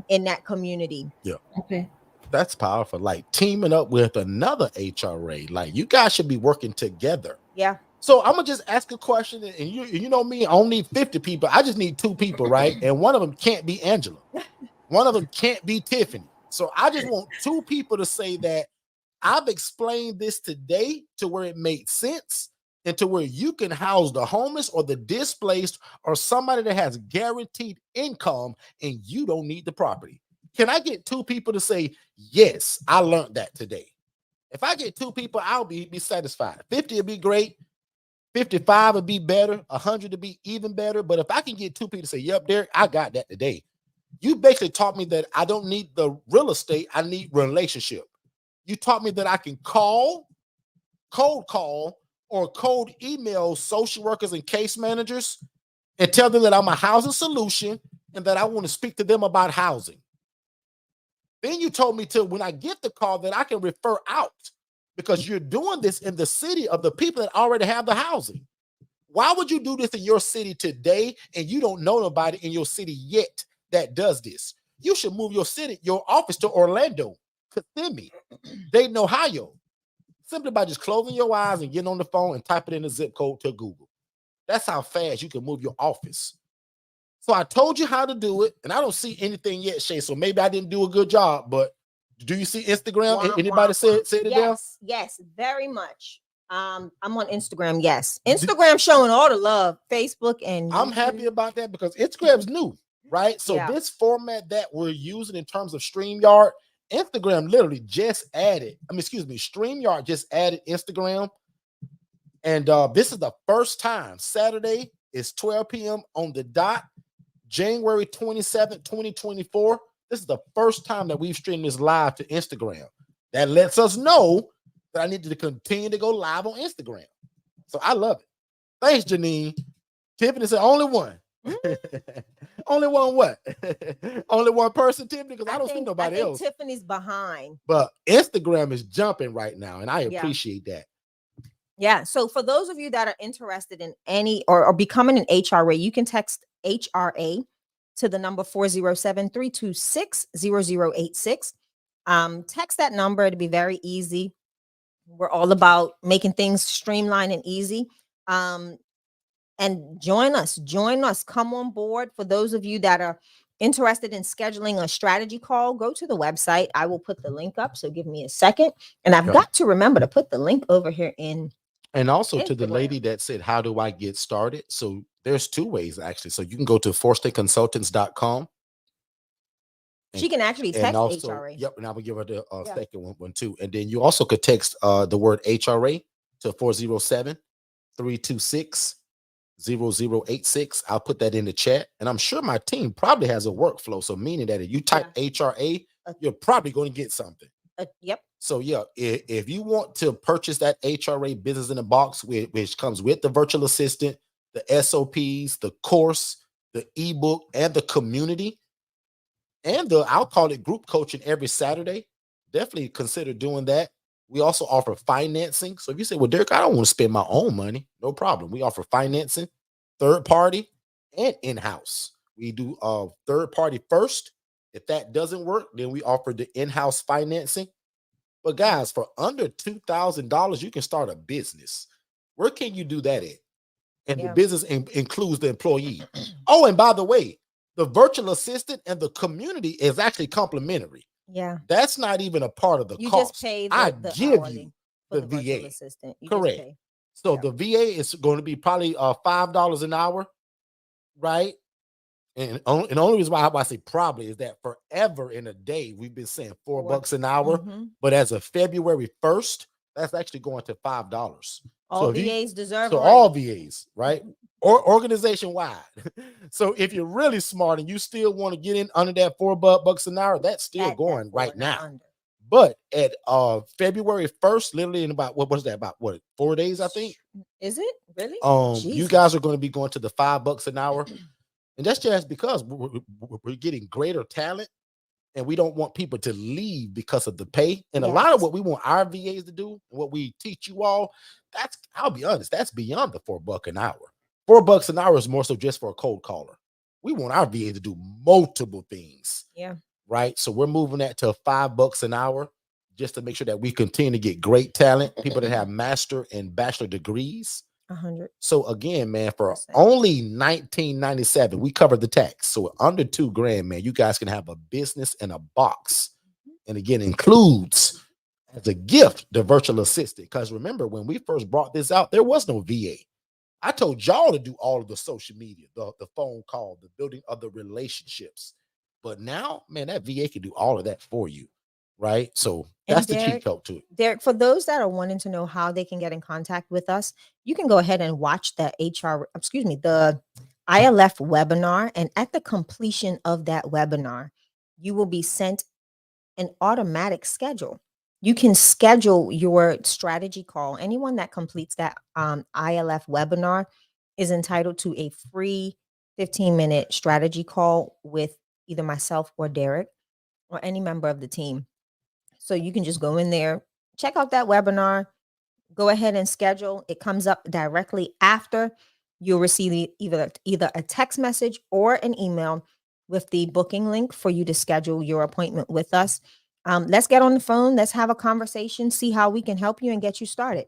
in that community. Yeah. Okay. That's powerful. Like teaming up with another HRA. Like you guys should be working together. Yeah. So I'm gonna just ask a question, and you know me, I don't need 50 people. I just need 2 people, right? And one of them can't be Angela. One of them can't be Tiffany. So I just want 2 people to say that I've explained this today to where it made sense and to where you can house the homeless or the displaced or somebody that has guaranteed income and you don't need the property. Can I get 2 people to say, yes, I learned that today? If I get 2 people, I'll be satisfied. 50 would be great. 55 would be better. 100 would be even better. But if I can get 2 people to say, yep, Derek, I got that today. You basically taught me that I don't need the real estate. I need relationship. You taught me that I can cold call, or cold email social workers and case managers and tell them that I'm a housing solution and that I want to speak to them about housing. Then you told me to, when I get the call, that I can refer out, because you're doing this in the city of the people that already have the housing. Why would you do this in your city today and you don't know nobody in your city yet that does this? You should move your office to Orlando, Kissimmee, Dayton, Ohio, simply by just closing your eyes and getting on the phone and typing in the zip code to Google. That's how fast you can move your office. So I told you how to do it, and I don't see anything yet, Shay. So maybe I didn't do a good job, but do you see Instagram? Anybody say it down? Yes, very much. I'm on Instagram. Yes, Instagram showing all the love. Facebook and I'm happy about that because Instagram's new, right? So this format that we're using in terms of StreamYard, Instagram literally just added. StreamYard just added Instagram, and this is the first time. Saturday is 12 p.m. on the dot, January 27th, 2024. This is the first time that we've streamed this live to Instagram. That lets us know that I need to continue to go live on Instagram. So I love it. Thanks, Janine. Tiffany said only one. Only one what? Only one person, Tiffany, because I don't see nobody else. Tiffany's behind. But Instagram is jumping right now, and I appreciate that. Yeah. So for those of you that are interested in any or becoming an HRA, you can text HRA to the number 407-326-0086. Text that number. It'll be very easy. We're all about making things streamlined and easy. And join us, come on board. For those of you that are interested in scheduling a strategy call, go to the website. I will put the link up. So give me a second. And I've got to remember to put the link over here in. And also Instagram. To the lady that said, how do I get started? So there's 2 ways actually. So you can go to forstonconsultants.com. She can actually text also, HRA. Yep. And I will give her the second one too. And then you also could text the word HRA to 407-326-0086. I'll put that in the chat. And I'm sure my team probably has a workflow. So meaning that if you type HRA, you're probably going to get something. Yep. So if you want to purchase that HRA Business in a Box, which comes with the virtual assistant, the SOPs, the course, the ebook, and the community, and I'll call it group coaching every Saturday, definitely consider doing that. We also offer financing. So if you say, well, Derek, I don't want to spend my own money, no problem. We offer financing, third party, and in-house. We do third party first. If that doesn't work, then we offer the in-house financing. But guys, for under $2,000, you can start a business. Where can you do that at? And the business includes the employee. Oh, and by the way, the virtual assistant and the community is actually complimentary. Yeah. That's not even a part of the cost. You just pay the give you the VA. Assistant. Correct. So the VA is going to be probably $5 an hour, right? And the only reason why I say probably is that forever in a day, we've been saying $4 an hour. Mm-hmm. But as of February 1st, that's actually going to $5. All VAs deserve it. So all VAs, right? Or organization wide. So if you're really smart and you still want to get in under that $4 an hour, that's still going right now. Under. But at February 1st, literally in about what was that? About 4 days, I think. Is it really? You guys are going to be going to the $5 an hour. And that's just because we're getting greater talent, and we don't want people to leave because of the pay. And a lot of what we want our VAs to do, what we teach you all, I'll be honest, that's beyond the $4 an hour. $4 an hour is more so just for a cold caller. We want our VA to do multiple things. Yeah. Right. So we're moving that to $5 an hour just to make sure that we continue to get great talent, people that have master and bachelor degrees. 100. So again, man, for only $19.97, we cover the tax. So under $2,000, man, you guys can have a business in a box. And again, includes as a gift the virtual assistant. Because remember, when we first brought this out, there was no VA. I told y'all to do all of the social media, the phone call, the building of the relationships. But now, man, that VA can do all of that for you. right? So And that's the cheat code to it. Derek, for those that are wanting to know how they can get in contact with us, you can go ahead and watch the the ILF webinar. And at the completion of that webinar, you will be sent an automatic schedule. You can schedule your strategy call. Anyone that completes that ILF webinar is entitled to a free 15-minute strategy call with either myself or Derek or any member of the team. So you can just go in there, check out that webinar, go ahead and schedule. It comes up directly after. You'll receive either a text message or an email with the booking link for you to schedule your appointment with us. Let's get on the phone. Let's have a conversation, see how we can help you and get you started.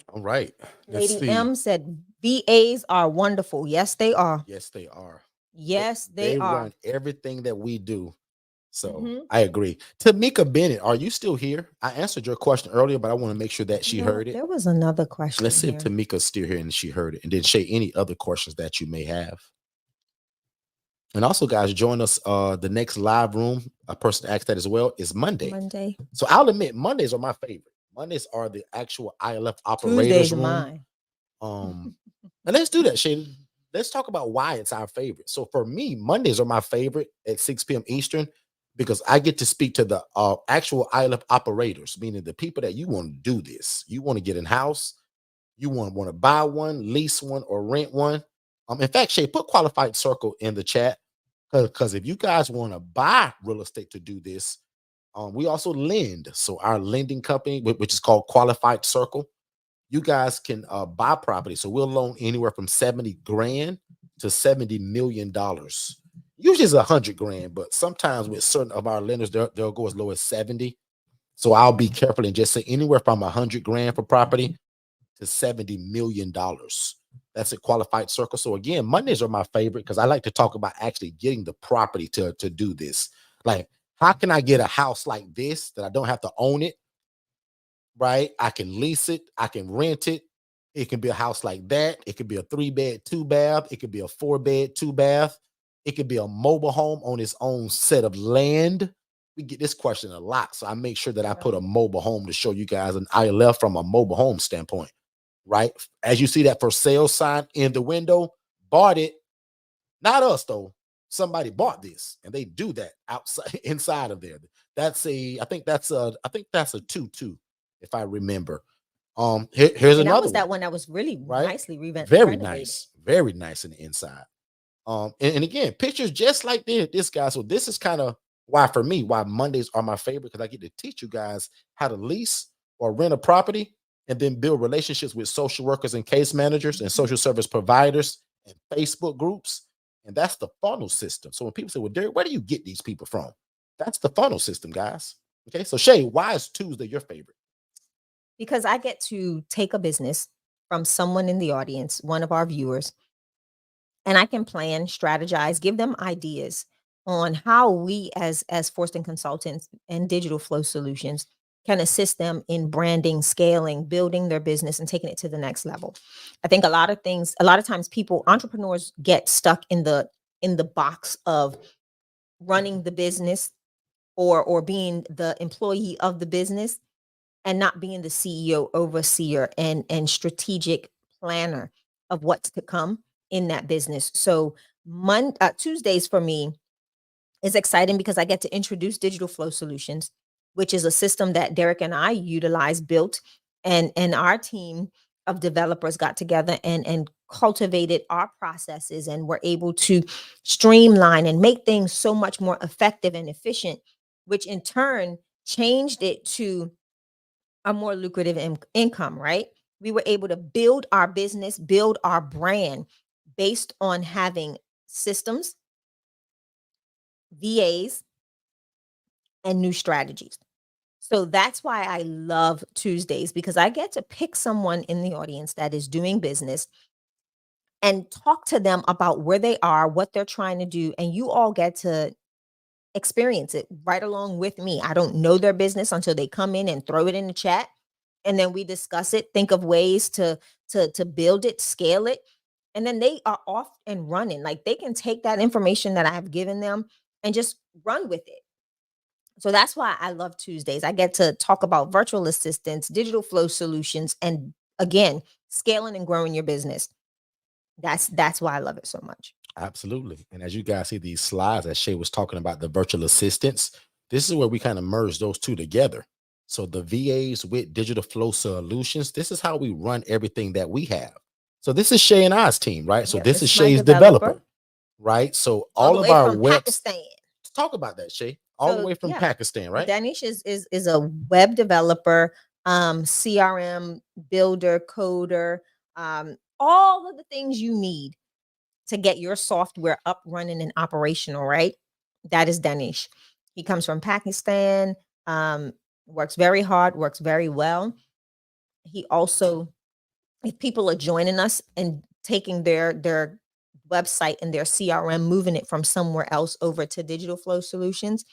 All right. Let's Lady see. M said VAs are wonderful. Yes, they are. Yes, they are. Yes, they are. Run everything that we do. So I agree. Tamika Bennett, are you still here? I answered your question earlier, but I want to make sure that she heard it. There was another question. Let's see if Tamika's still here and she heard it. And then Shay, any other questions that you may have. And also, guys, join us. The next live room, a person asked that as well, is Monday. So I'll admit, Mondays are my favorite. Mondays are the actual ILF operators Tuesdays room. Mine. And let's do that, Shay. Let's talk about why it's our favorite. So for me, Mondays are my favorite at 6 p.m. Eastern because I get to speak to the actual ILF operators, meaning the people that you want to do this. You want to get in house, you want to buy one, lease one, or rent one. In fact, Shay, put Qualified Circle in the chat because if you guys want to buy real estate to do this, we also lend. So our lending company, which is called Qualified Circle, you guys can buy property. So we'll loan anywhere from 70 grand to $70 million. Usually it's 100 grand, but sometimes with certain of our lenders, they'll go as low as 70. So I'll be careful and just say anywhere from 100 grand for property to $70 million. That's a Qualified Circle. So again, Mondays are my favorite because I like to talk about actually getting the property to do this. Like, how can I get a house like this that I don't have to own it? Right? I can lease it. I can rent it. It can be a house like that. It could be a 3-bed, 2-bath. It could be a 4-bed, 2-bath. It could be a mobile home on its own set of land. We get this question a lot. So I make sure that I put a mobile home to show you guys an ILF from a mobile home standpoint. Right? As you see that for sale sign in the window, bought it. Not us, though. Somebody bought this and they do that outside inside of there. I think that's a 2-2. If I remember. Here's another. That was that one that was really nicely renovated. Very nice in the inside. And again, pictures just like this guy. So this is kind of why Mondays are my favorite, because I get to teach you guys how to lease or rent a property and then build relationships with social workers and case managers and social service providers and Facebook groups. And that's the funnel system. So when people say, well, Derek, where do you get these people from? That's the funnel system, guys. Okay. So Shay, why is Tuesday your favorite? Because I get to take a business from someone in the audience, one of our viewers, and I can plan, strategize, give them ideas on how we as Forston Consultants and Digital Flow Solutions can assist them in branding, scaling, building their business, and taking it to the next level. I think a lot of times entrepreneurs get stuck in the box of running the business or being the employee of the business, and not being the CEO, overseer, and strategic planner of what's to come in that business. So Tuesdays for me is exciting because I get to introduce Digital Flow Solutions, which is a system that Derek and I built, and our team of developers got together and cultivated our processes, and were able to streamline and make things so much more effective and efficient, which in turn changed it to a more lucrative income, right? We were able to build our business, build our brand based on having systems, VAs, and new strategies. So that's why I love Tuesdays, because I get to pick someone in the audience that is doing business and talk to them about where they are, what they're trying to do, and you all get to experience it right along with me. I don't know their business until they come in and throw it in the chat, and then we discuss it, think of ways to build it, scale it, and then they are off and running. Like, they can take that information that I have given them and just run with it. So that's why I love Tuesdays. I get to talk about virtual assistants, digital flow solutions, and again, scaling and growing your business. That's why I love it so much. Absolutely. And as you guys see these slides that Shay was talking about, the virtual assistants, this is where we kind of merge those two together. So the VAs with digital flow solutions, this is how we run everything that we have. So this is Shay and I's team, right? So Yeah, this is my Shay's developer, right? So all the all of way our from webs. Pakistan. Talk about that, Shay. All the way from Pakistan, right? Danish is a web developer, CRM builder, coder, all of the things you need to get your software up, running, and operational, right? That is Danish. He comes from Pakistan, works very hard, works very well. He also, if people are joining us and taking their website and their CRM, moving it from somewhere else over to Digital Flow Solutions,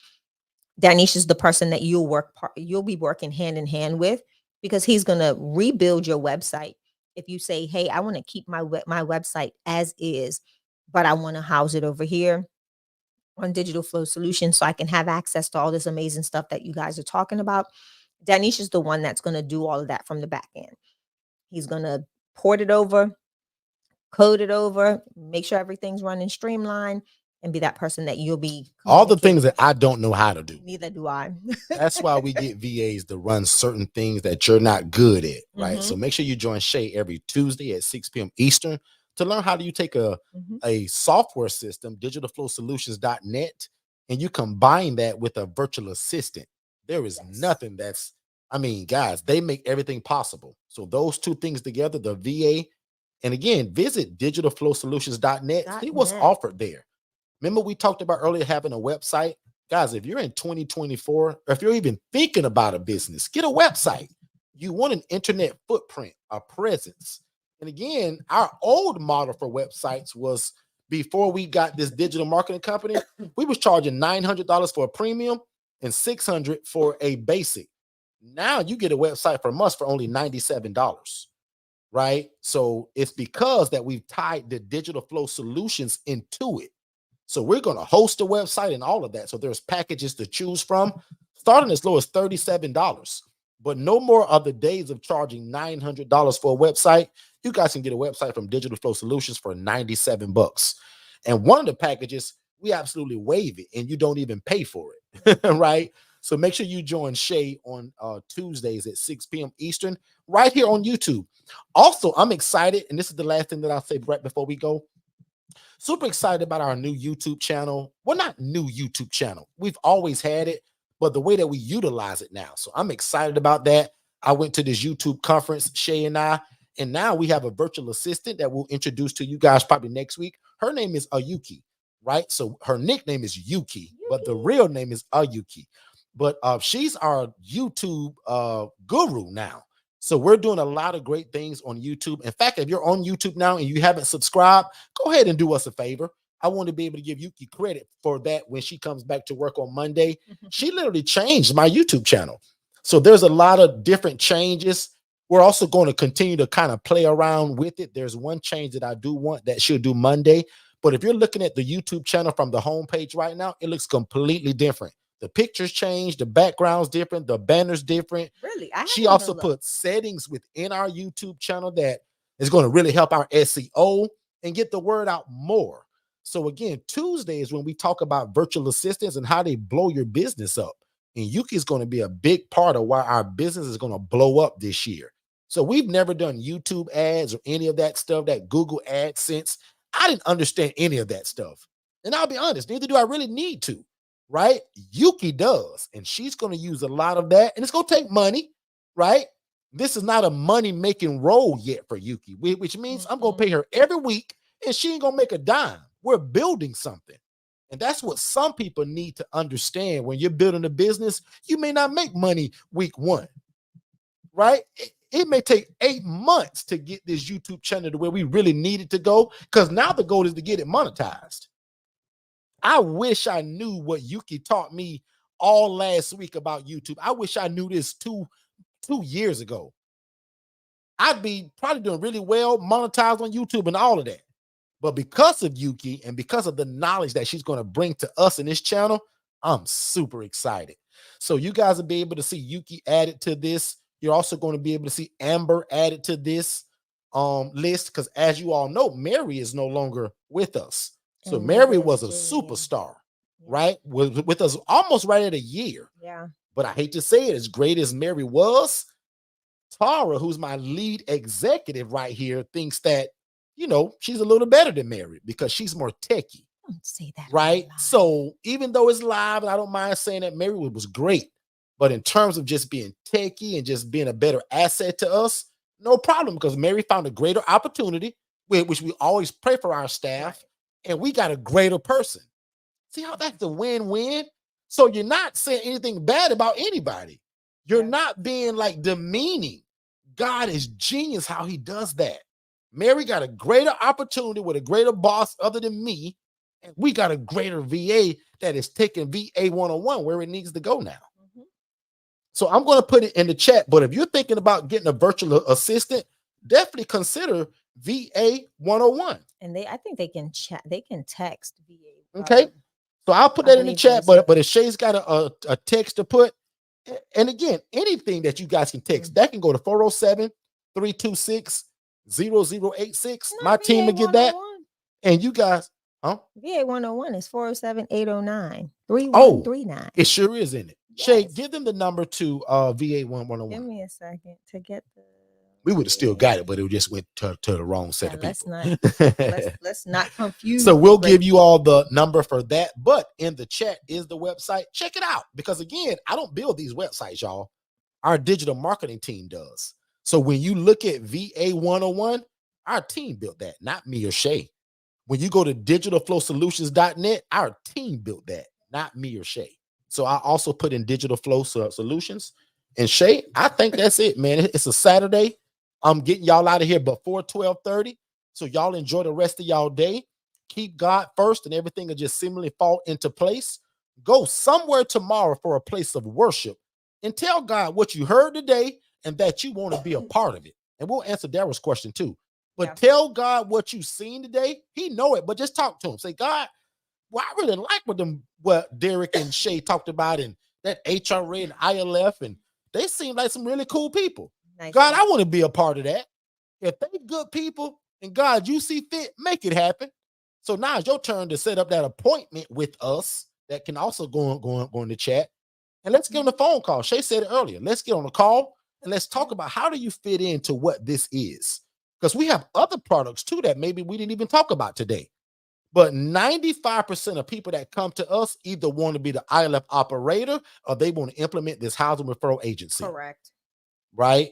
Danish is the person that you'll be working hand in hand with, because he's going to rebuild your website. If you say, hey, I want to keep my website as is, but I want to house it over here on Digital Flow Solutions so I can have access to all this amazing stuff that you guys are talking about, Danish is the one that's going to do all of that from the back end. He's going to port it over, code it over, make sure everything's running streamlined, and be that person that you'll be all the things that I don't know how to do. Neither do I. That's why we get VAs to run certain things that you're not good at, right? So make sure you join Shay every Tuesday at 6 p.m. Eastern to learn how do you take a software system, digitalflowsolutions.net, and you combine that with a virtual assistant. There is nothing that's, I mean, guys, they make everything possible. So those two things together, the VA, and again, visit digitalflowsolutions.net. See what's offered there. Remember we talked about earlier having a website? Guys, if you're in 2024, or if you're even thinking about a business, get a website. You want an internet footprint, a presence. And again, our old model for websites was, before we got this digital marketing company, we was charging $900 for a premium and $600 for a basic. Now you get a website from us for only $97, right? So it's because that we've tied the digital flow solutions into it. So we're going to host a website and all of that. So there's packages to choose from, starting as low as $37. But no more of the days of charging $900 for a website. You guys can get a website from Digital Flow Solutions for $97. And one of the packages, we absolutely waive it and you don't even pay for it, right? So make sure you join Shay on Tuesdays at 6 p.m. Eastern, right here on YouTube. Also, I'm excited, and this is the last thing that I'll say right before we go. Super excited about our new YouTube channel. Well, not new YouTube channel. We've always had it, but the way that we utilize it now. So I'm excited about that. I went to this YouTube conference, Shay and I, and now we have a virtual assistant that we'll introduce to you guys probably next week. Her name is Ayuki, right? So her nickname is Yuki, but the real name is Ayuki. But she's our YouTube guru now. So we're doing a lot of great things on YouTube. In fact, if you're on YouTube now and you haven't subscribed, go ahead and do us a favor. I want to be able to give Yuki credit for that when she comes back to work on Monday. She literally changed my YouTube channel. So there's a lot of different changes. We're also going to continue to kind of play around with it. There's one change that I do want that she'll do Monday. But if you're looking at the YouTube channel from the homepage right now, it looks completely different. The pictures changed, the background's different, the banner's different. Really? She also put settings within our YouTube channel that is going to really help our SEO and get the word out more. So again, Tuesday is when we talk about virtual assistants and how they blow your business up. And Yuki is going to be a big part of why our business is going to blow up this year. So we've never done YouTube ads or any of that stuff, that Google AdSense. I didn't understand any of that stuff. And I'll be honest, neither do I really need to. Right? Yuki does, and she's going to use a lot of that, and it's going to take money, right? This is not a money-making role yet for Yuki, which means I'm going to pay her every week, and she ain't going to make a dime. We're building something, and that's what some people need to understand. When you're building a business, you may not make money week one, right? It may take 8 months to get this YouTube channel to where we really need it to go, because now the goal is to get it monetized. I wish I knew what Yuki taught me all last week about YouTube. I wish I knew this two years ago. I'd be probably doing really well, monetized on YouTube and all of that. But because of Yuki and because of the knowledge that she's going to bring to us in this channel, I'm super excited. So you guys will be able to see Yuki added to this. You're also going to be able to see Amber added to this list, because as you all know, Mary is no longer with us. So And Mary neither was a is Jillian. superstar, Yeah. right? With us almost right at a year. Yeah. But I hate to say it, as great as Mary was, Tara, who's my lead executive right here, thinks that, you know, she's a little better than Mary because she's more techie. Don't say that. Right. So even though it's live, and I don't mind saying that Mary was great, but in terms of just being techie and just being a better asset to us, no problem, because Mary found a greater opportunity, which we always pray for our staff, and we got a greater person. See how that's a win-win? So you're not saying anything bad about anybody. You're not being like demeaning. God is genius how he does that. Mary got a greater opportunity with a greater boss other than me, and we got a greater VA that is taking VA 101 where it needs to go now. So I'm going to put it in the chat, but if you're thinking about getting a virtual assistant, definitely consider VA 101. And I think they can chat, they can text VA. Okay. So I'll put that in the chat, but if Shay's got a text to put, and again, anything that you guys can text, that can go to 407-326-0086. My team will get that. And you guys, VA 101 is 407-809-3139. It sure is in it. Yes. Shay, give them the number to VA 101. Give me a second to get the. We would have still got it, but it just went to the wrong set of people. Let's not confuse. So we'll give you all the number for that. But in the chat is the website. Check it out. Because again, I don't build these websites, y'all. Our digital marketing team does. So when you look at VA 101, our team built that, not me or Shay. When you go to digitalflowsolutions.net, our team built that, not me or Shay. So I also put in Digital Flow Solutions. And Shay, I think that's it, man. It's a Saturday. I'm getting y'all out of here before 12:30. So y'all enjoy the rest of y'all day. Keep God first, and everything will just seemingly fall into place. Go somewhere tomorrow for a place of worship and tell God what you heard today and that you want to be a part of it. And we'll answer Daryl's question too. But tell God what you've seen today. He know it, but just talk to him. Say, God, well, I really like what Derek and Shay talked about, and that HRA and ILF, and they seem like some really cool people. Nice. God, I want to be a part of that. If they good people and God, you see fit, make it happen. So now it's your turn to set up that appointment with us. That can also go in the chat. And let's give them a phone call. Shay said it earlier. Let's get on a call and let's talk about how do you fit into what this is. Because we have other products too that maybe we didn't even talk about today. But 95% of people that come to us either want to be the ILF operator or they want to implement this housing referral agency. Correct. Right?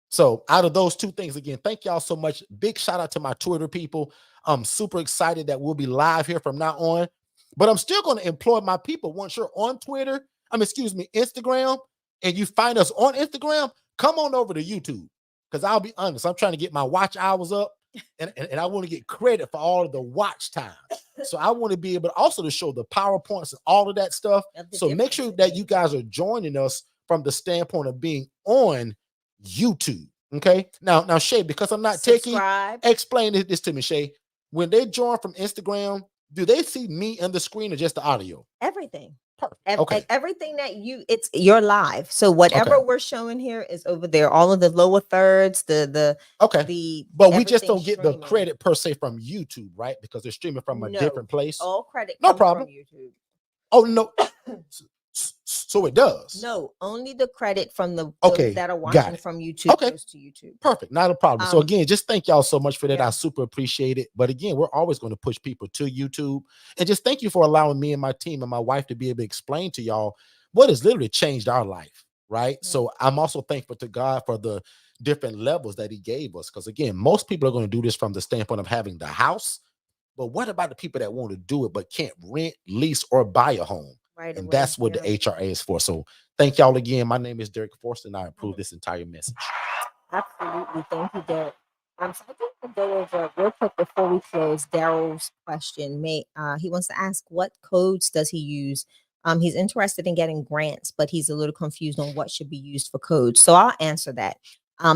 So out of those two things, again, thank y'all so much. Big shout out to my Twitter people. I'm super excited that we'll be live here from now on. But I'm still going to employ my people. Once you're on Twitter, Instagram, and you find us on Instagram, come on over to YouTube. Because I'll be honest, I'm trying to get my watch hours up. And I want to get credit for all of the watch time. So I want to be able to also to show the PowerPoints and all of that stuff. So make sure that you guys are joining us from the standpoint of being on YouTube. Okay. Now, Shay, because I'm not techie, explain this to me, Shay. When they join from Instagram, do they see me and the screen or just the audio? Everything. Okay. Everything that you're live. So whatever we're showing here is over there. All of the lower thirds, but we just don't get the credit per se from YouTube, right? Because they're streaming from a different place. All credit no problem from YouTube. Oh no. So it does. No, only the credit from those that are watching from YouTube goes to YouTube. Perfect. Not a problem. So again, just thank y'all so much for that. I super appreciate it. But again, we're always going to push people to YouTube. And just thank you for allowing me and my team and my wife to be able to explain to y'all what has literally changed our life. Right. Yeah. So I'm also thankful to God for the different levels that he gave us. Because again, most people are going to do this from the standpoint of having the house. But what about the people that want to do it but can't rent, lease, or buy a home? And that's what the HRA is for. So thank y'all again. My name is Derek Forston. I approve this entire message. Absolutely. Thank you, Derek. So I think we'll go over real quick before we close Daryl's question. He wants to ask, what codes does he use? He's interested in getting grants, but he's a little confused on what should be used for codes. So I'll answer that.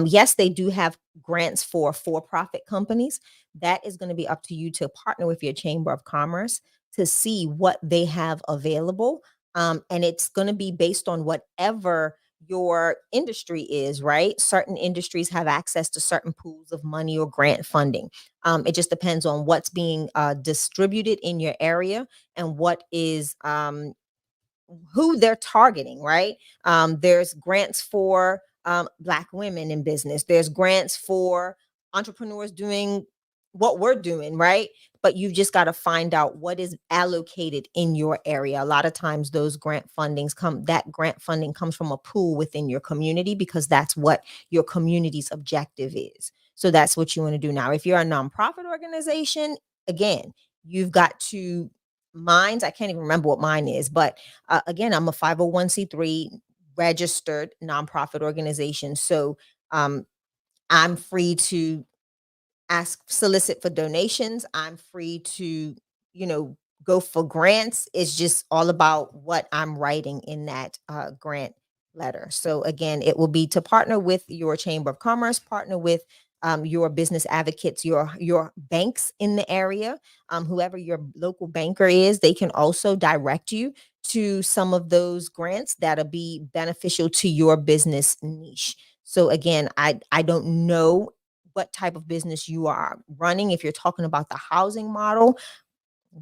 Yes, they do have grants for-profit companies. That is going to be up to you to partner with your Chamber of Commerce to see what they have available. And it's going to be based on whatever your industry is, right? Certain industries have access to certain pools of money or grant funding. It just depends on what's being distributed in your area and what is who they're targeting, right? There's grants for Black women in business. There's grants for entrepreneurs doing what we're doing, right? But you've just got to find out what is allocated in your area. A lot of times that grant funding comes from a pool within your community because that's what your community's objective is. So that's what you want to do. Now, if you're a nonprofit organization, again, you've got to I can't even remember what mine is, but again, I'm a 501c3 registered nonprofit organization. So I'm free to solicit for donations. I'm free to, go for grants. It's just all about what I'm writing in that grant letter. So again, it will be to partner with your Chamber of Commerce, partner with your business advocates, your banks in the area, whoever your local banker is. They can also direct you to some of those grants that'll be beneficial to your business niche. So again, I don't know what type of business you are running. If you're talking about the housing model,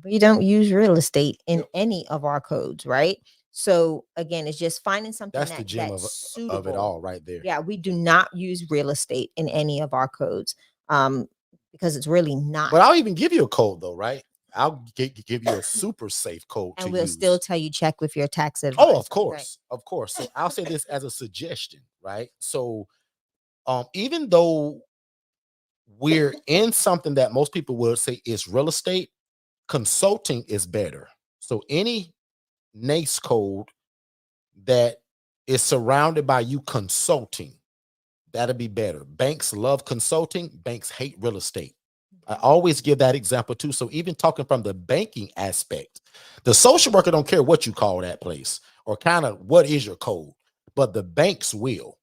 we don't use real estate in any of our codes, right? So again, it's just finding something That's the gem that's suitable. of it all right there. Yeah, we do not use real estate in any of our codes because it's really not. But I'll even give you a code though, right? I'll give you a super safe code and to we'll use. still tell you check with your tax advisor. Oh, of course, right? Of course. So I'll say this as a suggestion, right? So even though we're in something that most people would say is real estate, consulting is better. So any NACE code that is surrounded by you consulting, that'll be better. Banks love consulting, banks hate real estate. I always give that example too. So even talking from the banking aspect, the social worker don't care what you call that place or kind of what is your code, but the banks will.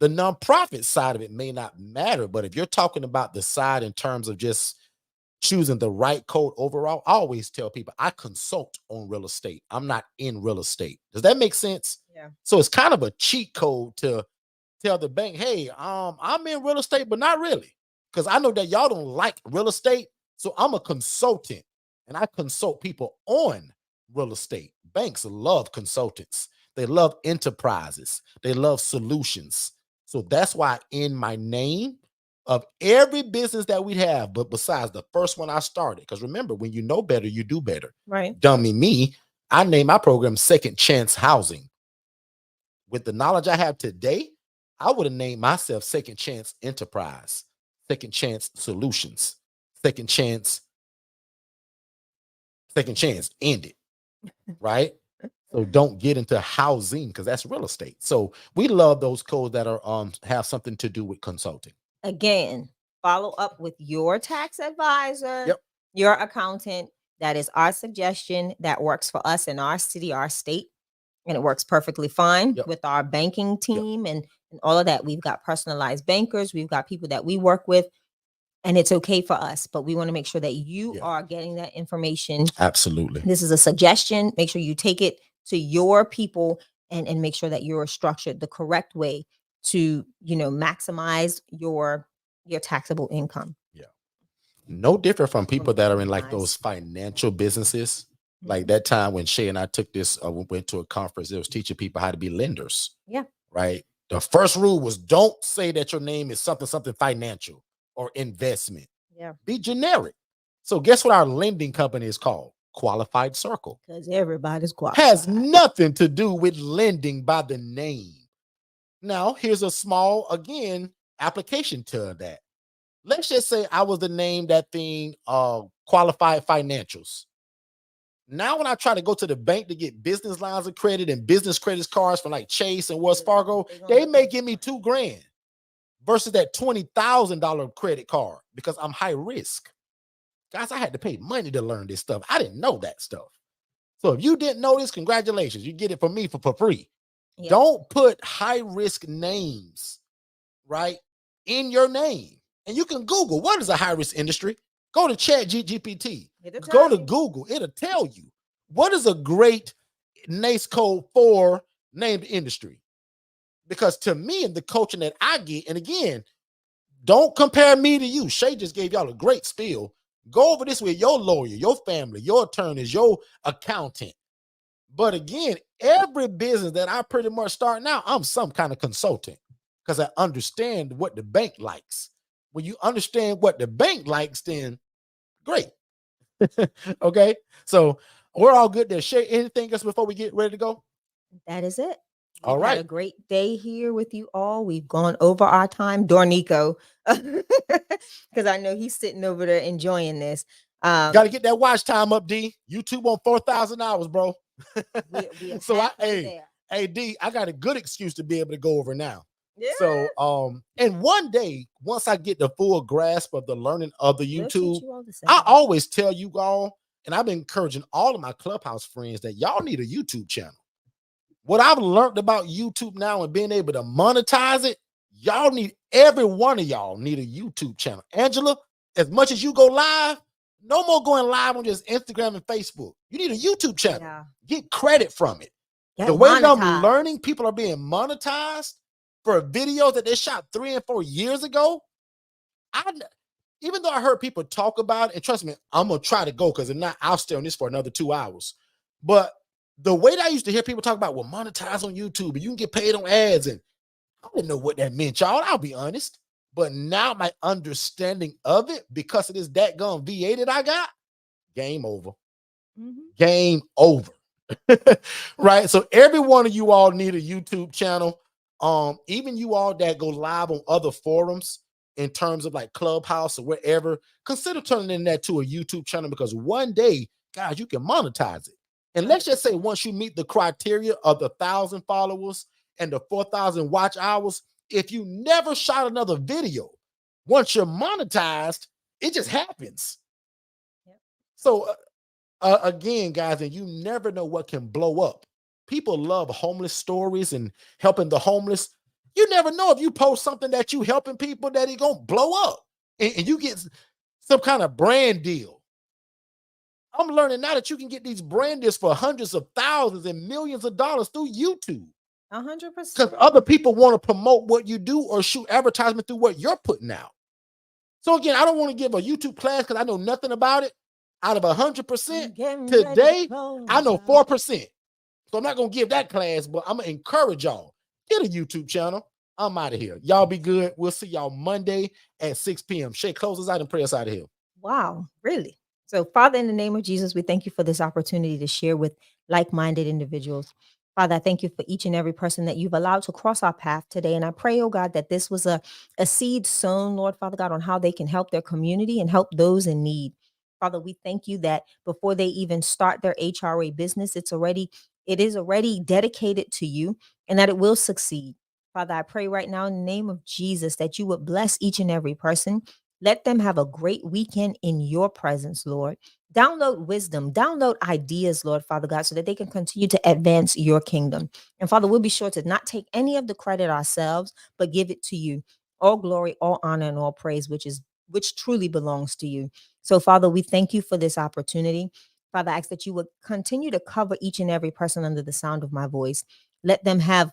The nonprofit side of it may not matter, but if you're talking about the side in terms of just choosing the right code overall, I always tell people I consult on real estate. I'm not in real estate. Does that make sense? Yeah. So it's kind of a cheat code to tell the bank, hey, I'm in real estate, but not really. Because I know that y'all don't like real estate. So I'm a consultant and I consult people on real estate. Banks love consultants. They love enterprises. They love solutions. So that's why in my name of every business that we have, but besides the first one I started, because remember, when you know better, you do better. Right. Dummy me, I named my program Second Chance Housing. With the knowledge I have today, I would have named myself Second Chance Enterprise, Second Chance Solutions, Second Chance, end it, right? So don't get into housing because that's real estate. So we love those codes that are have something to do with consulting. Again, follow up with your tax advisor, Yep. your accountant. That is our suggestion that works for us in our city, our state. And it works perfectly fine with our banking team and all of that. We've got personalized bankers. We've got people that we work with. And it's okay for us, but we want to make sure that you are getting that information. Absolutely. This is a suggestion. Make sure you take it to your people and make sure that you're structured the correct way to, maximize your taxable income. Yeah. No different from people that are in like those financial businesses. Like that time when Shay and I took this, went to a conference, it was teaching people how to be lenders. Yeah. Right. The first rule was don't say that your name is something financial or investment. Yeah. Be generic. So guess what our lending company is called? Qualified Circle. Because everybody's qualified. Has nothing to do with lending by the name. Now, here's a small, again, application to that. Let's just say I was to name that thing Qualified Financials. Now, when I try to go to the bank to get business lines of credit and business credit cards from like Chase and Wells Fargo, they may give me $2,000 versus that $20,000 credit card because I'm high risk. Guys, I had to pay money to learn this stuff. I didn't know that stuff. So if you didn't know this, congratulations. You get it from me for free. Yeah. Don't put high risk names, right, in your name. And you can Google what is a high-risk industry. Go to ChatGPT. Go to Google. It'll tell you what is a great NACE code for named industry. Because to me and the coaching that I get, and again, don't compare me to you. Shay just gave y'all a great spiel. Go over this with your lawyer, your family, your attorneys, your accountant. But again, every business that I pretty much start now, I'm some kind of consultant because I understand what the bank likes. When you understand what the bank likes, then great. Okay, so we're all good there. Shay, anything else before we get ready to go? That is it. All We've right. had a great day here with you all. We've gone over our time. Dornico, because I know he's sitting over there enjoying this. Got to get that watch time up, D. YouTube on 4,000 hours, bro. we So hey, D, I got a good excuse to be able to go over now. Yeah. So, and one day, once I get the full grasp of the learning of the YouTube, I always tell you all, and I've been encouraging all of my Clubhouse friends that y'all need a YouTube channel. What I've learned about YouTube now and being able to monetize it, y'all need, every one of y'all need a YouTube channel. Angela, as much as you go live, no more going live on just Instagram and Facebook. You need a YouTube channel. Yeah. Get credit from it. The way that I'm learning, people are being monetized for videos that they shot 3 and 4 years ago. Even though I heard people talk about it, and trust me, I'm going to try to go because if not, I'll stay on this for another 2 hours. But the way that I used to hear people talk about, well, monetize on YouTube and you can get paid on ads, and I didn't know what that meant, y'all. I'll be honest. But now my understanding of it, because of this dadgum VA that I got, game over. Mm-hmm. Game over. Right? So every one of you all need a YouTube channel. Even you all that go live on other forums in terms of like Clubhouse or wherever, consider turning in that to a YouTube channel, because one day, guys, you can monetize it. And let's just say once you meet the criteria of the 1,000 followers and the 4,000 watch hours, if you never shot another video, once you're monetized, it just happens. Yep. So again, guys, and you never know what can blow up. People love homeless stories and helping the homeless. You never know if you post something that you helping people that it gonna blow up and you get some kind of brand deal. I'm learning now that you can get these brand deals for hundreds of thousands and millions of dollars through YouTube. 100%. Because other people want to promote what you do or shoot advertisement through what you're putting out. So again, I don't want to give a YouTube class because I know nothing about it. Out of 100%, today, I know 4%. So I'm not going to give that class, but I'm going to encourage y'all. Get a YouTube channel. I'm out of here. Y'all be good. We'll see y'all Monday at 6 p.m. Shay, close us out and pray us out of here. Wow, really? So, Father, in the name of Jesus, we thank you for this opportunity to share with like-minded individuals. Father, I thank you for each and every person that you've allowed to cross our path today. And I pray, oh God, that this was a seed sown, Lord, Father God, on how they can help their community and help those in need. Father, we thank you that before they even start their HRA business, it is already dedicated to you and that it will succeed. Father, I pray right now in the name of Jesus that you would bless each and every person. Let them have a great weekend in your presence, Lord. Download wisdom, download ideas, Lord, Father God, so that they can continue to advance your kingdom. And Father, we'll be sure to not take any of the credit ourselves, but give it to you. All glory, all honor, and all praise, which truly belongs to you. So, Father, we thank you for this opportunity. Father, I ask that you would continue to cover each and every person under the sound of my voice. Let them have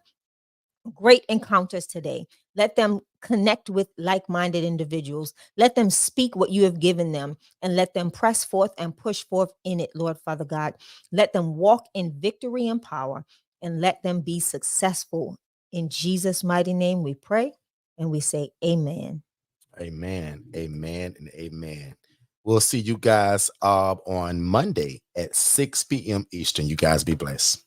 great encounters today. Let them connect with like-minded individuals. Let them speak what you have given them and let them press forth and push forth in it, Lord Father God. Let them walk in victory and power and let them be successful. In Jesus' mighty name we pray and we say amen. Amen, amen, and amen. We'll see you guys on Monday at 6 p.m. Eastern. You guys be blessed.